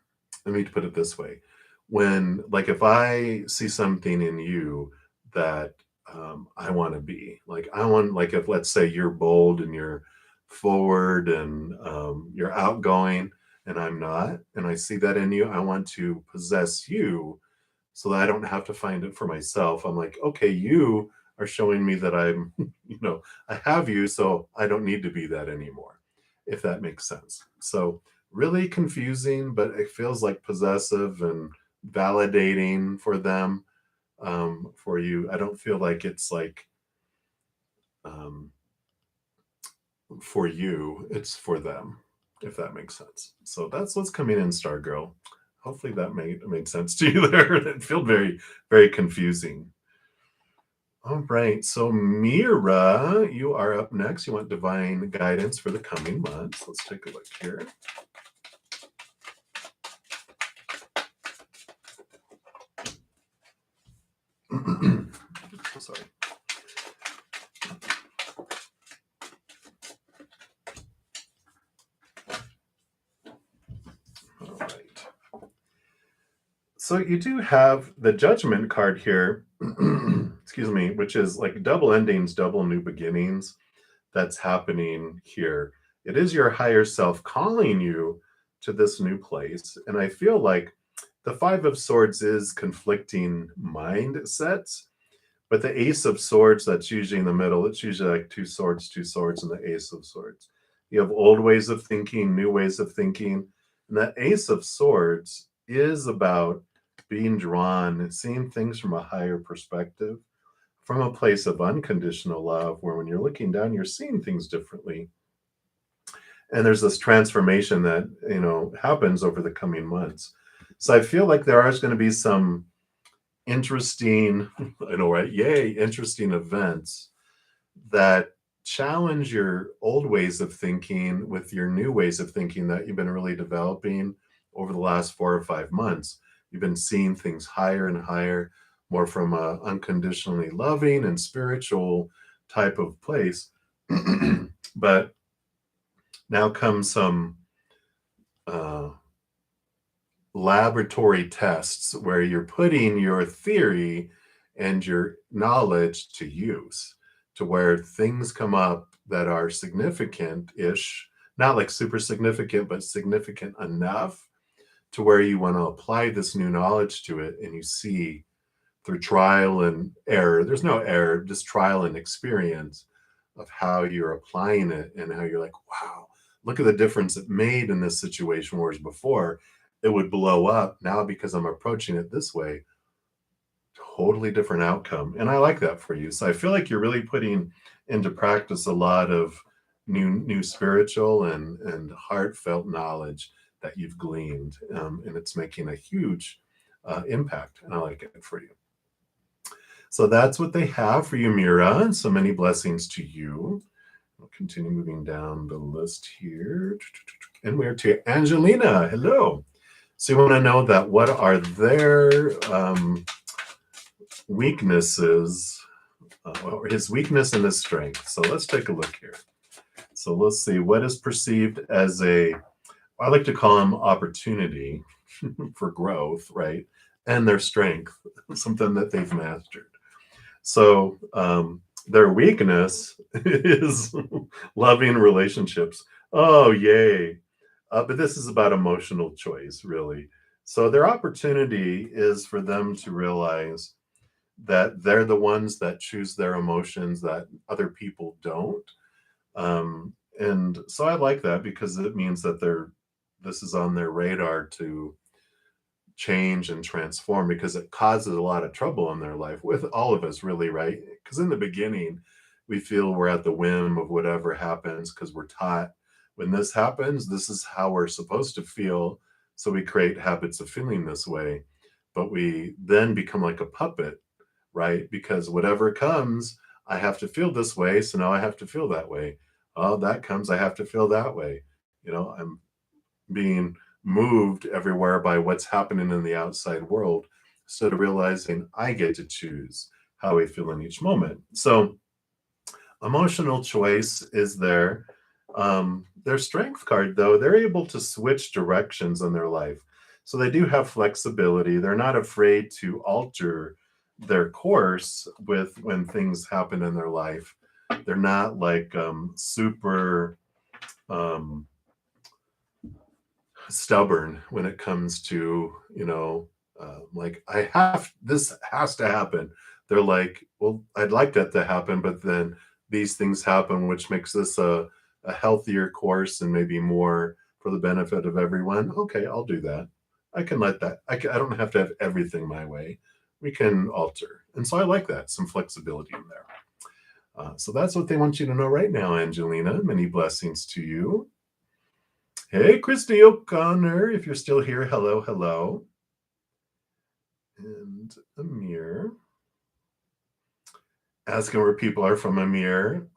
let me put it this way. When, like, if I see something in you that I want to be, like, if let's say you're bold and you're forward and you're outgoing and I'm not, and I see that in you, I want to possess you so that I don't have to find it for myself. I'm like, okay, you are showing me that I'm, I have you, so I don't need to be that anymore, if that makes sense. So really confusing, but it feels like possessive and validating for them, for you. I don't feel like it's like, um, for you, it's for them, if that makes sense. So that's what's coming in, Star Girl. Hopefully that made sense to you there. It felt very, very confusing. All right, so Mira, you are up next. You want divine guidance for the coming months. Let's take a look here. Sorry. All right. So you do have the Judgment card here, excuse me, which is like double endings, double new beginnings. That's happening here. It is your higher self calling you to this new place. And I feel like the Five of Swords is conflicting mindsets, but the Ace of Swords, that's usually in the middle, it's usually like two swords, and the Ace of Swords. You have old ways of thinking, new ways of thinking. And that Ace of Swords is about being drawn, seeing things from a higher perspective, from a place of unconditional love, where when you're looking down, you're seeing things differently. And there's this transformation that, happens over the coming months. So I feel like there is going to be some interesting, I know, right? Yay, interesting events that challenge your old ways of thinking with your new ways of thinking that you've been really developing over the last 4 or 5 months. You've been seeing things higher and higher, more from a unconditionally loving and spiritual type of place. But now comes some uh, laboratory tests where you're putting your theory and your knowledge to use, to where things come up that are significant-ish, not like super significant, but significant enough to where you want to apply this new knowledge to it, and you see through trial and error, there's no error, just trial and experience of how you're applying it, and how you're like, wow, look at the difference it made in this situation, whereas before it would blow up. Now, because I'm approaching it this way, totally different outcome. And I like that for you. So I feel like you're really putting into practice a lot of new spiritual and heartfelt knowledge that you've gleaned, and it's making a huge impact. And I like it for you. So that's what they have for you, Mira. And so many blessings to you. We'll continue moving down the list here. And we're to Angelina. Hello. So you want to know that what are their weaknesses, or his weakness and his strength. So let's take a look here. So let's see what is perceived as I like to call them opportunity for growth, right? And their strength, something that they've mastered. So their weakness is loving relationships. Oh, yay. But this is about emotional choice, really. So their opportunity is for them to realize that they're the ones that choose their emotions, that other people don't. And so I like that, because it means that this is on their radar to change and transform, because it causes a lot of trouble in their life, with all of us, really, right? Because in the beginning, we feel we're at the whim of whatever happens, because we're taught when this happens, this is how we're supposed to feel. So we create habits of feeling this way, but we then become like a puppet, right? Because whatever comes, I have to feel this way, so now I have to feel that way. Oh, that comes, I have to feel that way. I'm being moved everywhere by what's happening in the outside world, instead of realizing I get to choose how I feel in each moment. So emotional choice is there. Their strength card, though, they're able to switch directions in their life. So they do have flexibility. They're not afraid to alter their course with when things happen in their life. They're not like super stubborn when it comes to Like, this has to happen. They're like, well, I'd like that to happen, but then these things happen, which makes this a healthier course and maybe more for the benefit of everyone. Okay, I'll do that. I can let that. I don't have to have everything my way. We can alter, and so I like that, some flexibility in there. So that's what they want you to know right now, Angelina. Many blessings to you. Hey, Christy O'Connor, if you're still here, hello, hello. And Amir. Asking where people are from, Amir.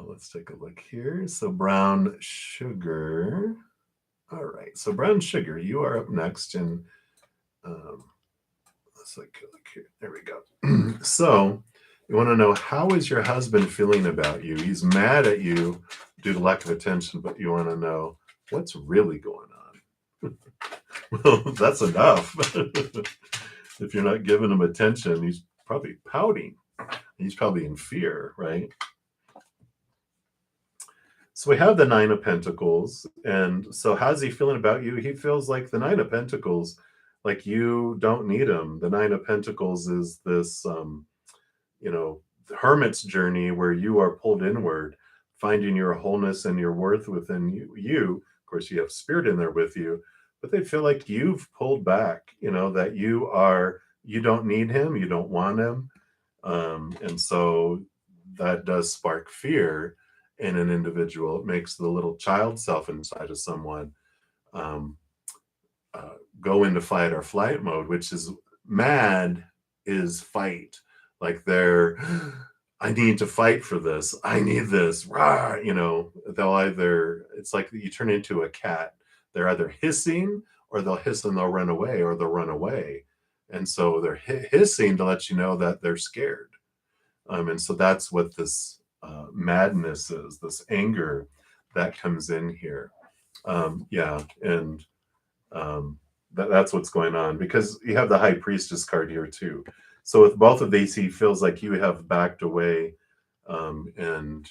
Let's take a look here. So brown sugar. All right. So brown sugar, you are up next. And let's look here. There we go. So you want to know, how is your husband feeling about you? He's mad at you due to lack of attention, but you want to know what's really going on. Well, that's enough. If you're not giving him attention, he's probably pouting. He's probably in fear, right? So we have the Nine of Pentacles. And so how's he feeling about you? He feels like the Nine of Pentacles, like you don't need him. The Nine of Pentacles is this, the hermit's journey where you are pulled inward, finding your wholeness and your worth within you. Of course, you have spirit in there with you, but they feel like you've pulled back, that you don't need him, you don't want him. And so that does spark fear in an individual. It makes the little child self inside of someone um, go into fight or flight mode, which is mad is fight. Like I need to fight for this. I need this. Rah, it's like you turn into a cat. They're either hissing or they'll hiss and they'll run away, or they'll run away. And so they're hissing to let you know that they're scared. And so that's what this madness is, this anger that comes in here. Yeah. And that's what's going on, because you have the High Priestess card here too. So with both of these, he feels like you have backed away, and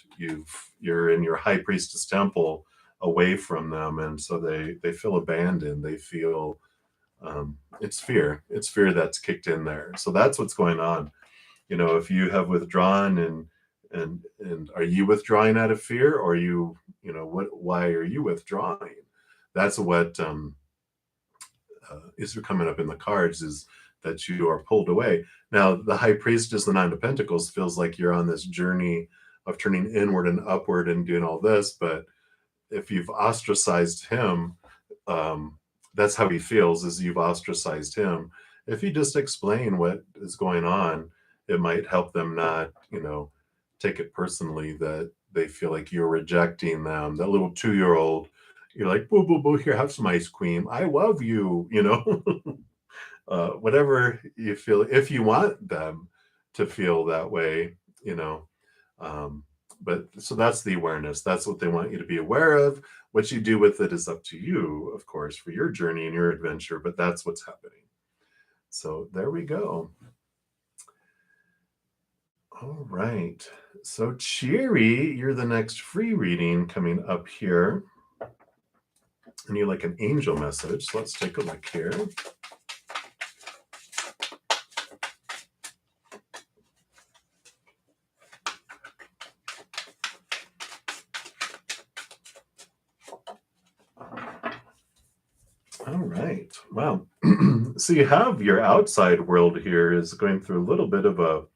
you're in your High Priestess temple away from them, and so they feel abandoned. They feel it's fear. It's fear that's kicked in there. So that's what's going on. If you have withdrawn, and are you withdrawing out of fear, or why are you withdrawing? That's what is coming up in the cards, is that you are pulled away. Now, the High Priestess, the Nine of Pentacles, feels like you're on this journey of turning inward and upward and doing all this. But if you've ostracized him, that's how he feels, is you've ostracized him. If you just explain what is going on, it might help them not, take it personally that they feel like you're rejecting them. That little 2-year-old, you're like, boo, boo, boo, here, have some ice cream. I love you, whatever you feel, if you want them to feel that way, but so that's the awareness. That's what they want you to be aware of. What you do with it is up to you, of course, for your journey and your adventure, but that's what's happening. So there we go. All right. So Cheery, you're the next free reading coming up here. And you like an angel message. So let's take a look here. All right. Wow. So you have your outside world here is going through a little bit of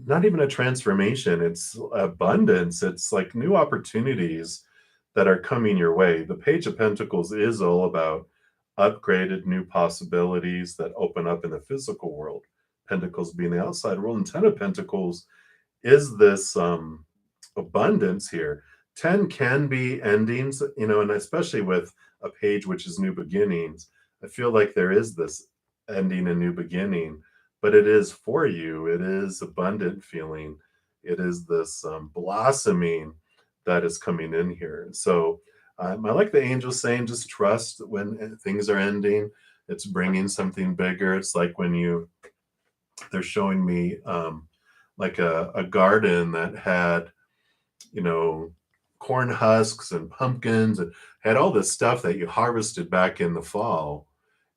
not even a transformation. It's abundance. It's like new opportunities that are coming your way. The Page of Pentacles is all about upgraded new possibilities that open up in the physical world. Pentacles being the outside world, and 10 of Pentacles is this abundance here. 10 can be endings, and especially with a page which is new beginnings, I feel like there is this ending and new beginning, but it is for you. It is abundant feeling. It is this blossoming that is coming in here. So I like the angels saying, just trust when things are ending. It's bringing something bigger. It's like when they're showing me like a garden that had, corn husks and pumpkins and had all this stuff that you harvested back in the fall.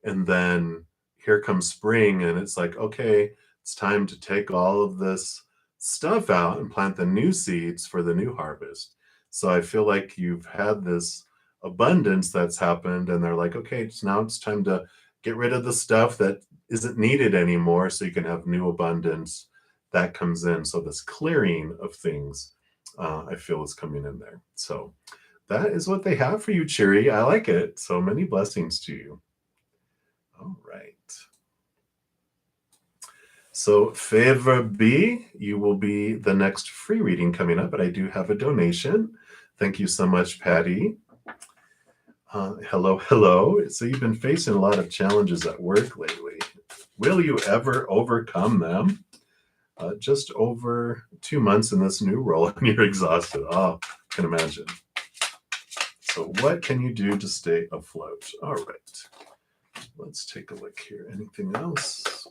And then here comes spring, and it's like, okay, it's time to take all of this stuff out and plant the new seeds for the new harvest. So I feel like you've had this abundance that's happened, and they're like, okay, now it's time to get rid of the stuff that isn't needed anymore so you can have new abundance that comes in. So this clearing of things, I feel is coming in there. So that is what they have for you, Cheery. I like it. So many blessings to you. All right. So Favor B, you will be the next free reading coming up, but I do have a donation. Thank you so much, Patty. Hello, hello. So you've been facing a lot of challenges at work lately. Will you ever overcome them? Just over 2 months in this new role and you're exhausted. Oh, I can imagine. So what can you do to stay afloat? All right. Let's take a look here. Anything else?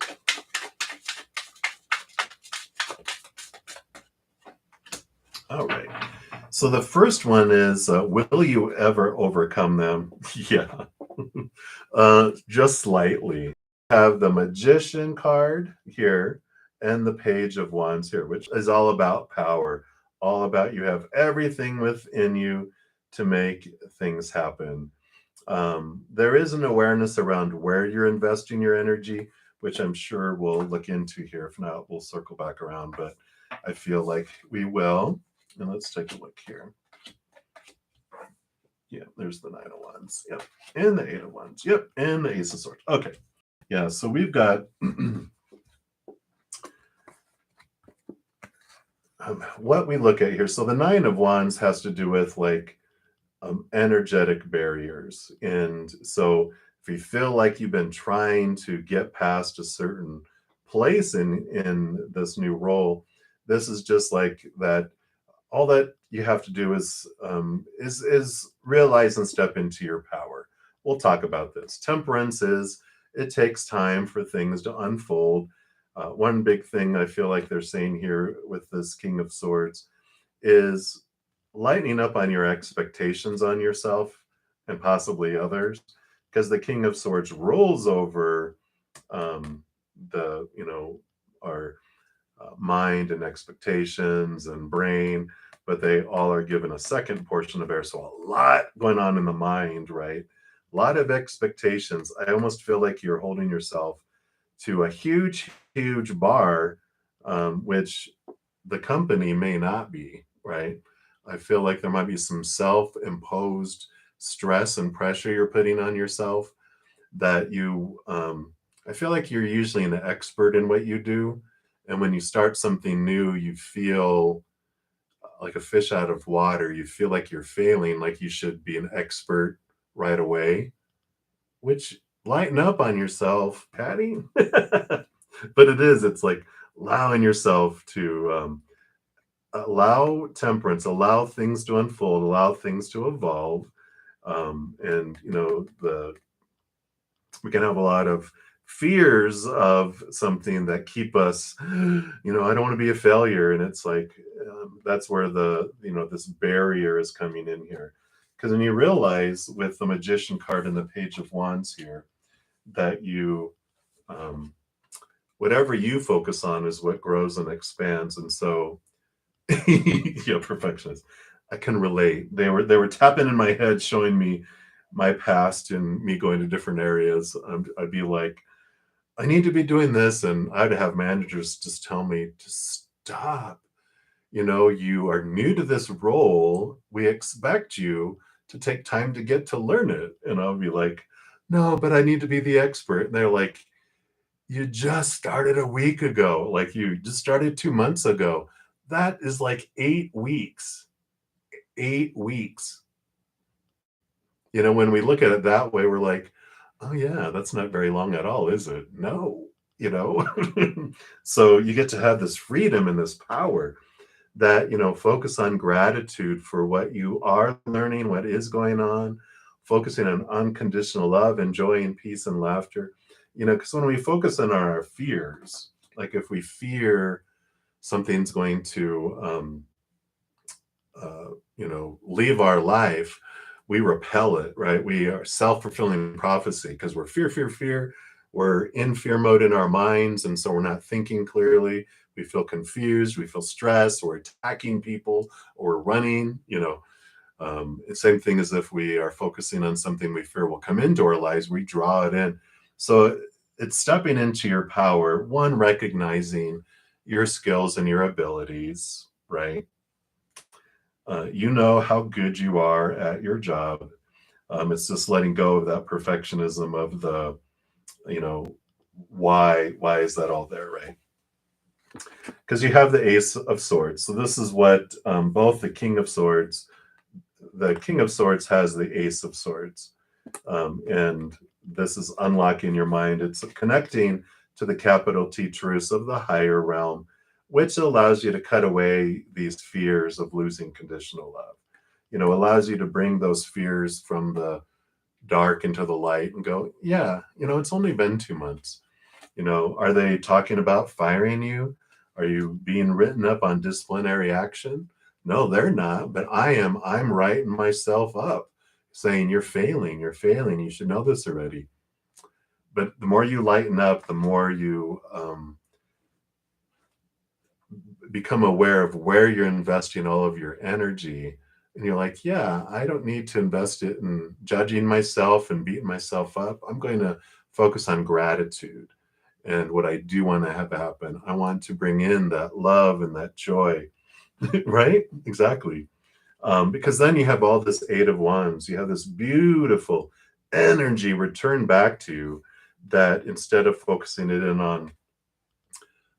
All right. So the first one is, will you ever overcome them? Yeah. Just slightly. Have the Magician card here and the Page of Wands here, which is all about power, all about you have everything within you to make things happen. There is an awareness around where you're investing your energy, which I'm sure we'll look into here. If not, we'll circle back around, but I feel like we will. And let's take a look here. Yeah, there's the Nine of Wands. Yep. And the Eight of Wands. Yep. And the Ace of Swords. Okay. Yeah, so we've got what we look at here. So the Nine of Wands has to do with like energetic barriers. And so if you feel like you've been trying to get past a certain place in this new role, this is just like that. All that you have to do is realize and step into your power. We'll talk about this. Temperance is, it takes time for things to unfold. One big thing I feel like they're saying here with this King of Swords is lightening up on your expectations on yourself and possibly others, because the King of Swords rolls over our mind and expectations and brain, but they all are given a second portion of air. So a lot going on in the mind, right? A lot of expectations. I almost feel like you're holding yourself to a huge, huge bar, which the company may not be, right? I feel like there might be some self-imposed stress and pressure you're putting on yourself that I feel like you're usually an expert in what you do. And when you start something new, you feel like a fish out of water. You feel like you're failing, like you should be an expert right away, which lighten up on yourself, Patty. But it's like allowing yourself to allow temperance, allow things to unfold, allow things to evolve. And, we can have a lot of fears of something that keep us, I don't want to be a failure. And it's like, that's where this barrier is coming in here. Because when you realize with the Magician card and the Page of Wands here, that whatever you focus on is what grows and expands. And so, yeah, perfectionist. I can relate. They were tapping in my head, showing me my past and me going to different areas. I'd be like, I need to be doing this, and I'd have managers just tell me to stop. You are new to this role. We expect you to take time to get to learn it. And I'll be like, no, but I need to be the expert. And they're like, you just started a week ago. Like you just started 2 months ago. That is like 8 weeks. 8 weeks. When we look at it that way, we're like, oh yeah, that's not very long at all, is it? No. So you get to have this freedom and this power that, focus on gratitude for what you are learning, what is going on, focusing on unconditional love and joy and peace and laughter. Because when we focus on our fears, like if we fear something's going to leave our life, we repel it, right? We are self-fulfilling prophecy because we're fear, fear, fear. We're in fear mode in our minds, and so we're not thinking clearly. We feel confused. We feel stressed. We're attacking people, or we're running. Same thing as if we are focusing on something we fear will come into our lives. We draw it in. So it's stepping into your power. One, recognizing your skills and your abilities, right? You know how good you are at your job. It's just letting go of that perfectionism of the, you know, why is that all there, right? Because you have the Ace of Swords. So this is what both the King of Swords has the Ace of Swords, and this is unlocking your mind. It's connecting to the capital T truths of the higher realm, which allows you to cut away these fears of losing conditional love. Allows you to bring those fears from the dark into the light and go, yeah, it's only been 2 months. Are they talking about firing you? Are you being written up on disciplinary action? No, they're not, but I am. I'm writing myself up saying, you're failing. You should know this already. But the more you lighten up, the more you become aware of where you're investing all of your energy. And you're like, yeah, I don't need to invest it in judging myself and beating myself up. I'm going to focus on gratitude and what I do want to have happen. I want to bring in that love and that joy, right? Exactly. Because then you have all this Eight of Wands. You have this beautiful energy returned back to you, that instead of focusing it in on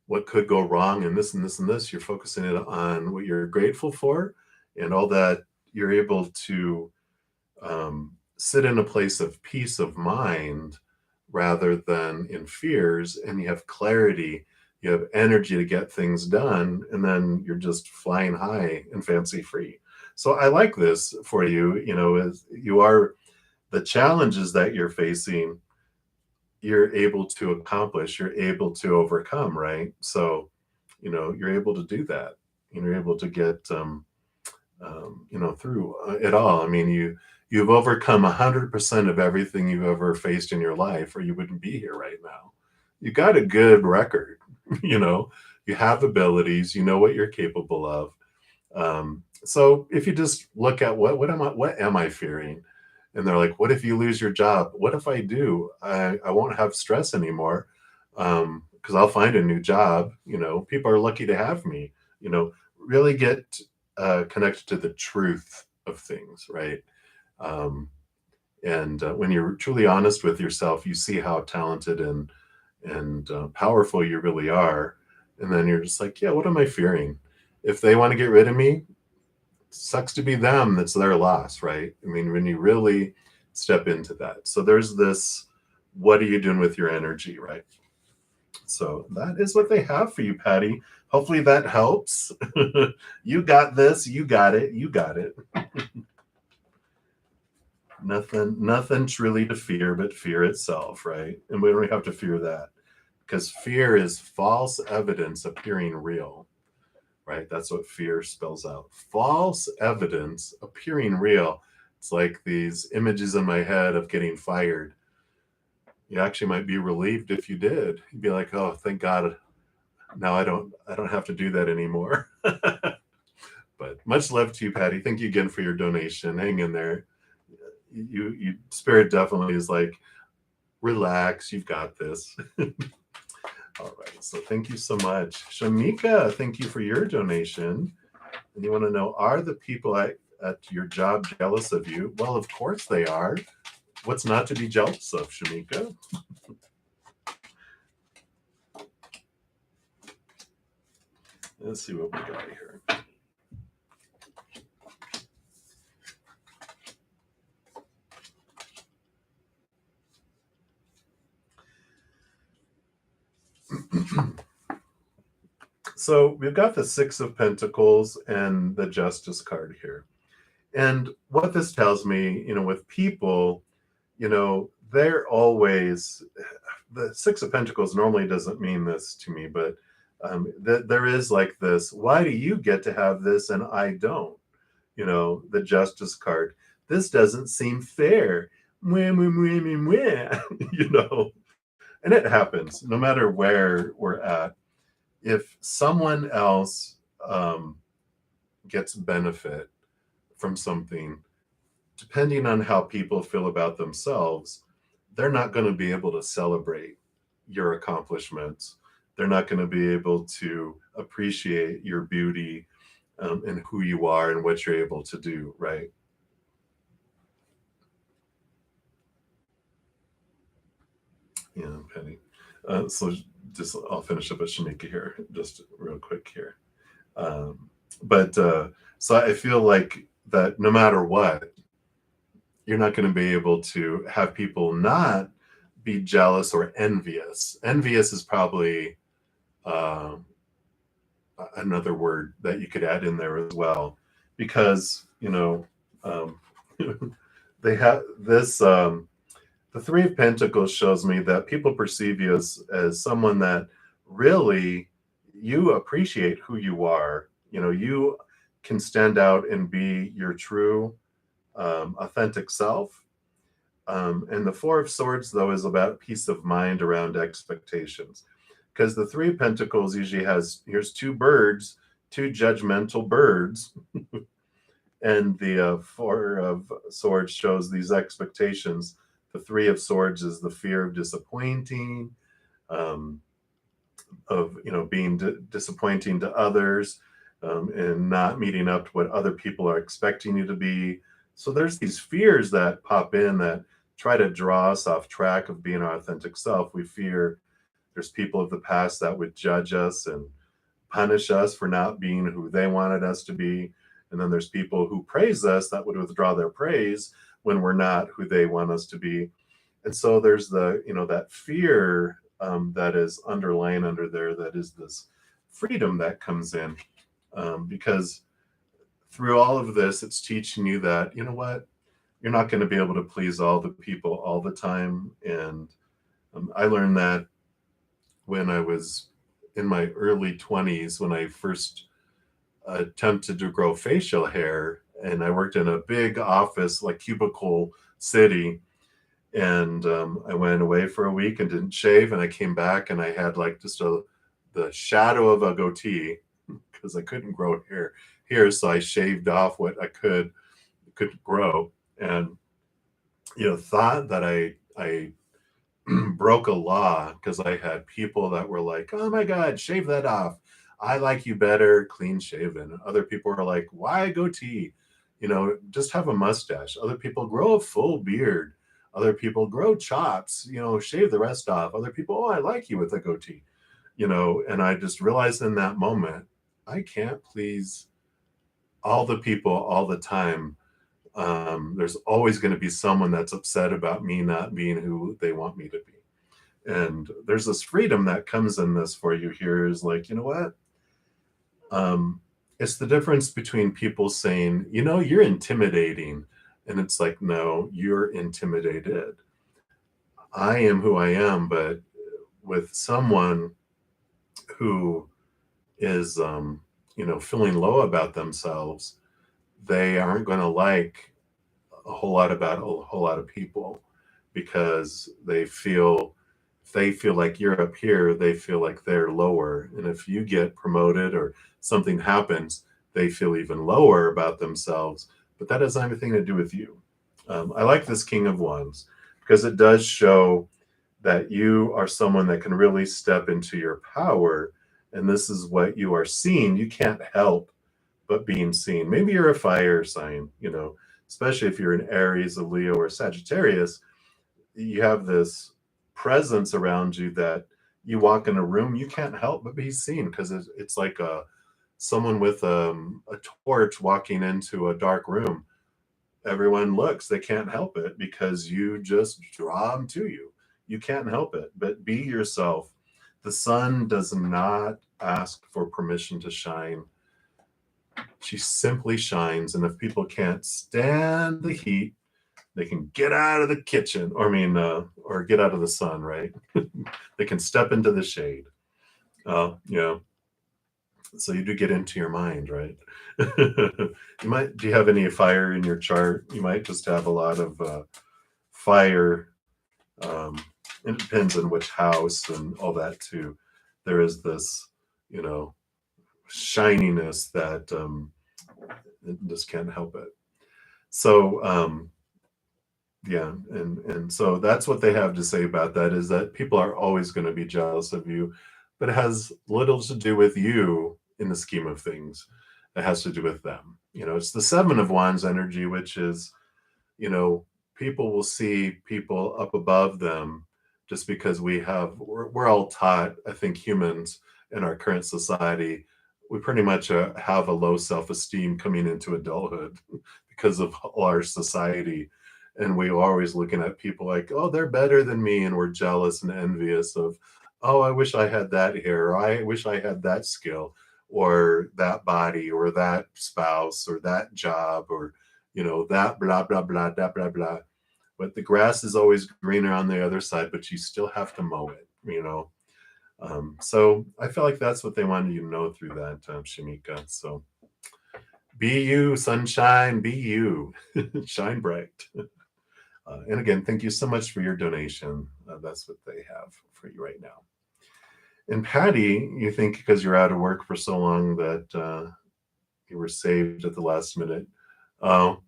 what could go wrong and this and this and this, you're focusing it on what you're grateful for, and all that you're able to sit in a place of peace of mind rather than in fears, and you have clarity, you have energy to get things done, and then you're just flying high and fancy free. So I like this for you. As you are, the challenges that you're facing, you're able to accomplish, you're able to overcome, right? So you're able to do that. You're able to get through it all. I mean, you've overcome 100% of everything you've ever faced in your life, or you wouldn't be here right now. You got a good record. you know you have abilities, you know what you're capable of. So if you just look at what am I fearing, and they're like, what if you lose your job? What if I do? I won't have stress anymore, because I'll find a new job. People are lucky to have me. Really get connected to the truth of things, right? Um, and when you're truly honest with yourself, you see how talented and powerful you really are. And then you're just like, yeah, what am I fearing? If they want to get rid of me, sucks to be them. That's their loss, right? I mean, when you really step into that. So there's this, what are you doing with your energy, right? So that is what they have for you, Patty. Hopefully that helps. You got this. You got it. You got it. Nothing's really to fear but fear itself, right? And we don't have to fear that, because fear is false evidence appearing real, right? That's what fear spells out. False evidence appearing real. It's like these images in my head of getting fired. You actually might be relieved if you did. You'd be like, oh, thank God. Now I don't have to do that anymore. But much love to you, Patty. Thank you again for your donation. Hang in there. You spirit definitely is like, relax, you've got this. All right, so thank you so much. Shamika, thank you for your donation. And you want to know, are the people at your job jealous of you? Well, of course they are. What's not to be jealous of, Shamika? Let's see what we got here. So we've got the Six of Pentacles and the Justice card here. And what this tells me, with people, they're always, the Six of Pentacles normally doesn't mean this to me, but there is like this, why do you get to have this and I don't? the justice card. This doesn't seem fair. Mwah, mwah, mwah, mwah, mwah. And it happens no matter where we're at. If someone else gets benefit from something, depending on how people feel about themselves, they're not going to be able to celebrate your accomplishments. They're not going to be able to appreciate your beauty, and who you are and what you're able to do, right? Yeah, Penny. So just I'll finish up with Shamika here, just real quick here. But so I feel like that no matter what, you're not going to be able to have people not be jealous or envious. Envious is probably uh, another word that you could add in there as well, because um, they have this. The Three of Pentacles shows me that people perceive you as someone that really you appreciate who you are. You can stand out and be your true, authentic self. And the Four of Swords, though, is about peace of mind around expectations. Because the Three of Pentacles usually here's two birds, two judgmental birds, and the Four of Swords shows these expectations. The Three of Swords is the fear of disappointing, um, of being disappointing to others, and not meeting up to what other people are expecting you to be. So there's these fears that pop in that try to draw us off track of being our authentic self. We fear there's people of the past that would judge us and punish us for not being who they wanted us to be. And then there's people who praise us that would withdraw their praise when we're not who they want us to be. And so there's that fear, that is underlying under there, that is this freedom that comes in, because through all of this, it's teaching you that, what, you're not going to be able to please all the people all the time. And I learned that when I was in my early 20s, when I first attempted to grow facial hair, and I worked in a big office, like cubicle city. And I went away for a week and didn't shave, and I came back and I had like just the shadow of a goatee because I couldn't grow hair here, so I shaved off what I couldn't grow, and thought that I broke a law because I had people that were like, "Oh my God, shave that off. I like you better clean shaven." Other people were like, "Why goatee? Just have a mustache." Other people grow a full beard. Other people grow chops. Shave the rest off. Other people, "Oh, I like you with a goatee." And I just realized in that moment, I can't please all the people all the time. There's always going to be someone that's upset about me not being who they want me to be. And there's this freedom that comes in this for you here, is like, you know what? It's the difference between people saying, "You're intimidating." And it's like, no, you're intimidated. I am who I am. But with someone who is, feeling low about themselves, they aren't going to like a whole lot about a whole lot of people, because they feel like you're up here, they feel like they're lower. And if you get promoted or something happens, they feel even lower about themselves. But that doesn't have anything to do with you. I like this King of Wands because it does show that you are someone that can really step into your power. And this is what you are seeing. You can't help but being seen. Maybe you're a fire sign, especially if you're in Aries, a Leo, or Sagittarius. You have this presence around you that you walk in a room, you can't help but be seen, because it's like someone with a torch walking into a dark room. Everyone looks, they can't help it because you just draw them to you. You can't help it but be yourself. The sun does not ask for permission to shine. She simply shines. And if people can't stand the heat, they can get out of the kitchen, or or get out of the sun, right? They can step into the shade. Yeah. So you do get into your mind, right? Do you have any fire in your chart? You might just have a lot of fire. Um, it depends on which house and all that too. There is this, you know, shininess that it just can't help it. So yeah, and so that's what they have to say about that, is that people are always going to be jealous of you, but it has little to do with you in the scheme of things. It has to do with them. It's the Seven of Wands energy, which is, you know, people will see people up above them just because we're all taught, I think humans in our current society, we pretty much have a low self-esteem coming into adulthood because of our society. And we're always looking at people like, oh, they're better than me. And we're jealous and envious of, oh, I wish I had that hair. Or I wish I had that skill or that body or that spouse or that job or that blah, blah, blah, blah, blah, blah. But the grass is always greener on the other side, but you still have to mow it. So I feel like that's what they wanted you to know through that, Shamika. So be you, sunshine, be you, shine bright. And again, thank you so much for your donation. That's what they have for you right now. And Patty, you think because you're out of work for so long that you were saved at the last minute. Oh,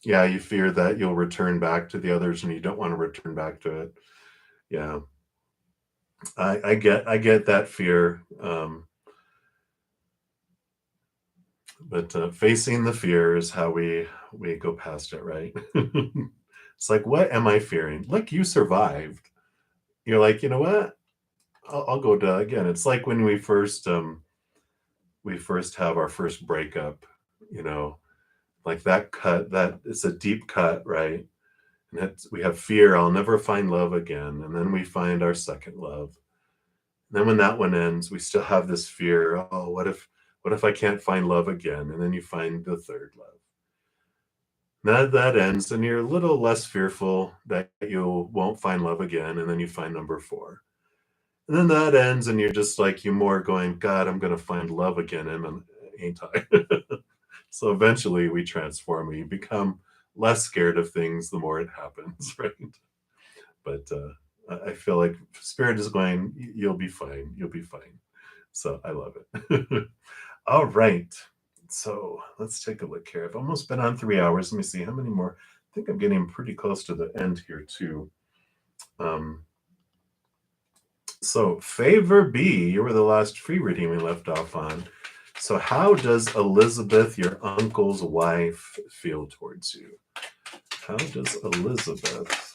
yeah, you fear that you'll return back to the others and you don't want to return back to it. Yeah. I get that fear. But facing the fear is how we go past it, right? It's like, what am I fearing? Look, you survived. You're like, you know what? I'll go to again. It's like when we first have our first breakup, you know, like that cut, that it's a deep cut, right? And we have fear, I'll never find love again. And then we find our second love. And then when that one ends, we still have this fear, oh, what if I can't find love again? And then you find the third love. That ends, and you're a little less fearful that you won't find love again, and then you find number four. And then that ends, and you're just like, you more going, God, I'm going to find love again, ain't I? So eventually we transform. We become less scared of things the more it happens, right? But I feel like Spirit is going, you'll be fine. You'll be fine. So I love it. All right. So let's take a look here. I've almost been on 3 hours. Let me see how many more. I think I'm getting pretty close to the end here, too. So, Favor B, you were the last free reading we left off on. So, how does Elizabeth, your uncle's wife, feel towards you? How does Elizabeth,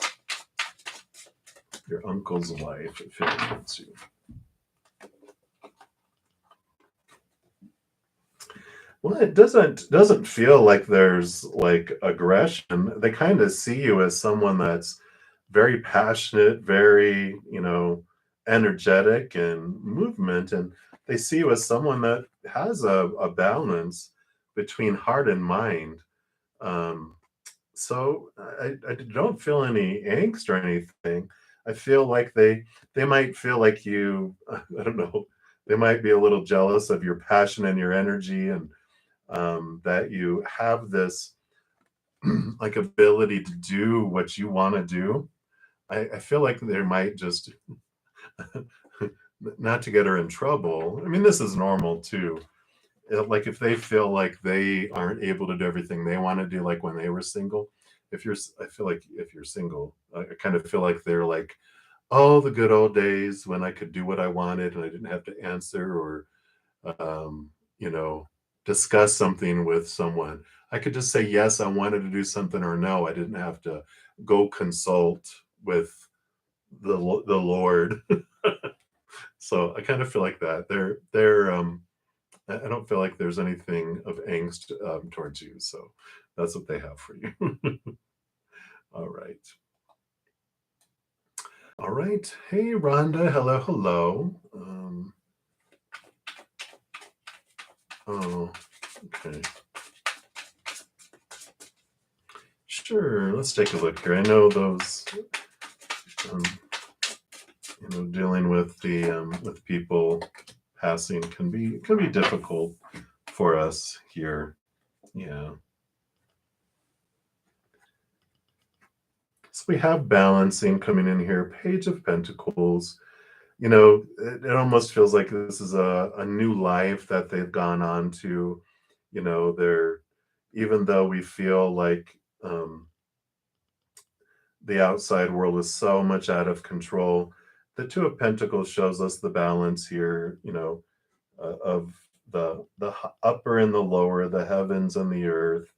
your uncle's wife, feel towards you? Well, it doesn't feel like there's like aggression. They kind of see you as someone that's very passionate, very, energetic and movement, and they see you as someone that has a balance between heart and mind. Um, so I don't feel any angst or anything. I feel like they might feel like you, I don't know, they might be a little jealous of your passion and your energy and that you have this like ability to do what you want to do. I feel like there might just not to get her in trouble. I mean, this is normal too. Like if they feel like they aren't able to do everything they want to do, like when they were single. I feel like if you're single, I kind of feel like they're like, oh, the good old days when I could do what I wanted and I didn't have to answer or um, you know, discuss something with someone. I could just say yes, I wanted to do something, or no, I didn't have to go consult with the Lord. So I kind of feel like that. I don't feel like there's anything of angst towards you. So that's what they have for you. All right. All right. Hey, Rhonda. Hello, hello. Oh, okay. Sure. Let's take a look here. I know those, dealing with the with people passing can be difficult for us here. Yeah. So we have balancing coming in here, Page of Pentacles. It almost feels like this is a new life that they've gone on to. They're, even though we feel like the outside world is so much out of control, the Two of Pentacles shows us the balance here, of the upper and the lower, the heavens and the earth,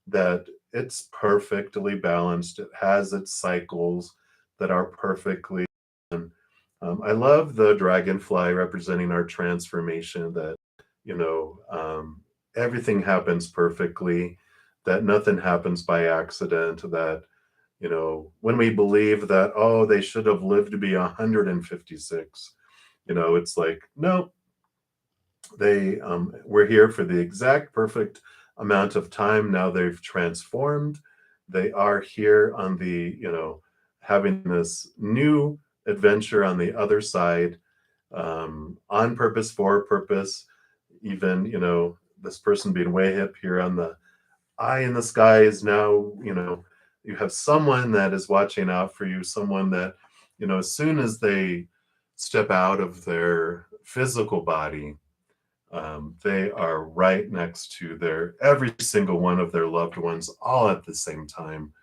that it's perfectly balanced. It has its cycles that are perfectly. I love the dragonfly representing our transformation, that, you know, um, everything happens perfectly, that nothing happens by accident, that, when we believe that, oh, they should have lived to be 156, it's like, no, we're here for the exact perfect amount of time. Now they've transformed. They are here on the, having this new adventure on the other side, on purpose, for purpose. Even, this person being way hip here on the eye in the sky is now, you have someone that is watching out for you, someone that, as soon as they step out of their physical body, they are right next to every single one of their loved ones, all at the same time.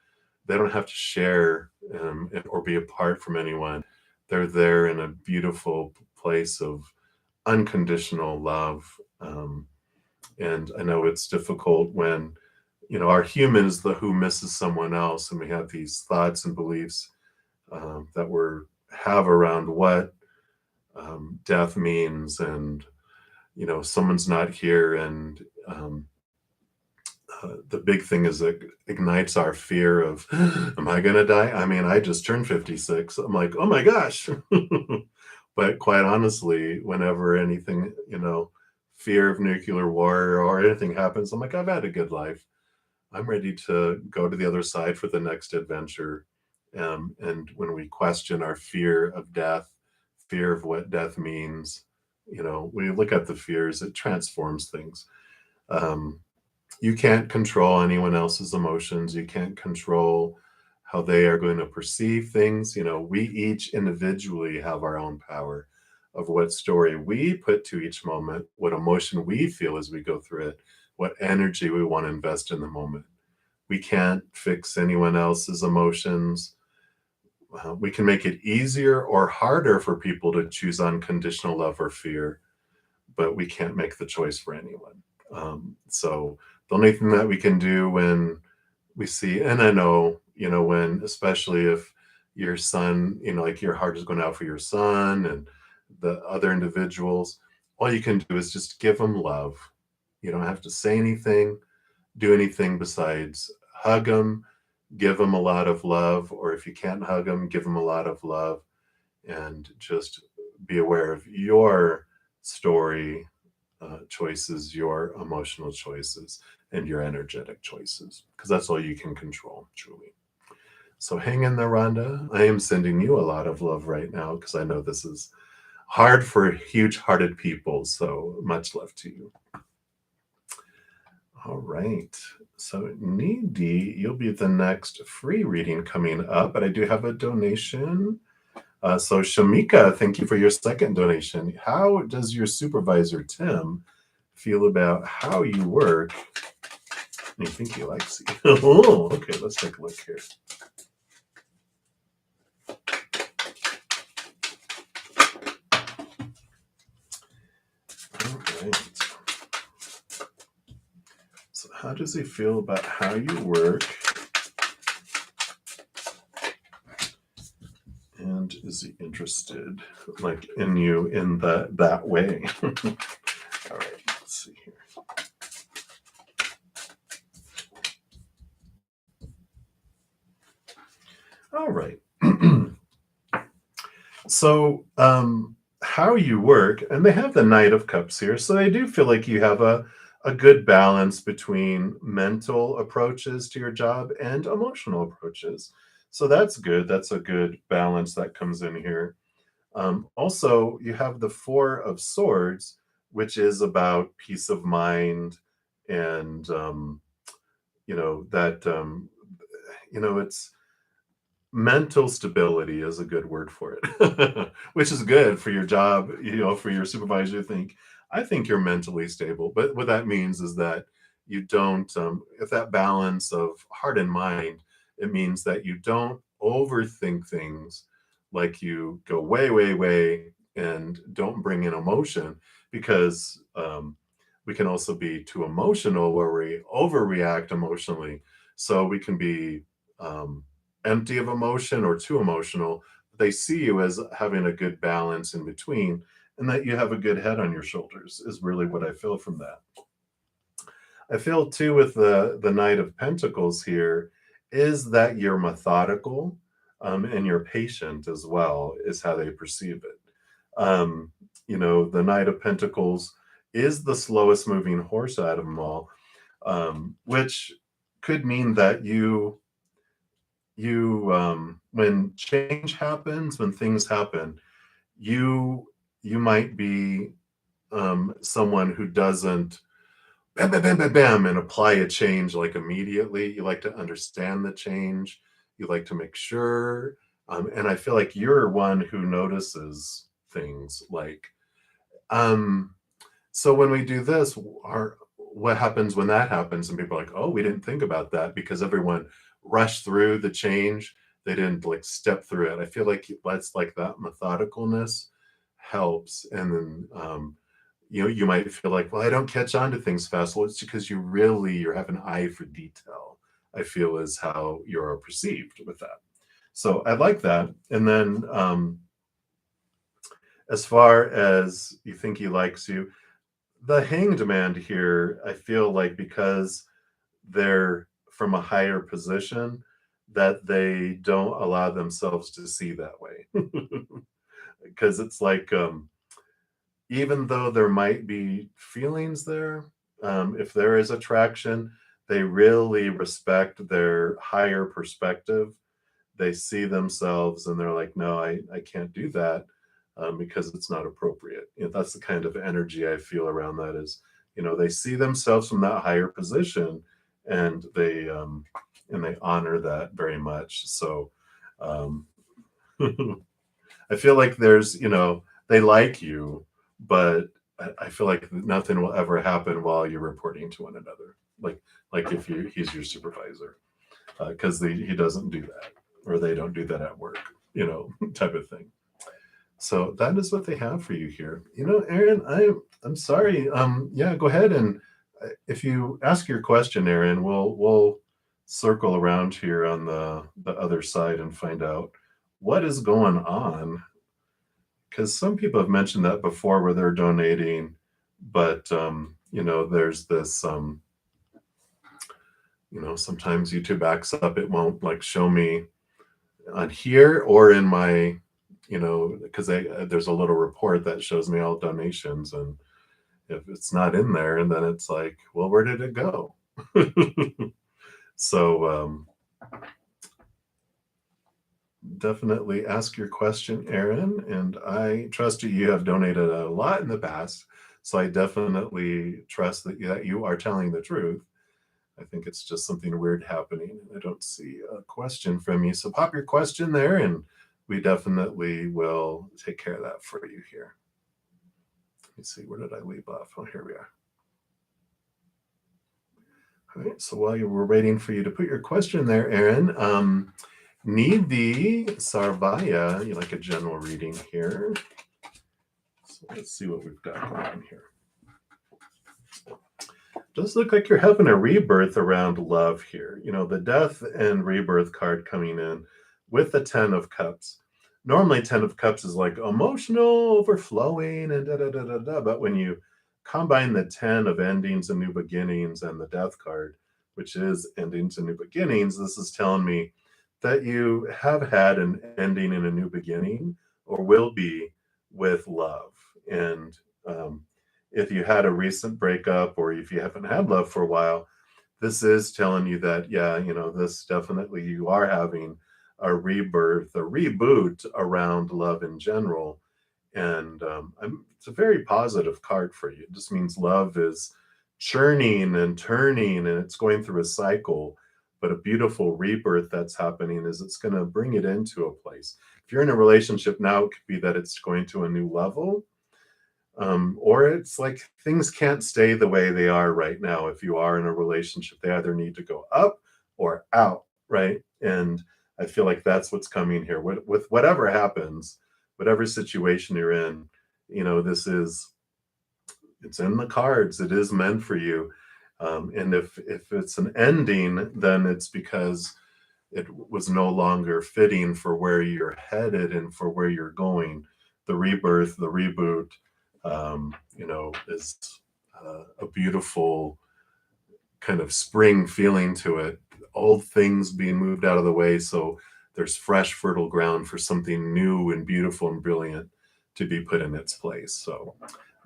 They don't have to share, or be apart from anyone. They're there in a beautiful place of unconditional love. And I know it's difficult when, our human is the who misses someone else, and we have these thoughts and beliefs that have around what death means, and someone's not here, and the big thing is it ignites our fear of, am I going to die? I mean, I just turned 56. I'm like, oh my gosh. But quite honestly, whenever anything, fear of nuclear war or anything happens, I'm like, I've had a good life. I'm ready to go to the other side for the next adventure. And when we question our fear of death, fear of what death means, we look at the fears, it transforms things. You can't control anyone else's emotions. You can't control how they are going to perceive things. We each individually have our own power of what story we put to each moment, what emotion we feel as we go through it, what energy we want to invest in the moment. We can't fix anyone else's emotions. We can make it easier or harder for people to choose unconditional love or fear, but we can't make the choice for anyone. So the only thing that we can do when we see, and I know, when, especially if your son, like your heart is going out for your son and the other individuals, all you can do is just give them love. You don't have to say anything, do anything besides hug them, give them a lot of love, or if you can't hug them, give them a lot of love, and just be aware of your story, choices, your emotional choices, and your energetic choices, because that's all you can control, truly. So hang in there, Rhonda. I am sending you a lot of love right now, because I know this is hard for huge-hearted people, so much love to you. All right. So Needy, you'll be the next free reading coming up, but I do have a donation. So Shamika, thank you for your second donation. How does your supervisor, Tim, feel about how you work? I think he likes you. Oh, okay, let's take a look here. All right. So how does he feel about how you work? And is he interested, like, in you in that way? All right, let's see here. All right. So, how you work, and they have the Knight of Cups here, so I do feel like you have a good balance between mental approaches to your job and emotional approaches. So that's good. That's a good balance that comes in here. Also, you have the Four of Swords, which is about peace of mind and that it's mental stability is a good word for it, which is good for your job, for your supervisor to think, I think you're mentally stable. But what that means is that you don't, if that balance of heart and mind, it means that you don't overthink things, like you go way, way, way and don't bring in emotion because we can also be too emotional where we overreact emotionally. So we can be um, empty of emotion or too emotional. They see you as having a good balance in between, and that you have a good head on your shoulders is really what I feel from that. I feel too with the Knight of Pentacles here is that you're methodical, and you're patient as well, is how they perceive it. The Knight of Pentacles is the slowest moving horse out of them all, which could mean that when change happens, when things happen, you you might be someone who doesn't bam bam bam bam bam and apply a change like immediately. You like to understand the change, you like to make sure, and I feel like you're one who notices things like, um so when we do this, our what happens when that happens and people are like, oh, we didn't think about that because everyone rushed through the change. They didn't like step through it. I feel like that's like that methodicalness helps. And then you might feel like, well, I don't catch on to things fast. Well, it's because you have an eye for detail, I feel is how you're perceived with that. So I like that. And then as far as you think he likes you, the hanged man here, I feel like because they're from a higher position, that they don't allow themselves to see that way. Because it's like, even though there might be feelings there, if there is attraction, they really respect their higher perspective. They see themselves and they're like, no, I can't do that, because it's not appropriate. That's the kind of energy I feel around that is, they see themselves from that higher position, and they honor that very much. So um, I feel like they like you, but I feel like nothing will ever happen while you're reporting to one another. Like if he's your supervisor, because he doesn't do that, or they don't do that at work, type of thing. So that is what they have for you here. Aaron, I'm sorry. Yeah, go ahead and if you ask your question, Aaron, we'll circle around here on the other side and find out what is going on, because some people have mentioned that before where they're donating, but there's this sometimes YouTube acts up. It won't like show me on here or in my, because there's a little report that shows me all donations, and if it's not in there, and then it's like, well, where did it go? So definitely ask your question, Aaron, and I trust you have donated a lot in the past, so I definitely trust that you are telling the truth. I think it's just something weird happening. I don't see a question from you. So pop your question there, and we definitely will take care of that for you here. Let me see, where did I leave off? Oh, here we are. All right, so while you were waiting for you to put your question there, Aaron, Nidhi Sarvaya, you like a general reading here. So let's see what we've got going on here. Does look like you're having a rebirth around love here. The death and rebirth card coming in with the 10 of Cups. Normally 10 of Cups is like emotional overflowing and da da da da da. But when you combine the 10 of endings and new beginnings and the death card, which is endings and new beginnings, this is telling me that you have had an ending and a new beginning, or will be, with love. And if you had a recent breakup, or if you haven't had love for a while, this is telling you that, yeah, this definitely, you are having a rebirth, a reboot around love in general. And it's a very positive card for you. It just means love is churning and turning and it's going through a cycle. But a beautiful rebirth that's happening is it's going to bring it into a place. If you're in a relationship now, it could be that it's going to a new level. Or it's like things can't stay the way they are right now. If you are in a relationship, they either need to go up or out, right? And I feel like that's what's coming here. With whatever happens, whatever situation you're in, it's in the cards. It is meant for you. And if it's an ending, then it's because it was no longer fitting for where you're headed and for where you're going. The rebirth, the reboot, is a beautiful kind of spring feeling to it. Old things being moved out of the way, so there's fresh, fertile ground for something new and beautiful and brilliant to be put in its place. So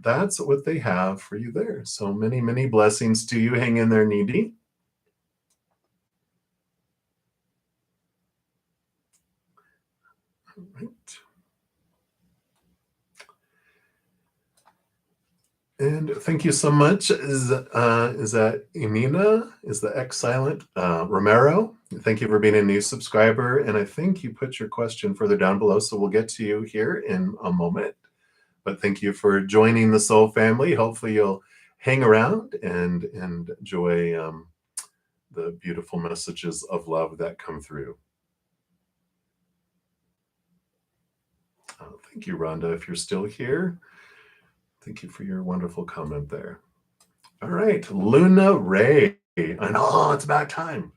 that's what they have for you there. So many, many blessings to you. Hang in there, Needy. All right. And thank you so much. Is that Emina? Is the X silent? Romero, thank you for being a new subscriber. And I think you put your question further down below, so we'll get to you here in a moment. But thank you for joining the Soul family. Hopefully you'll hang around and enjoy the beautiful messages of love that come through. Thank you, Rhonda, if you're still here. Thank you for your wonderful comment there. All right, Luna Ray. And it's about time.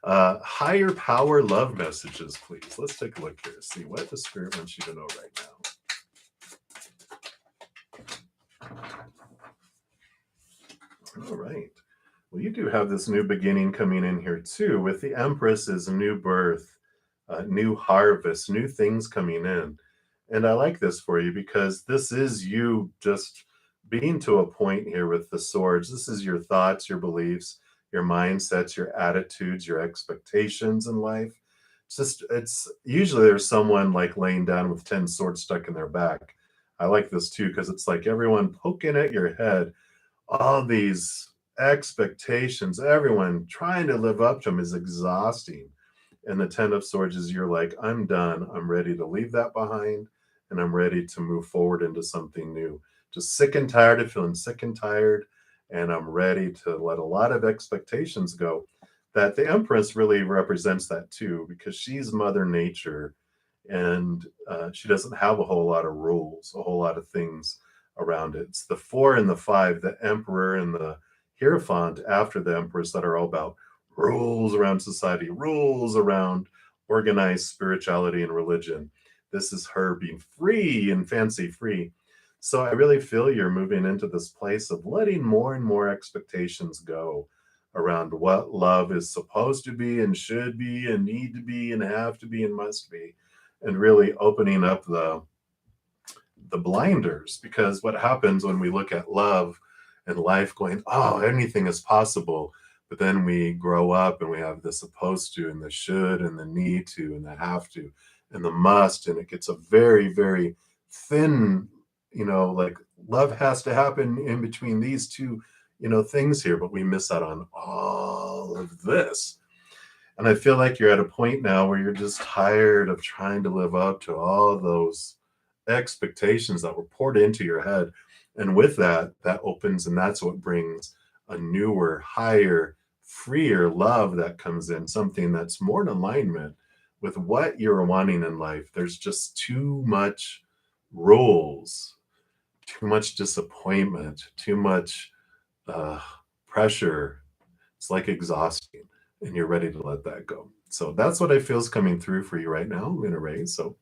Higher power love messages, please. Let's take a look here. See what the Spirit wants you to know right now. All right. Well, you do have this new beginning coming in here too. With the Empress is a new birth, new harvest, new things coming in. And I like this for you because this is you just being to a point here with the swords. This is your thoughts, your beliefs, your mindsets, your attitudes, your expectations in life. It's usually there's someone like laying down with 10 swords stuck in their back. I like this too because it's like everyone poking at your head, all these expectations, everyone trying to live up to them is exhausting. And the 10 of swords is you're like, I'm done. I'm ready to leave that behind. And I'm ready to move forward into something new. Just sick and tired of feeling sick and tired. And I'm ready to let a lot of expectations go. That the Empress really represents that too, because she's Mother Nature. And she doesn't have a whole lot of rules, a whole lot of things around it. It's the 4 and the 5, the Emperor and the Hierophant after the Empress, that are all about rules around society, rules around organized spirituality and religion. This is her being free and fancy free. So I really feel you're moving into this place of letting more and more expectations go around what love is supposed to be and should be and need to be and have to be and must be, and really opening up the blinders. Because what happens when we look at love and life going, oh, anything is possible, but then we grow up and we have the supposed to and the should and the need to and the have to and the must, and it gets a very, very thin, like love has to happen in between these two, things here, but we miss out on all of this. And I feel like you're at a point now where you're just tired of trying to live up to all those expectations that were poured into your head. And with that opens, and that's what brings a newer, higher, freer love that comes in, something that's more in alignment with what you're wanting in life. There's just too much rules, too much disappointment, too much pressure. It's like exhausting, and you're ready to let that go. So that's what I feel is coming through for you right now, Luna Ray. So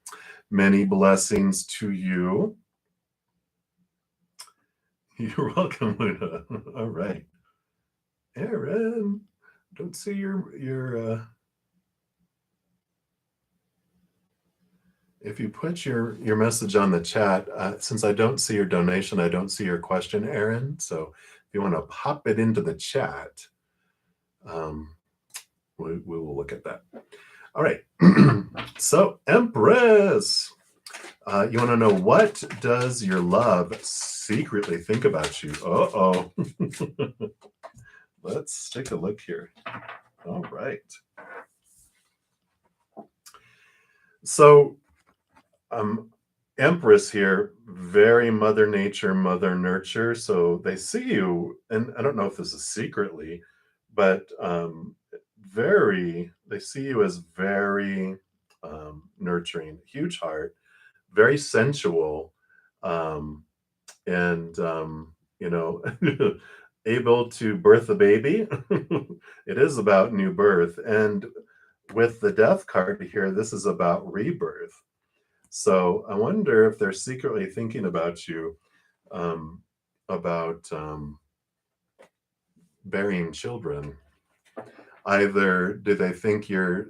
many blessings to you. You're welcome, Luna. All right. Aaron, don't see your if you put your message on the chat, since I don't see your donation, I don't see your question, Aaron. So if you want to pop it into the chat, we will look at that. All right. So, Empress, you want to know, what does your love secretly think about you? Uh-oh. Let's take a look here. All right. So, um, Empress here, very Mother Nature, Mother Nurture. So they see you, and I don't know if this is secretly, but they see you as very nurturing, huge heart, very sensual, um, and able to birth a baby. It is about new birth, and with the Death card here, this is about rebirth. So I wonder if they're secretly thinking about you, um, about bearing children. Either do they think you're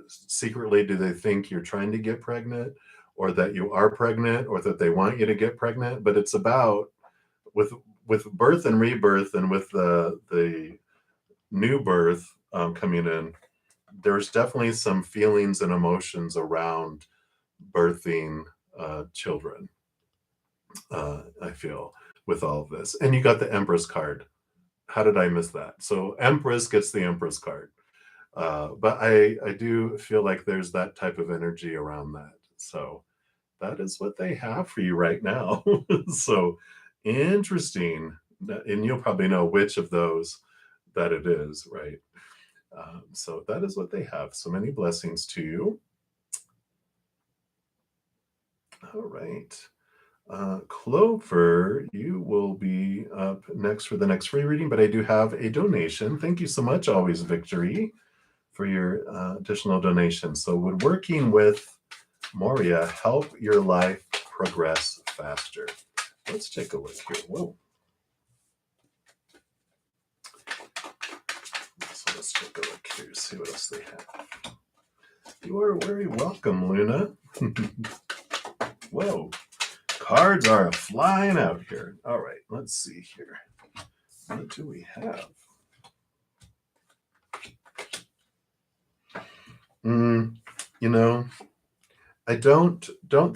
trying to get pregnant, or that you are pregnant, or that they want you to get pregnant? But it's about, with birth and rebirth, and with the new birth coming in. There's definitely some feelings and emotions around birthing children. I feel, with all of this. And you got the Empress card. How did I miss that? So Empress gets the Empress card. But I do feel like there's that type of energy around that. So that is what they have for you right now. So interesting. And you'll probably know which of those that it is, right? So that is what they have. So many blessings to you. All right. Clover, you will be up next for the next free reading, but I do have a donation. Thank you so much, Always Victory, for your additional donation. So, would working with Moria help your life progress faster? Let's take a look here. Whoa. So let's take a look here, see what else they have. You are very welcome, Luna. Whoa. Cards are flying out here. All right, let's see here. What do we have? You know, I don't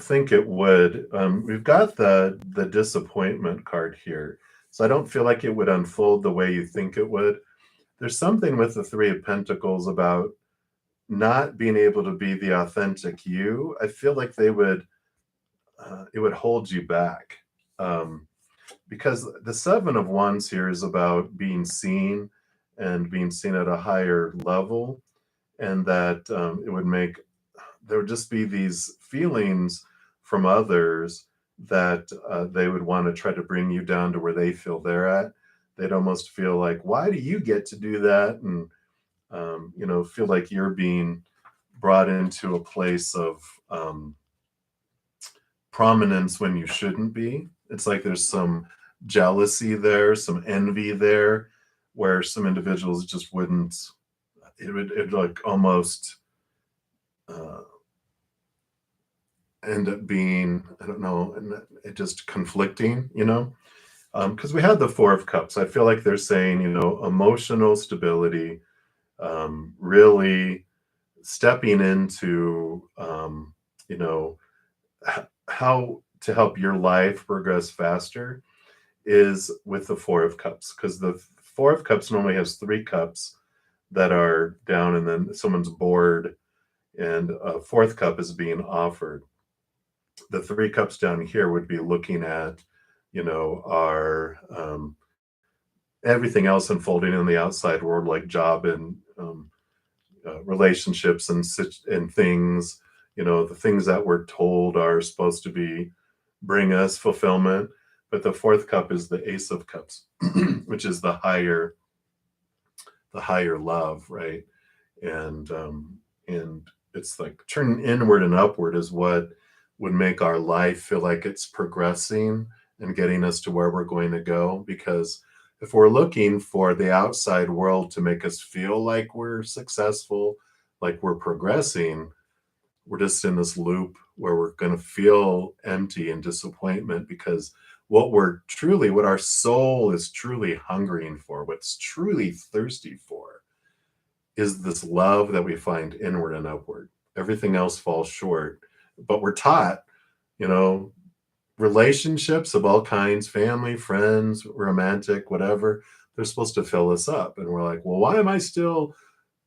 think it would. We've got the disappointment card here, so I don't feel like it would unfold the way you think it would. There's something with the Three of Pentacles about not being able to be the authentic you. I feel like it would hold you back, because the Seven of Wands here is about being seen, and being seen at a higher level, and that there would just be these feelings from others that they would want to try to bring you down to where they feel they're at. They'd almost feel like, why do you get to do that? And feel like you're being brought into a place of prominence when you shouldn't be. It's like there's some jealousy there, some envy there, where some individuals just wouldn't. It like almost end up being, I don't know, it just conflicting, because we had the Four of Cups. I feel like they're saying, emotional stability, really stepping into, how to help your life progress faster is with the Four of Cups, because the Four of Cups normally has three cups that are down, and then someone's bored, and a fourth cup is being offered. The three cups down here would be looking at, our everything else unfolding in the outside world, like job and relationships and things, the things that we're told are supposed to bring us fulfillment. But the fourth cup is the Ace of Cups, which is the higher love, right? And it's like turning inward and upward is what would make our life feel like it's progressing and getting us to where we're going to go. Because if we're looking for the outside world to make us feel like we're successful, like we're progressing, we're just in this loop where we're going to feel empty and disappointment, because what our soul is truly hungering for, what's truly thirsty for, is this love that we find inward and upward. everything else falls short. But we're taught, you know, relationships of all kinds, family, friends, romantic, whatever, they're supposed to fill us up. And we're like, well, why am I still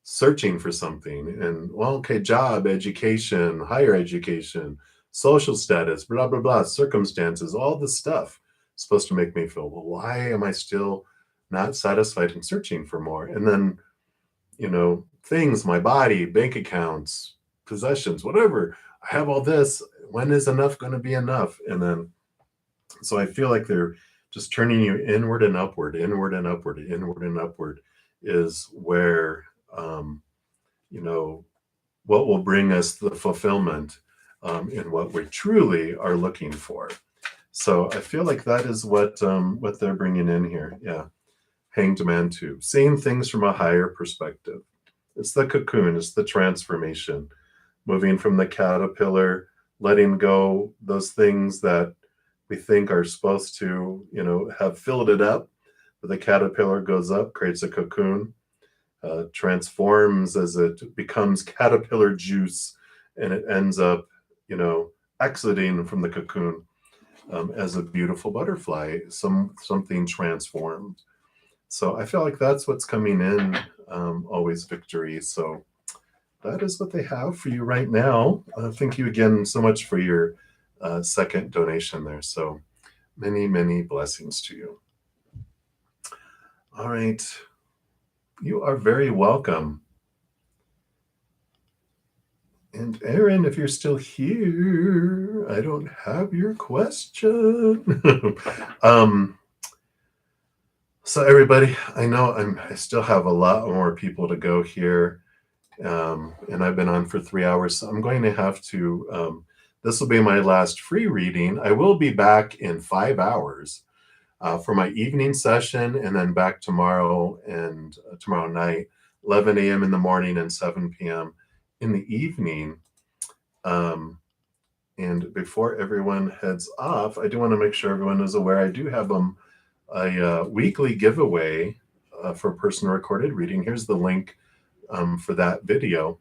searching for something? And well, okay, job, education, higher education, social status, blah, blah, blah, circumstances, all this stuff is supposed to make me feel, well, why am I still not satisfied and searching for more? And then, things, my body, bank accounts, possessions, whatever. I have all this. When is enough going to be enough? And then, so I feel like they're just turning you inward and upward, inward and upward, inward and upward is where, um, you know, what will bring us the fulfillment in what we truly are looking for. So I feel like that is what they're bringing in here. Yeah, Hanged Man too, seeing things from a higher perspective. It's the cocoon. It's the transformation, moving from the caterpillar, letting go those things that we think are supposed to, have filled it up. But the caterpillar goes up, creates a cocoon, transforms as it becomes caterpillar juice, and it ends up, exiting from the cocoon as a beautiful butterfly, something transformed. So I feel like that's what's coming in, always victory. So that is what they have for you right now. Thank you again so much for your second donation there. So many, many blessings to you. All right. You are very welcome. And Aaron, if you're still here, I don't have your question. So everybody, I know I still have a lot more people to go here. And I've been on for 3 hours, so I'm going to have to, this will be my last free reading. I will be back in 5 hours for my evening session, and then back tomorrow and tomorrow night, 11 a.m. in the morning and 7 p.m. in the evening. And before everyone heads off, I do want to make sure everyone is aware I do have a weekly giveaway for personal recorded reading. Here's the link for that video.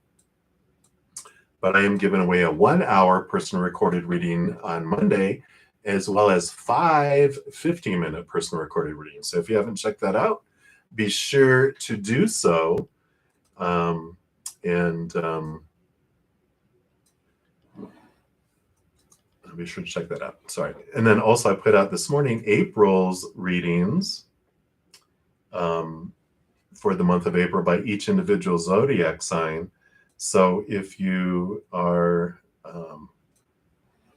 But I am giving away a 1-hour personal recorded reading on Monday, as well as 5 15-minute personal recorded readings. So if you haven't checked that out, be sure to do so. Be sure to check that out. Sorry. And then also I put out this morning April's readings for the month of April by each individual zodiac sign. So if you are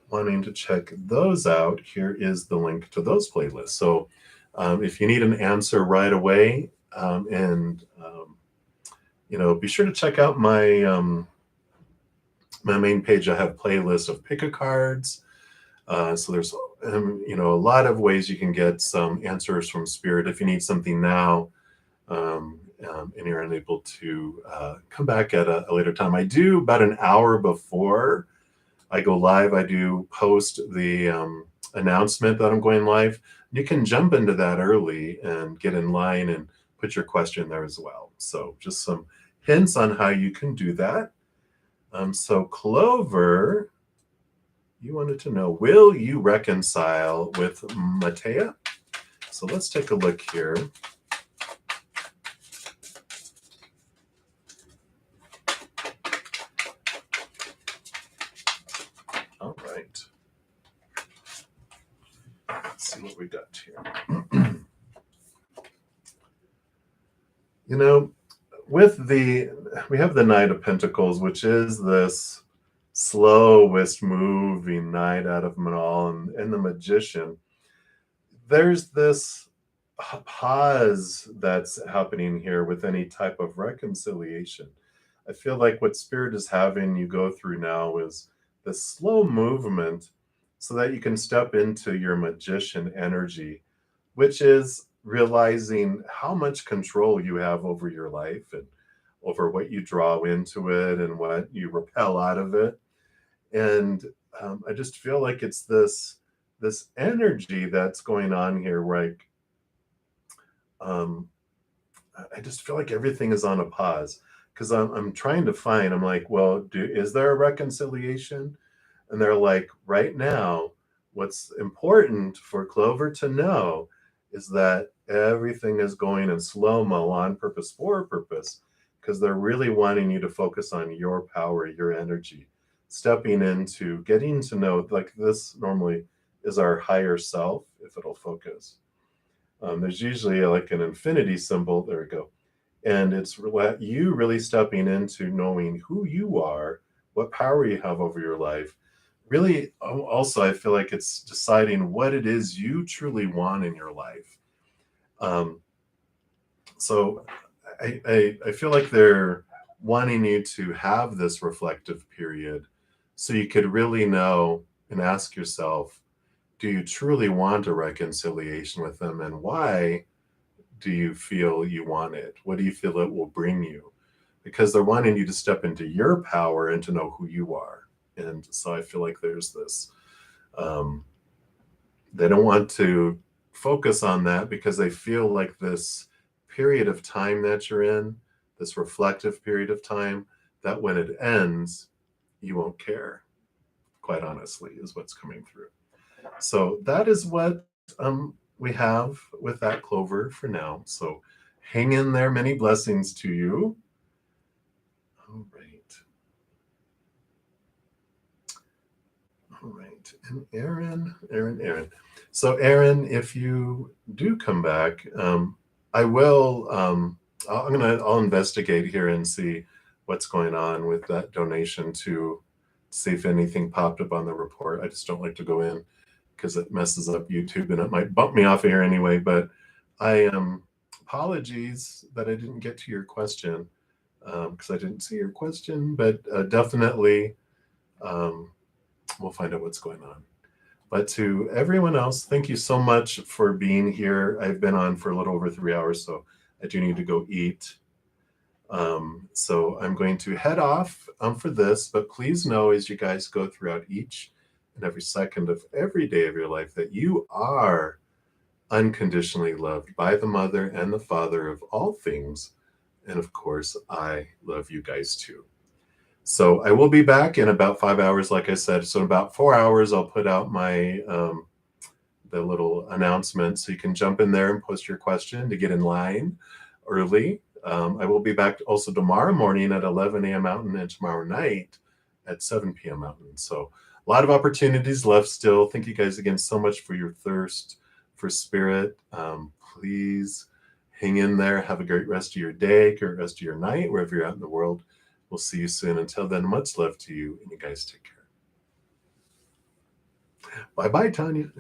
wanting to check those out, here is the link to those playlists. So if you need an answer right away, be sure to check out my my main page. I have playlists of pick-a-cards. So there's a lot of ways you can get some answers from Spirit if you need something now, and you're unable to come back at a later time. I do about an hour before I go live, I do post the announcement that I'm going live. You can jump into that early and get in line and put your question there as well. So just some hints on how you can do that. So Clover, you wanted to know, will you reconcile with Matea? So let's take a look here. All right. Let's see what we got here. We have the Knight of Pentacles, which is this slowest moving knight out of them all, and the Magician. There's this pause that's happening here with any type of reconciliation. I feel like what Spirit is having you go through now is this slow movement so that you can step into your Magician energy, which is realizing how much control you have over your life and over what you draw into it and what you repel out of it. And I just feel like it's this energy that's going on here, I just feel like everything is on a pause. because I'm trying to find, I'm like, well, is there a reconciliation? And they're like, right now, what's important for Clover to know is that everything is going in slow-mo on purpose for a purpose, because they're really wanting you to focus on your power, your energy, stepping into getting to know, like this normally is our higher self, if it'll focus. There's usually like an infinity symbol. There we go. And it's you really stepping into knowing who you are, what power you have over your life. Really, also, I feel like it's deciding what it is you truly want in your life. Um, so I feel like they're wanting you to have this reflective period so you could really know and ask yourself, do you truly want a reconciliation with them, and why do you feel you want it? What do you feel it will bring you? Because they're wanting you to step into your power and to know who you are. And so I feel like there's this, um, they don't want to focus on that because they feel like this period of time that you're in, this reflective period of time, that when it ends, you won't care, quite honestly, is what's coming through. So that is what we have with that, Clover, for now. So hang in there. Many blessings to you. All right. All right. And Aaron. So Aaron, if you do come back, I will. I'll investigate here and see what's going on with that donation to see if anything popped up on the report. I just don't like to go in because it messes up YouTube and it might bump me off here anyway. But I apologies that I didn't get to your question because I didn't see your question, but definitely we'll find out what's going on. But to everyone else, thank you so much for being here. I've been on for a little over 3 hours, so I do need to go eat. So I'm going to head off for this, but please know as you guys go throughout each and every second of every day of your life that you are unconditionally loved by the Mother and the Father of all things. And of course, I love you guys too. So I will be back in about 5 hours, like I said. So in about 4 hours, I'll put out my the little announcement so you can jump in there and post your question to get in line early. I will be back also tomorrow morning at 11 a.m. Mountain and tomorrow night at 7 p.m. Mountain. So a lot of opportunities left still. Thank you guys again so much for your thirst for spirit. Please hang in there. Have a great rest of your day, great rest of your night, wherever you're at in the world. We'll see you soon. Until then, much love to you, and you guys take care. Bye-bye, Tanya.